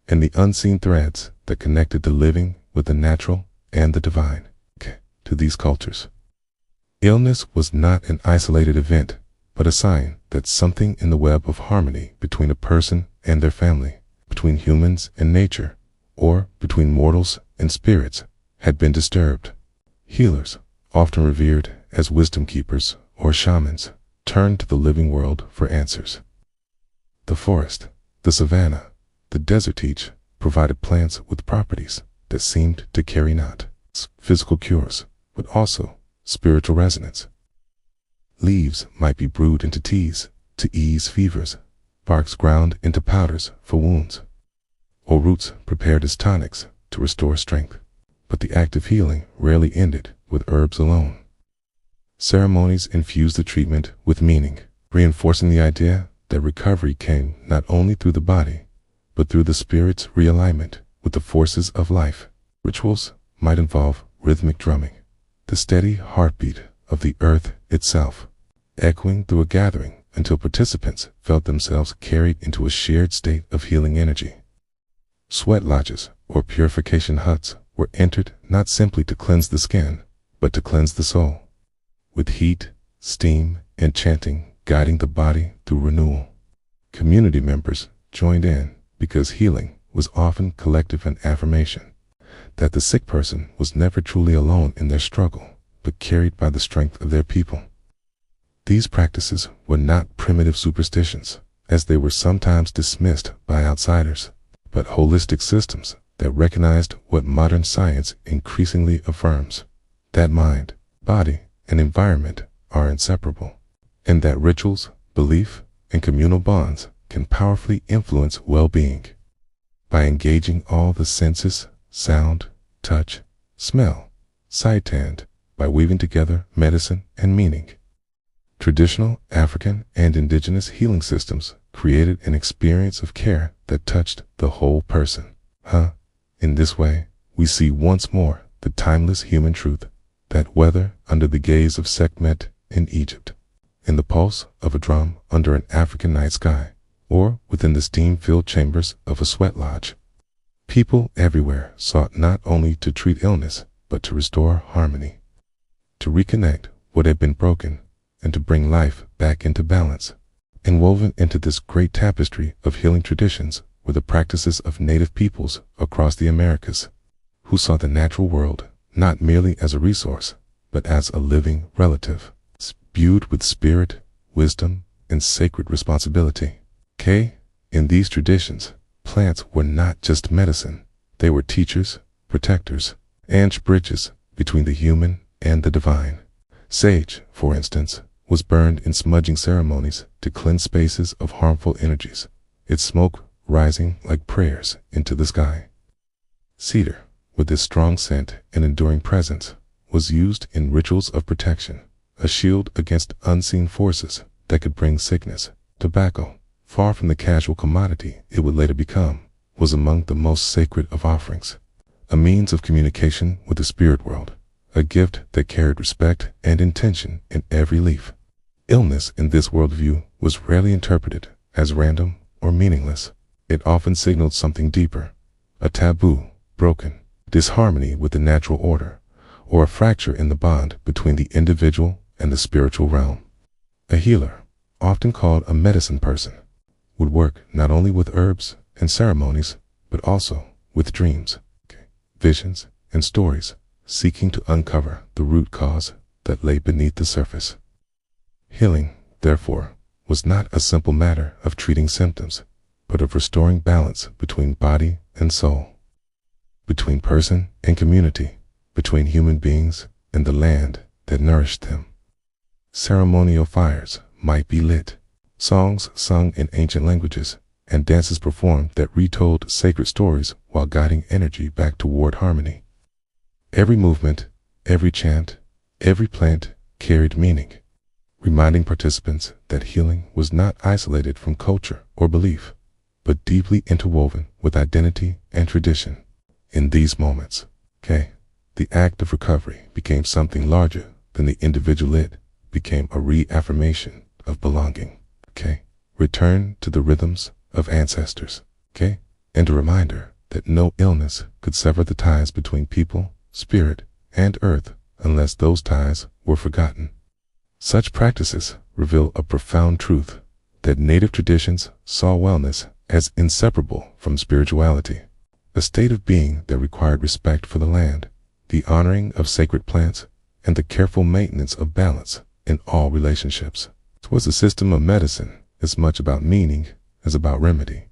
and the unseen threads that connected the living with the natural and the divine to these cultures. Illness was not an isolated event, but a sign that something in the web of harmony between a person and their family, between humans and nature, or between mortals and spirits, had been disturbed. Healers, often revered as wisdom keepers or shamans, turned to the living world for answers. The forest, the savanna, the desert each provided plants with properties that seemed to carry not physical cures, but also spiritual resonance. Leaves might be brewed into teas to ease fevers, barks ground into powders for wounds, or roots prepared as tonics to restore strength. But the act of healing rarely ended with herbs alone. Ceremonies infused the treatment with meaning, reinforcing the idea that recovery came not only through the body, but through the spirit's realignment with the forces of life. Rituals might involve rhythmic drumming, the steady heartbeat of the earth itself, echoing through a gathering until participants felt themselves carried into a shared state of healing energy. Sweat lodges or purification huts were entered not simply to cleanse the skin, but to cleanse the soul, with heat, steam, and chanting guiding the body through renewal. Community members joined in because healing was often collective and affirmation that the sick person was never truly alone in their struggle, but carried by the strength of their people. These practices were not primitive superstitions, as they were sometimes dismissed by outsiders, but holistic systems that recognized what modern science increasingly affirms, that mind, body, and environment are inseparable, and that rituals, belief, and communal bonds can powerfully influence well-being. By engaging all the senses, sound, touch, smell, sight, and by weaving together medicine and meaning, traditional African and indigenous healing systems created an experience of care that touched the whole person. In this way, we see once more the timeless human truth that whether under the gaze of Sekhmet in Egypt, in the pulse of a drum under an African night sky, or within the steam-filled chambers of a sweat lodge, people everywhere sought not only to treat illness, but to restore harmony, to reconnect what had been broken, and to bring life back into balance. And woven into this great tapestry of healing traditions were the practices of native peoples across the Americas, who saw the natural world not merely as a resource, but as a living relative, imbued with spirit, wisdom, and sacred responsibility. In these traditions, plants were not just medicine, they were teachers, protectors, and bridges between the human and the divine. Sage, for instance, was burned in smudging ceremonies to cleanse spaces of harmful energies, its smoke rising like prayers into the sky. Cedar, with its strong scent and enduring presence, was used in rituals of protection, a shield against unseen forces that could bring sickness. Tobacco, far from the casual commodity it would later become, was among the most sacred of offerings, a means of communication with the spirit world, a gift that carried respect and intention in every leaf. Illness in this worldview was rarely interpreted as random or meaningless. It often signaled something deeper, a taboo broken, disharmony with the natural order, or a fracture in the bond between the individual and the spiritual realm. A healer, often called a medicine person, would work not only with herbs and ceremonies, but also with dreams, visions, and stories, seeking to uncover the root cause that lay beneath the surface. Healing, therefore, was not a simple matter of treating symptoms, but of restoring balance between body and soul, between person and community, between human beings and the land that nourished them. Ceremonial fires might be lit, songs sung in ancient languages, and dances performed that retold sacred stories while guiding energy back toward harmony. Every movement, every chant, every plant carried meaning, reminding participants that healing was not isolated from culture or belief, but deeply interwoven with identity and tradition. In these moments, the act of recovery became something larger than the individual. It became a reaffirmation of belonging, return to the rhythms of ancestors, and a reminder that no illness could sever the ties between people, spirit, and earth unless those ties were forgotten. Such practices reveal a profound truth, that native traditions saw wellness as inseparable from spirituality, a state of being that required respect for the land, the honoring of sacred plants, and the careful maintenance of balance in all relationships. It was a system of medicine as much about meaning as about remedy,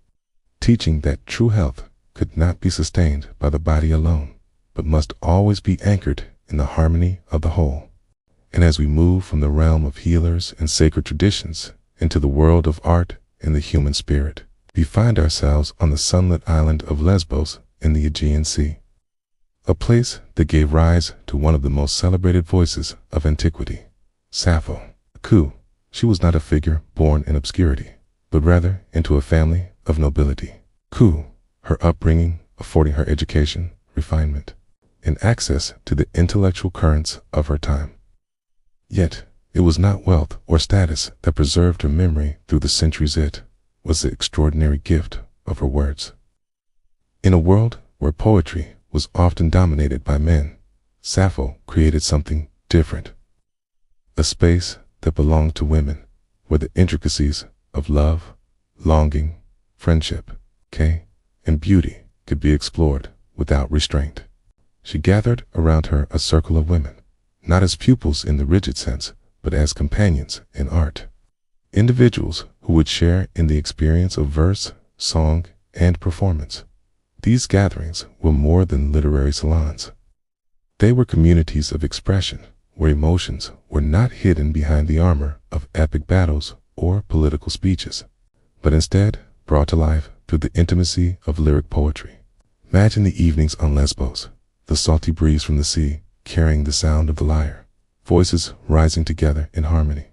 teaching that true health could not be sustained by the body alone, but must always be anchored in the harmony of the whole. And as we move from the realm of healers and sacred traditions into the world of art and the human spirit, we find ourselves on the sunlit island of Lesbos in the Aegean Sea, a place that gave rise to one of the most celebrated voices of antiquity, Sappho. She was not a figure born in obscurity, but rather into a family of nobility. Her upbringing affording her education, refinement, and access to the intellectual currents of her time. Yet, it was not wealth or status that preserved her memory through the centuries. It was the extraordinary gift of her words. In a world where poetry was often dominated by men, Sappho created something different. A space that belonged to women, where the intricacies of love, longing, friendship, and beauty could be explored without restraint. She gathered around her a circle of women, not as pupils in the rigid sense, but as companions in art. Individuals who would share in the experience of verse, song, and performance. These gatherings were more than literary salons. They were communities of expression, where emotions were not hidden behind the armor of epic battles or political speeches, but instead brought to life through the intimacy of lyric poetry. Imagine the evenings on Lesbos, the salty breeze from the sea carrying the sound of the lyre, voices rising together in harmony.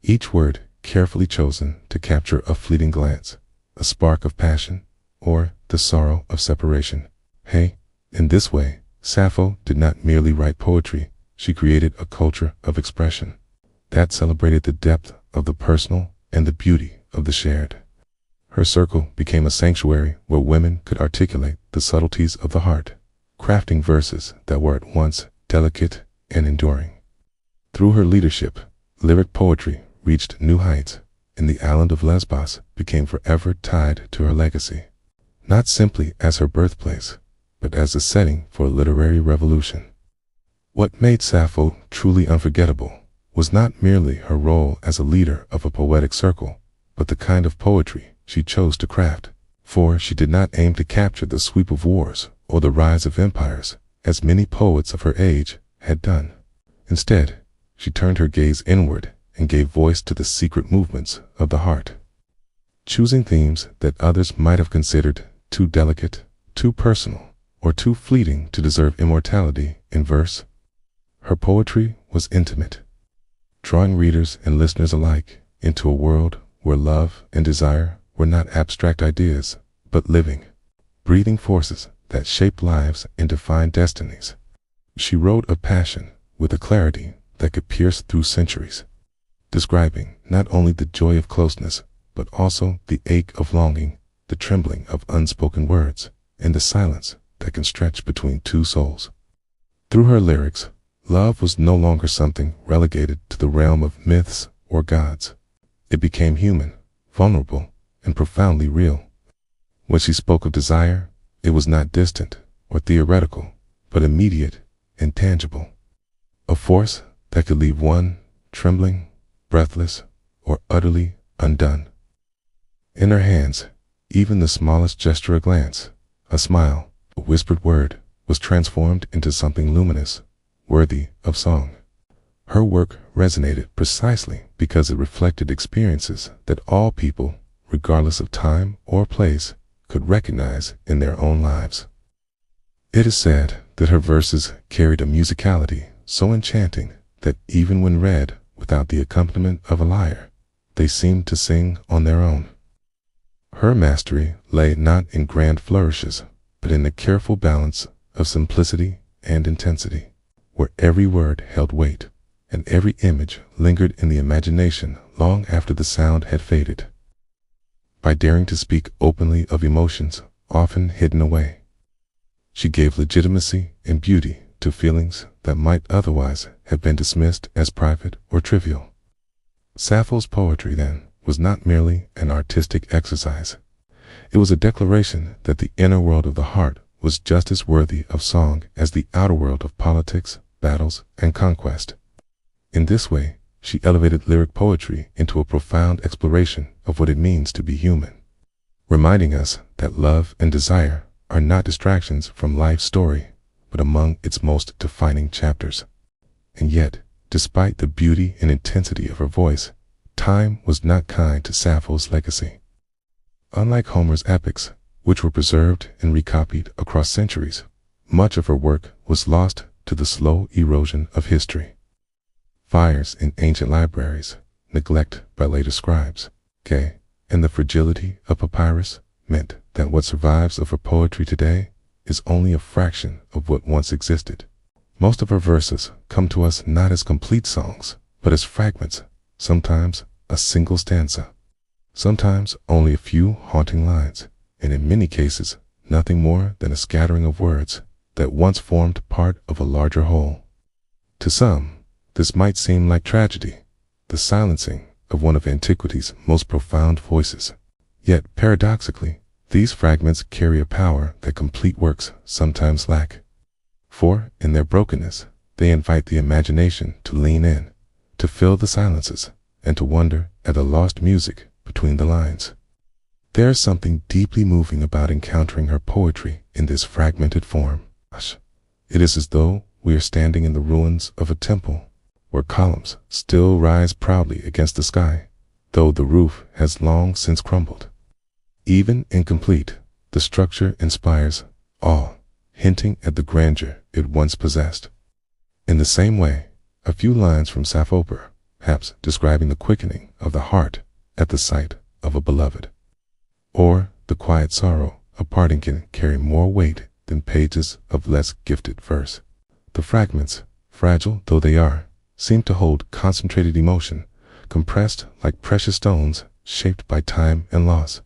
Each word carefully chosen to capture a fleeting glance, a spark of passion, or the sorrow of separation. In this way, Sappho did not merely write poetry, she created a culture of expression that celebrated the depth of the personal and the beauty of the shared. Her circle became a sanctuary where women could articulate the subtleties of the heart, crafting verses that were at once delicate and enduring. Through her leadership, lyric poetry reached new heights, and the island of Lesbos became forever tied to her legacy, not simply as her birthplace, but as a setting for a literary revolution. What made Sappho truly unforgettable was not merely her role as a leader of a poetic circle, but the kind of poetry she chose to craft, for she did not aim to capture the sweep of wars or the rise of empires, as many poets of her age had done. Instead, she turned her gaze inward and gave voice to the secret movements of the heart. Choosing themes that others might have considered too delicate, too personal, or too fleeting to deserve immortality in verse, her poetry was intimate, drawing readers and listeners alike into a world where love and desire were not abstract ideas, but living, breathing forces that shaped lives and defined destinies. She wrote of passion with a clarity that could pierce through centuries, describing not only the joy of closeness, but also the ache of longing, the trembling of unspoken words, and the silence that can stretch between two souls. Through her lyrics, love was no longer something relegated to the realm of myths or gods. It became human, vulnerable, and profoundly real. When she spoke of desire, it was not distant or theoretical, but immediate and tangible. A force that could leave one trembling, breathless, or utterly undone. In her hands, even the smallest gesture, a glance, a smile, a whispered word, was transformed into something luminous, worthy of song. Her work resonated precisely because it reflected experiences that all people, regardless of time or place, could recognize in their own lives. It is said that her verses carried a musicality so enchanting that even when read without the accompaniment of a lyre, they seemed to sing on their own. Her mastery lay not in grand flourishes, but in the careful balance of simplicity and intensity, where every word held weight, and every image lingered in the imagination long after the sound had faded. By daring to speak openly of emotions often hidden away, she gave legitimacy and beauty to feelings that might otherwise have been dismissed as private or trivial. Sappho's poetry, then, was not merely an artistic exercise. It was a declaration that the inner world of the heart was just as worthy of song as the outer world of politics, battles, and conquest. In this way, she elevated lyric poetry into a profound exploration of what it means to be human, reminding us that love and desire are not distractions from life's story, but among its most defining chapters. And yet, despite the beauty and intensity of her voice, time was not kind to Sappho's legacy. Unlike Homer's epics, which were preserved and recopied across centuries, much of her work was lost to the slow erosion of history. Fires in ancient libraries, neglect by later scribes, and the fragility of papyrus meant that what survives of her poetry today is only a fraction of what once existed. Most of her verses come to us not as complete songs, but as fragments, sometimes a single stanza, sometimes only a few haunting lines, and in many cases, nothing more than a scattering of words that once formed part of a larger whole. To some, this might seem like tragedy, the silencing of one of antiquity's most profound voices. Yet, paradoxically, these fragments carry a power that complete works sometimes lack. For, in their brokenness, they invite the imagination to lean in, to fill the silences, and to wonder at the lost music between the lines. There is something deeply moving about encountering her poetry in this fragmented form. It is as though we are standing in the ruins of a temple, where columns still rise proudly against the sky, though the roof has long since crumbled. Even incomplete, the structure inspires awe, hinting at the grandeur it once possessed. In the same way, a few lines from Sappho, perhaps describing the quickening of the heart at the sight of a beloved, or the quiet sorrow of parting, can carry more weight than pages of less gifted verse. The fragments, fragile though they are, seem to hold concentrated emotion, compressed like precious stones shaped by time and loss.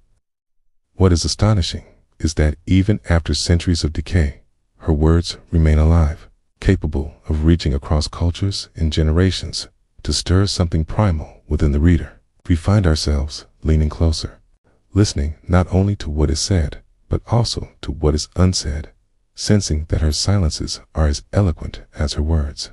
What is astonishing is that even after centuries of decay, her words remain alive, capable of reaching across cultures and generations to stir something primal within the reader. We find ourselves leaning closer, listening not only to what is said, but also to what is unsaid, sensing that her silences are as eloquent as her words.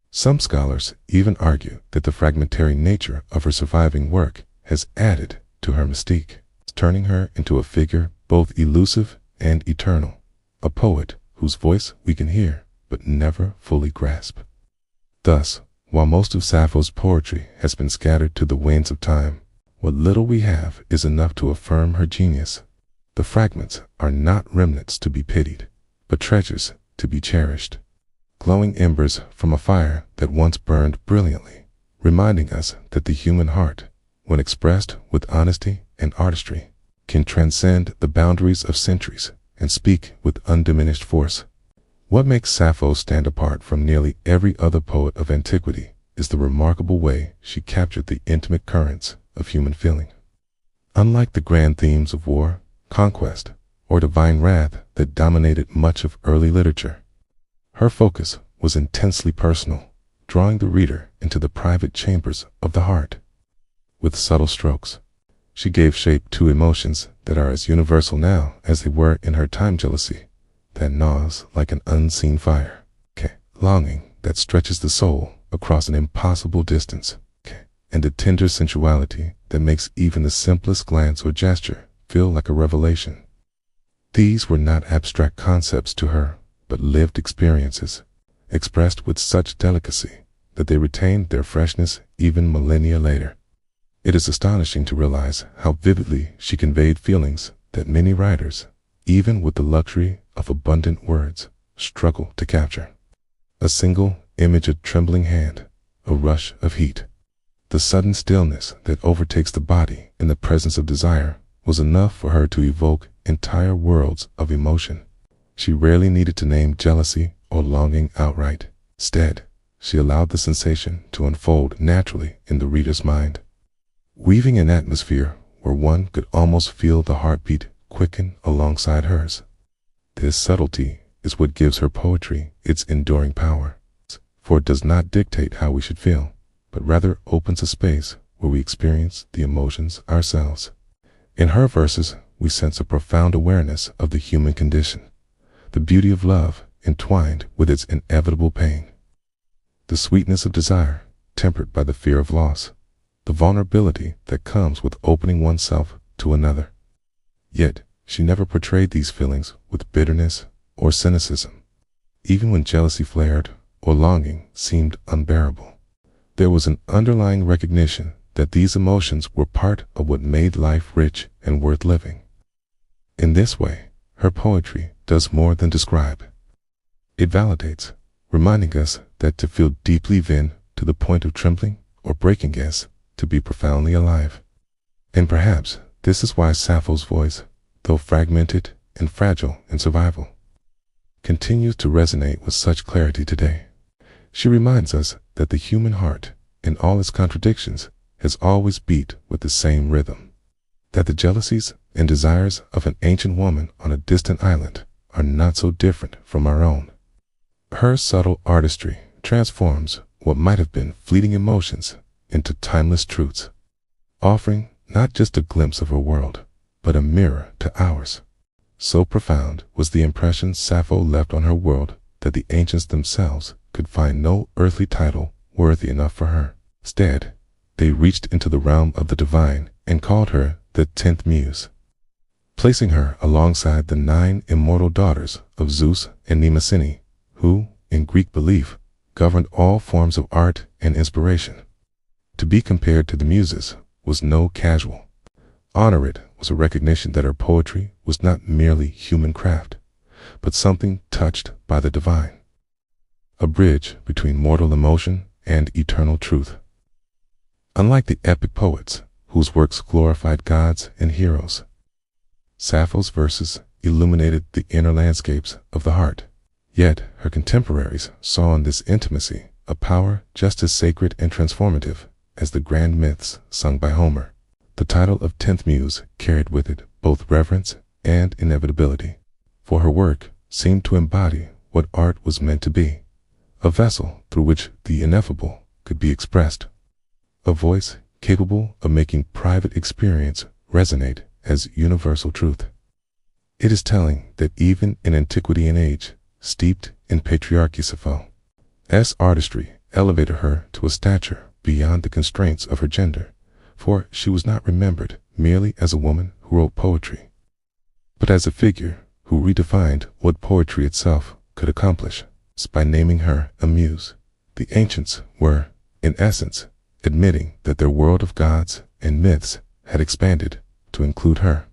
Some scholars even argue that the fragmentary nature of her surviving work has added to her mystique, turning her into a figure both elusive and eternal, a poet whose voice we can hear but never fully grasp. Thus, while most of Sappho's poetry has been scattered to the winds of time, what little we have is enough to affirm her genius. The fragments are not remnants to be pitied, but treasures to be cherished, glowing embers from a fire that once burned brilliantly, reminding us that the human heart, when expressed with honesty and artistry, can transcend the boundaries of centuries and speak with undiminished force. What makes Sappho stand apart from nearly every other poet of antiquity is the remarkable way she captured the intimate currents of human feeling. Unlike the grand themes of war, conquest, or divine wrath that dominated much of early literature, her focus was intensely personal, drawing the reader into the private chambers of the heart. With subtle strokes, she gave shape to emotions that are as universal now as they were in her time: jealousy that gnaws like an unseen fire, longing that stretches the soul across an impossible distance, and a tender sensuality that makes even the simplest glance or gesture feel like a revelation. These were not abstract concepts to her, but lived experiences, expressed with such delicacy that they retained their freshness even millennia later. It is astonishing to realize how vividly she conveyed feelings that many writers, even with the luxury of abundant words, struggle to capture. A single image, a trembling hand, a rush of heat, the sudden stillness that overtakes the body in the presence of desire, was enough for her to evoke entire worlds of emotion. She rarely needed to name jealousy or longing outright. Instead, she allowed the sensation to unfold naturally in the reader's mind, weaving an atmosphere where one could almost feel the heartbeat quicken alongside hers. This subtlety is what gives her poetry its enduring power, for it does not dictate how we should feel, but rather opens a space where we experience the emotions ourselves. In her verses, we sense a profound awareness of the human condition, the beauty of love entwined with its inevitable pain, the sweetness of desire tempered by the fear of loss, the vulnerability that comes with opening oneself to another. Yet, she never portrayed these feelings with bitterness or cynicism. Even when jealousy flared or longing seemed unbearable, there was an underlying recognition that these emotions were part of what made life rich and worth living. In this way, her poetry does more than describe. It validates, reminding us that to feel deeply to the point of trembling or breaking is to be profoundly alive. And perhaps this is why Sappho's voice, though fragmented and fragile in survival, continues to resonate with such clarity today. She reminds us that the human heart, in all its contradictions, has always beat with the same rhythm, that the jealousies and desires of an ancient woman on a distant island are not so different from our own. Her subtle artistry transforms what might have been fleeting emotions into timeless truths, offering not just a glimpse of her world, but a mirror to ours. So profound was the impression Sappho left on her world that the ancients themselves could find no earthly title worthy enough for her. Instead, they reached into the realm of the divine and called her the 10th Muse, placing her alongside the 9 immortal daughters of Zeus and Mnemosyne, who, in Greek belief, governed all forms of art and inspiration. To be compared to the Muses was no casual honor. It was a recognition that her poetry was not merely human craft, but something touched by the divine, a bridge between mortal emotion and eternal truth. Unlike the epic poets, whose works glorified gods and heroes, Sappho's verses illuminated the inner landscapes of the heart. Yet her contemporaries saw in this intimacy a power just as sacred and transformative as the grand myths sung by Homer. The title of 10th Muse carried with it both reverence and inevitability, for her work seemed to embody what art was meant to be, a vessel through which the ineffable could be expressed, a voice capable of making private experience resonate as universal truth. It is telling that even in antiquity and age, steeped in patriarchy, Sappho's artistry elevated her to a stature beyond the constraints of her gender, for she was not remembered merely as a woman who wrote poetry, but as a figure who redefined what poetry itself could accomplish. By naming her a muse, the ancients were, in essence, admitting that their world of gods and myths had expanded to include her,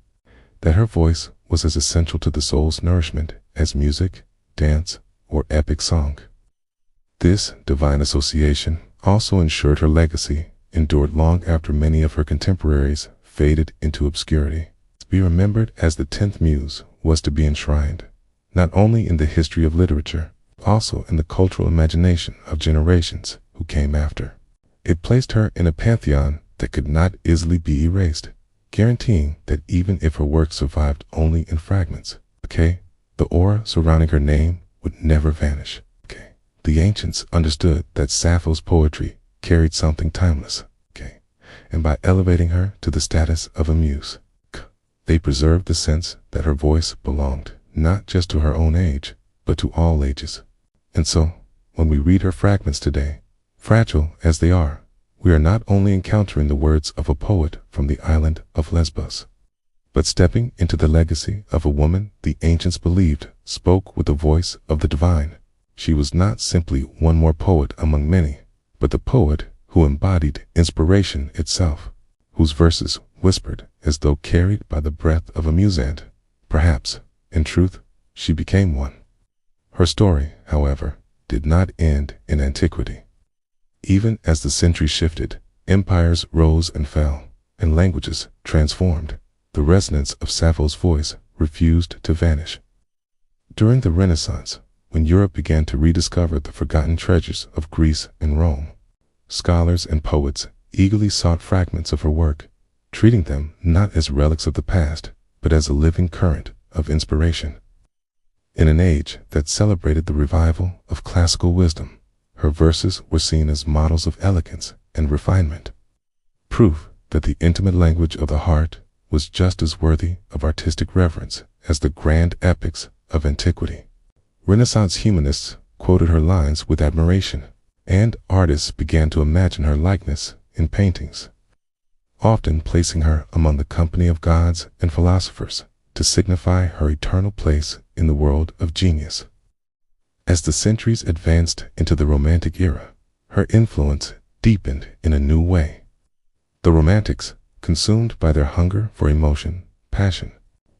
that her voice was as essential to the soul's nourishment as music, dance, or epic song. This divine association also ensured her legacy endured long after many of her contemporaries faded into obscurity. To be remembered as the 10th Muse was to be enshrined, not only in the history of literature, but also in the cultural imagination of generations who came after. It placed her in a pantheon that could not easily be erased, guaranteeing that even if her work survived only in fragments, the aura surrounding her name would never vanish. The ancients understood that Sappho's poetry carried something timeless, and by elevating her to the status of a muse, they preserved the sense that her voice belonged not just to her own age, but to all ages. And so, when we read her fragments today, fragile as they are, we are not only encountering the words of a poet from the island of Lesbos, but stepping into the legacy of a woman the ancients believed spoke with the voice of the divine. She was not simply one more poet among many, but the poet who embodied inspiration itself, whose verses whispered as though carried by the breath of a musant. Perhaps, in truth, she became one. Her story, however, did not end in antiquity. Even as the centuries shifted, empires rose and fell, and languages transformed, the resonance of Sappho's voice refused to vanish. During the Renaissance, when Europe began to rediscover the forgotten treasures of Greece and Rome, scholars and poets eagerly sought fragments of her work, treating them not as relics of the past, but as a living current of inspiration. In an age that celebrated the revival of classical wisdom, her verses were seen as models of elegance and refinement, proof that the intimate language of the heart was just as worthy of artistic reverence as the grand epics of antiquity. Renaissance humanists quoted her lines with admiration, and artists began to imagine her likeness in paintings, often placing her among the company of gods and philosophers to signify her eternal place in the world of genius. As the centuries advanced into the Romantic era, her influence deepened in a new way. The Romantics, consumed by their hunger for emotion, passion,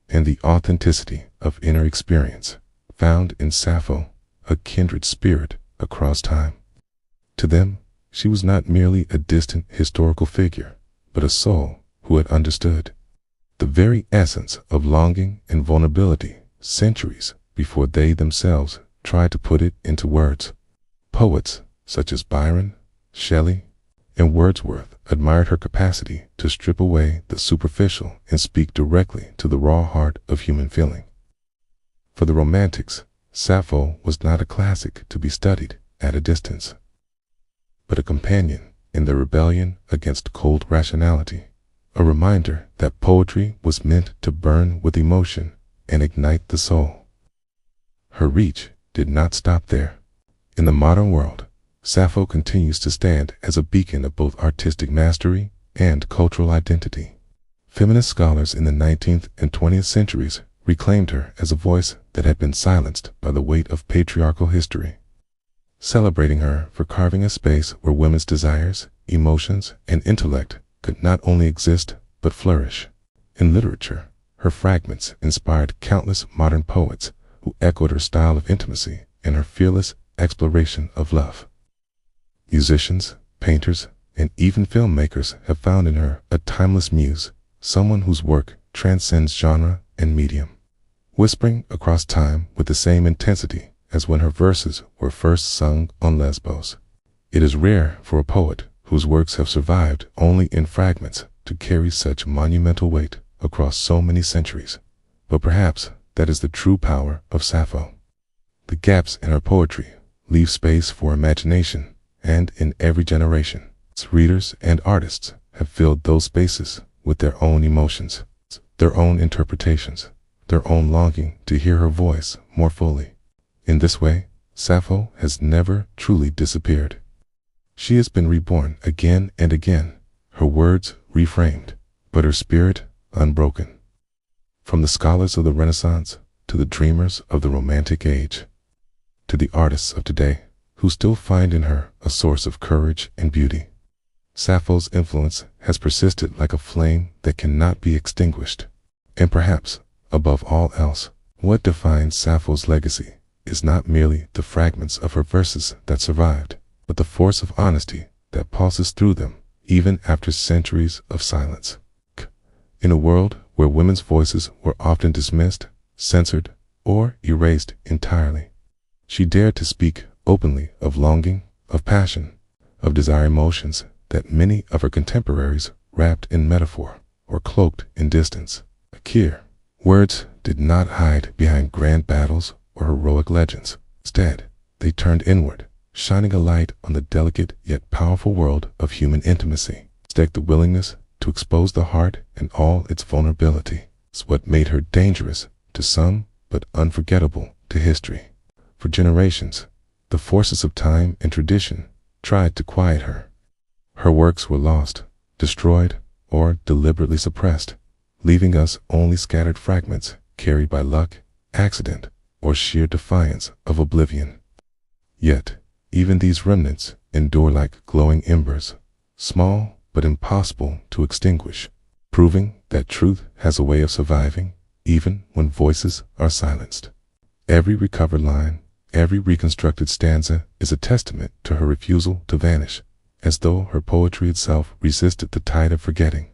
and the authenticity of inner experience, found in Sappho a kindred spirit across time. To them, she was not merely a distant historical figure, but a soul who had understood the very essence of longing and vulnerability centuries before they themselves tried to put it into words. Poets such as Byron, Shelley, and Wordsworth admired her capacity to strip away the superficial and speak directly to the raw heart of human feeling. For the Romantics, Sappho was not a classic to be studied at a distance, but a companion in their rebellion against cold rationality, a reminder that poetry was meant to burn with emotion and ignite the soul. Her reach did not stop there. In the modern world, Sappho continues to stand as a beacon of both artistic mastery and cultural identity. Feminist scholars in the 19th and 20th centuries reclaimed her as a voice that had been silenced by the weight of patriarchal history, celebrating her for carving a space where women's desires, emotions, and intellect could not only exist but flourish. In literature, her fragments inspired countless modern poets who echoed her style of intimacy and her fearless exploration of love. Musicians, painters, and even filmmakers have found in her a timeless muse, someone whose work transcends genre and medium, whispering across time with the same intensity as when her verses were first sung on Lesbos. It is rare for a poet whose works have survived only in fragments to carry such monumental weight across so many centuries, but perhaps that is the true power of Sappho. The gaps in her poetry leave space for imagination, and in every generation, readers and artists have filled those spaces with their own emotions, their own interpretations, their own longing to hear her voice more fully. In this way, Sappho has never truly disappeared. She has been reborn again and again, her words reframed, but her spirit unbroken. From the scholars of the Renaissance to the dreamers of the Romantic Age, to the artists of today, who still find in her a source of courage and beauty, Sappho's influence has persisted like a flame that cannot be extinguished. And perhaps, above all else, what defines Sappho's legacy is not merely the fragments of her verses that survived, but the force of honesty that pulses through them even after centuries of silence. In a world where women's voices were often dismissed, censored, or erased entirely, she dared to speak openly of longing, of passion, of desire, emotions that many of her contemporaries wrapped in metaphor or cloaked in distance. Here, words did not hide behind grand battles or heroic legends. Instead, they turned inward, shining a light on the delicate yet powerful world of human intimacy. The willingness to expose the heart and all its vulnerability is what made her dangerous to some but unforgettable to history. For generations, the forces of time and tradition tried to quiet her. Her works were lost, destroyed, or deliberately suppressed, leaving us only scattered fragments carried by luck, accident, or sheer defiance of oblivion. Yet, even these remnants endure like glowing embers, small but impossible to extinguish, proving that truth has a way of surviving even when voices are silenced. Every recovered line, every reconstructed stanza is a testament to her refusal to vanish, as though her poetry itself resisted the tide of forgetting.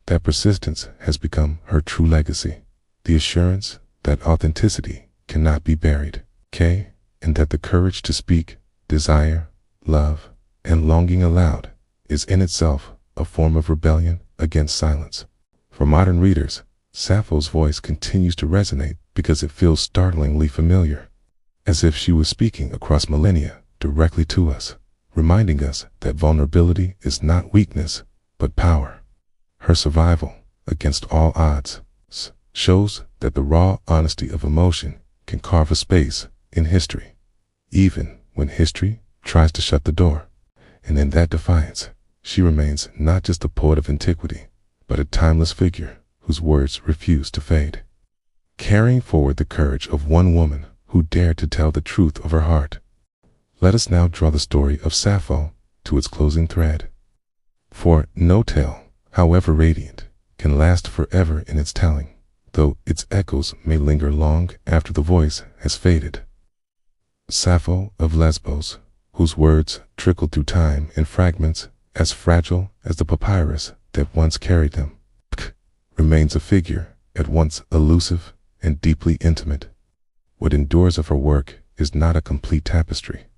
That persistence has become her true legacy, the assurance that authenticity cannot be buried, and that the courage to speak, desire, love, and longing aloud is in itself a form of rebellion against silence. For modern readers, Sappho's voice continues to resonate because it feels startlingly familiar, as if she was speaking across millennia directly to us, reminding us that vulnerability is not weakness, but power. Her survival, against all odds, shows that the raw honesty of emotion can carve a space in history, even when history tries to shut the door. And in that defiance, she remains not just a poet of antiquity, but a timeless figure whose words refuse to fade, carrying forward the courage of one woman who dared to tell the truth of her heart. Let us now draw the story of Sappho to its closing thread. For no tale, however radiant, can last forever in its telling, though its echoes may linger long after the voice has faded. Sappho of Lesbos, whose words trickled through time in fragments as fragile as the papyrus that once carried them, remains a figure at once elusive and deeply intimate. What endures of her work is not a complete tapestry,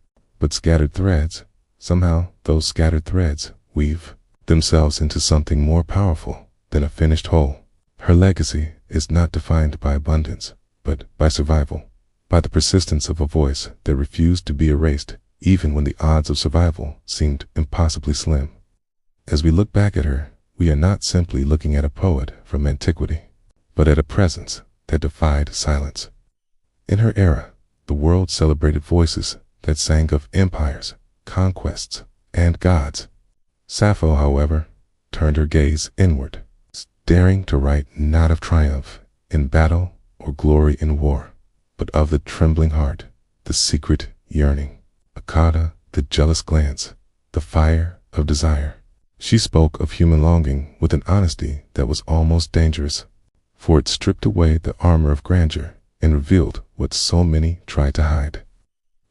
but scattered threads. Somehow, those scattered threads weave themselves into something more powerful than a finished whole. Her legacy is not defined by abundance, but by survival, by the persistence of a voice that refused to be erased, even when the odds of survival seemed impossibly slim. As we look back at her, we are not simply looking at a poet from antiquity, but at a presence that defied silence. In her era, the world celebrated voices that sang of empires, conquests, and gods. Sappho, however, turned her gaze inward, daring to write not of triumph in battle or glory in war, but of the trembling heart, the secret yearning, Akata, the jealous glance, the fire of desire. She spoke of human longing with an honesty that was almost dangerous, for it stripped away the armor of grandeur and revealed what so many tried to hide.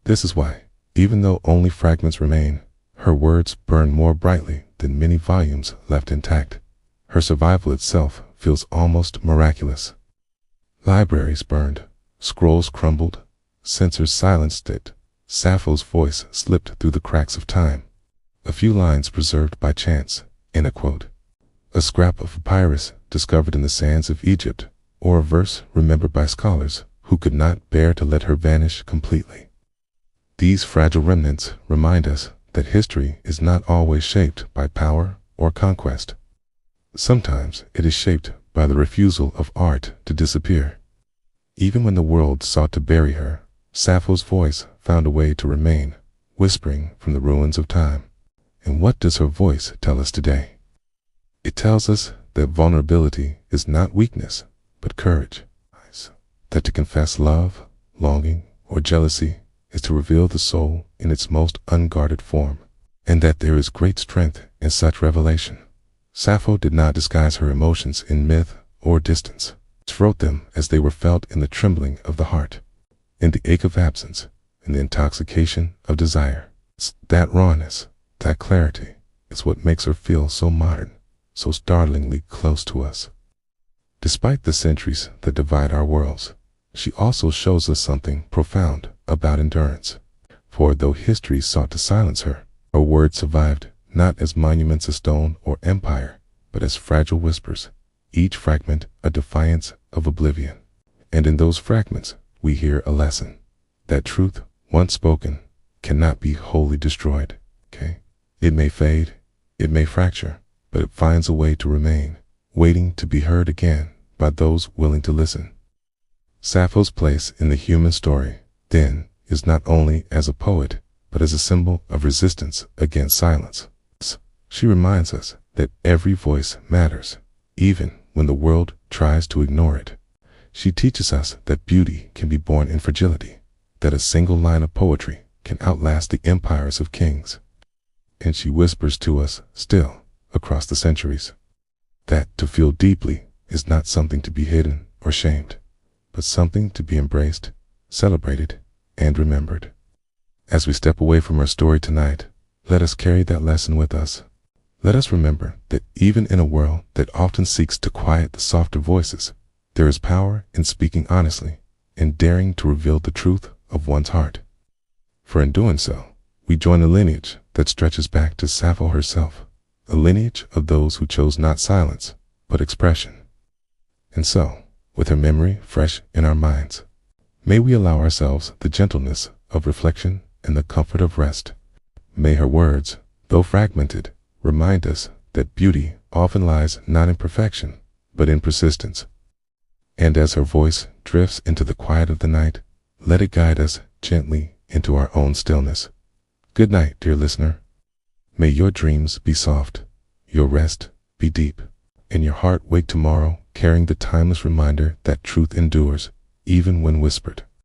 This is why, even though only fragments remain, her words burn more brightly than many volumes left intact. Her survival itself feels almost miraculous. Libraries burned, scrolls crumbled, censors silenced it. Sappho's voice slipped through the cracks of time. A few lines preserved by chance, in a quote, a scrap of papyrus discovered in the sands of Egypt, or a verse remembered by scholars who could not bear to let her vanish completely. These fragile remnants remind us that history is not always shaped by power or conquest. Sometimes it is shaped by the refusal of art to disappear. Even when the world sought to bury her, Sappho's voice found a way to remain, whispering from the ruins of time. And what does her voice tell us today? It tells us that vulnerability is not weakness, but courage. That to confess love, longing, or jealousy is to reveal the soul in its most unguarded form, and that there is great strength in such revelation. Sappho did not disguise her emotions in myth or distance. She wrote them as they were felt in the trembling of the heart, in the ache of absence, in the intoxication of desire. That rawness, that clarity, is what makes her feel so modern, so startlingly close to us. Despite the centuries that divide our worlds, she also shows us something profound about endurance. For though history sought to silence her, her words survived not as monuments of stone or empire, but as fragile whispers, each fragment a defiance of oblivion. And in those fragments we hear a lesson, that truth, once spoken, cannot be wholly destroyed. It may fade, it may fracture, but it finds a way to remain, waiting to be heard again by those willing to listen. Sappho's place in the human story, then, is not only as a poet, but as a symbol of resistance against silence. She reminds us that every voice matters, even when the world tries to ignore it. She teaches us that beauty can be born in fragility, that a single line of poetry can outlast the empires of kings. And she whispers to us still, across the centuries, that to feel deeply is not something to be hidden or shamed, but something to be embraced, celebrated, and remembered. As we step away from our story tonight, let us carry that lesson with us. Let us remember that even in a world that often seeks to quiet the softer voices, there is power in speaking honestly and daring to reveal the truth of one's heart. For in doing so, we join a lineage that stretches back to Sappho herself, a lineage of those who chose not silence, but expression. And so, with her memory fresh in our minds, may we allow ourselves the gentleness of reflection and the comfort of rest. May her words, though fragmented, remind us that beauty often lies not in perfection, but in persistence. And as her voice drifts into the quiet of the night, let it guide us gently into our own stillness. Good night, dear listener. May your dreams be soft, your rest be deep, and your heart wake tomorrow carrying the timeless reminder that truth endures, even when whispered.